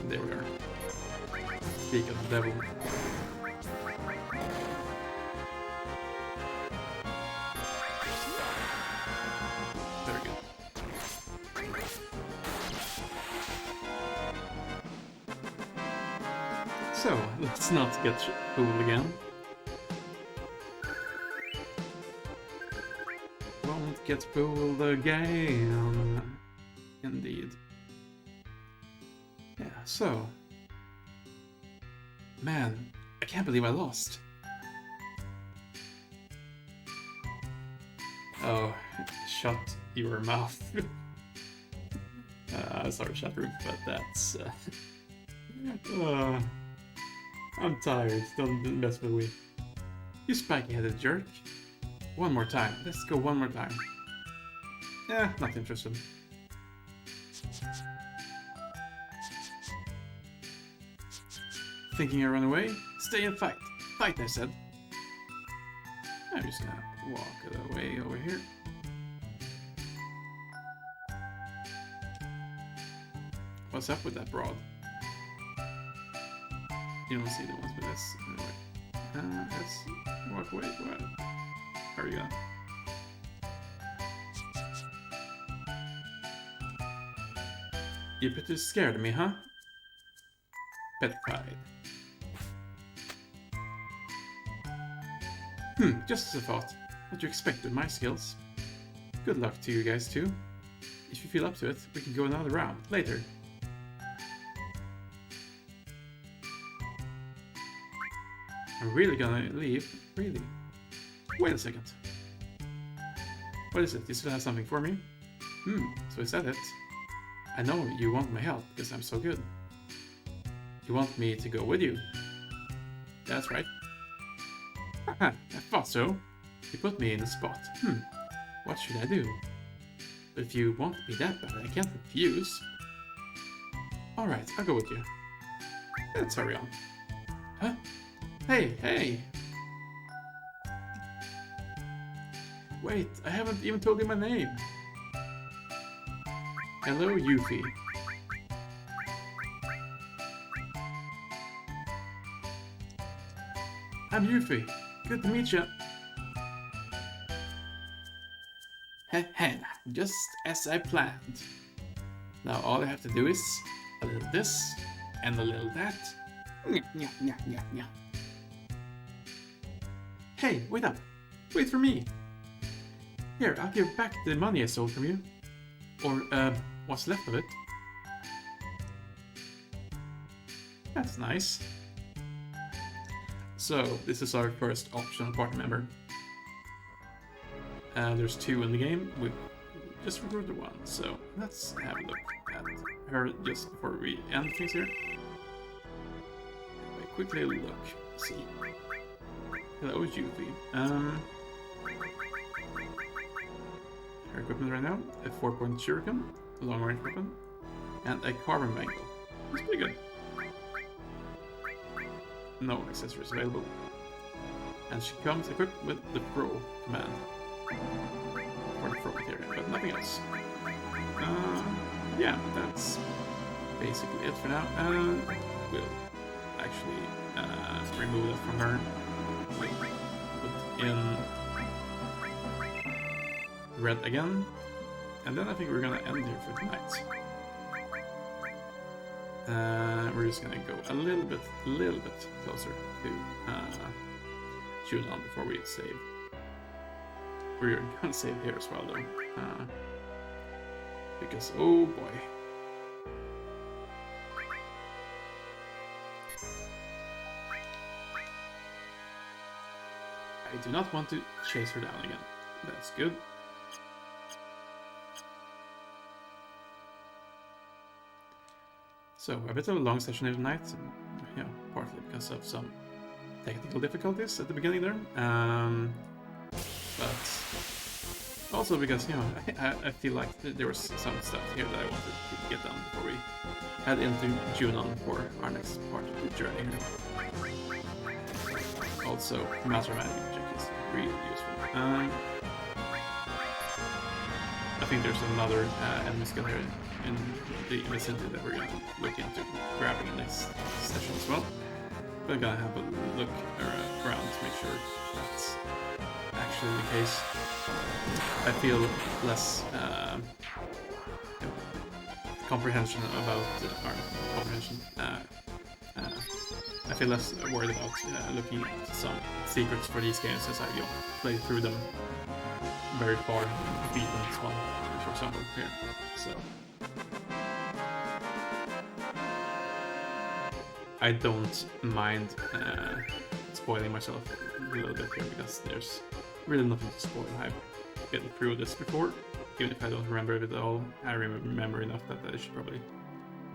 There we are. Speak of the devil. Very good. So, let's not get fooled again. Won't get fooled again. Indeed. Yeah, so... Man, I can't believe I lost. Oh, shut your mouth. Sorry, chat room, but that's... I'm tired, don't mess with me. You spiky-headed jerk. One more time, let's go one more time. Yeah, not interested. Thinking I run away? Stay and fight. Fight, I said. I'm just gonna walk away over here. What's up with that broad? You don't see the ones with this. Anyway. Let's walk away. What? How are you going? You're pretty scared of me, huh? Petrified. Just as a thought. What do you expect with my skills? Good luck to you guys too. If you feel up to it, we can go another round later. I'm really gonna leave? Really? Wait a second. What is it? You still have something for me? So is that it? I know you want my help because I'm so good. You want me to go with you? That's right. Haha, I thought so. You put me in a spot. What should I do? But if you want me that bad, I can't refuse. Alright, I'll go with you. Let's hurry on. Huh? Hey! Wait, I haven't even told you my name. Hello, Yuffie. I'm Yuffie. Good to meet you. Heh, just as I planned. Now all I have to do is a little this and a little that. Nya. Hey, wait up. Wait for me. Here, I'll give back the money I stole from you. Or, what's left of it. That's nice. So, this is our first optional party member. There's 2 in the game. We just recruited 1, so let's have a look at her just before we end things here. Quickly look, see. Hello, Yuffie. Her equipment right now, a 4-point shuriken, a long-range weapon, and a carbon bangle. That's pretty good. No accessories available. And she comes equipped with the Pro command. Or the Pro material, but nothing else. Yeah, that's basically it for now. We'll actually remove that from her. We'll put in red again. And then I think we're gonna end here for tonight. We're just gonna go a little bit closer to Julian before we save. We're gonna save here as well though. Because, oh boy. I do not want to chase her down again. That's good. So, a bit of a long session tonight, yeah, partly because of some technical difficulties at the beginning there, but Also because, you know, I feel like there was some stuff here that I wanted to get done before we head into Junon for our next part of the journey here. Also, Master Magic check is really useful. I think there's another enemy skill here in the vicinity that we're gonna look into grabbing in the next session as well. But I'm gonna have a look around to make sure that's actually the case. I feel less comprehension about I feel less worried about looking at some secrets for these games as I play through them very far and beat the next one, for example, here. So I don't mind spoiling myself a little bit here because there's really nothing to spoil. I've been through this before, even if I don't remember it at all. I remember enough that I should probably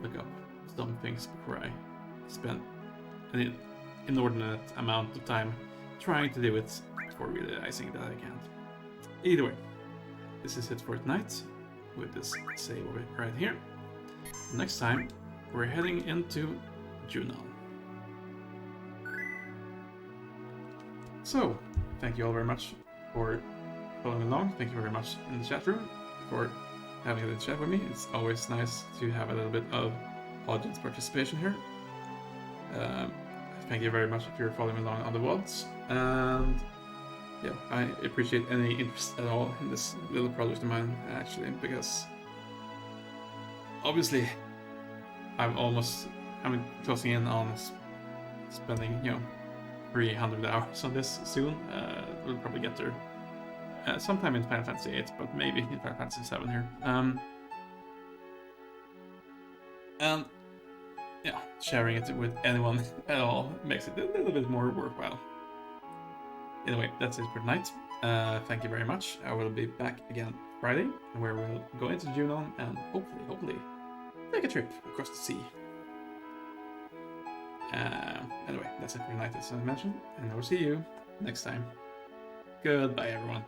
look up some things before I spend an inordinate amount of time trying to do it before realizing that I can't. Either way, this is it for tonight with this save right here. Next time, we're heading into Junon. So, thank you all very much for following along. Thank you very much in the chat room for having a chat with me. It's always nice to have a little bit of audience participation here. Thank you very much if you're following along on the VODs. And yeah, I appreciate any interest at all in this little project of mine, actually, because obviously I'm closing in on spending, 300 hours on this soon. We'll probably get there sometime in Final Fantasy VIII, but maybe in Final Fantasy VII here. And yeah, sharing it with anyone at all makes it a little bit more worthwhile. Anyway, that's it for tonight. Thank you very much. I will be back again Friday, where we'll go into Junon and hopefully take a trip across the sea. Anyway, that's it for tonight, as I mentioned, and I will see you next time. Goodbye, everyone.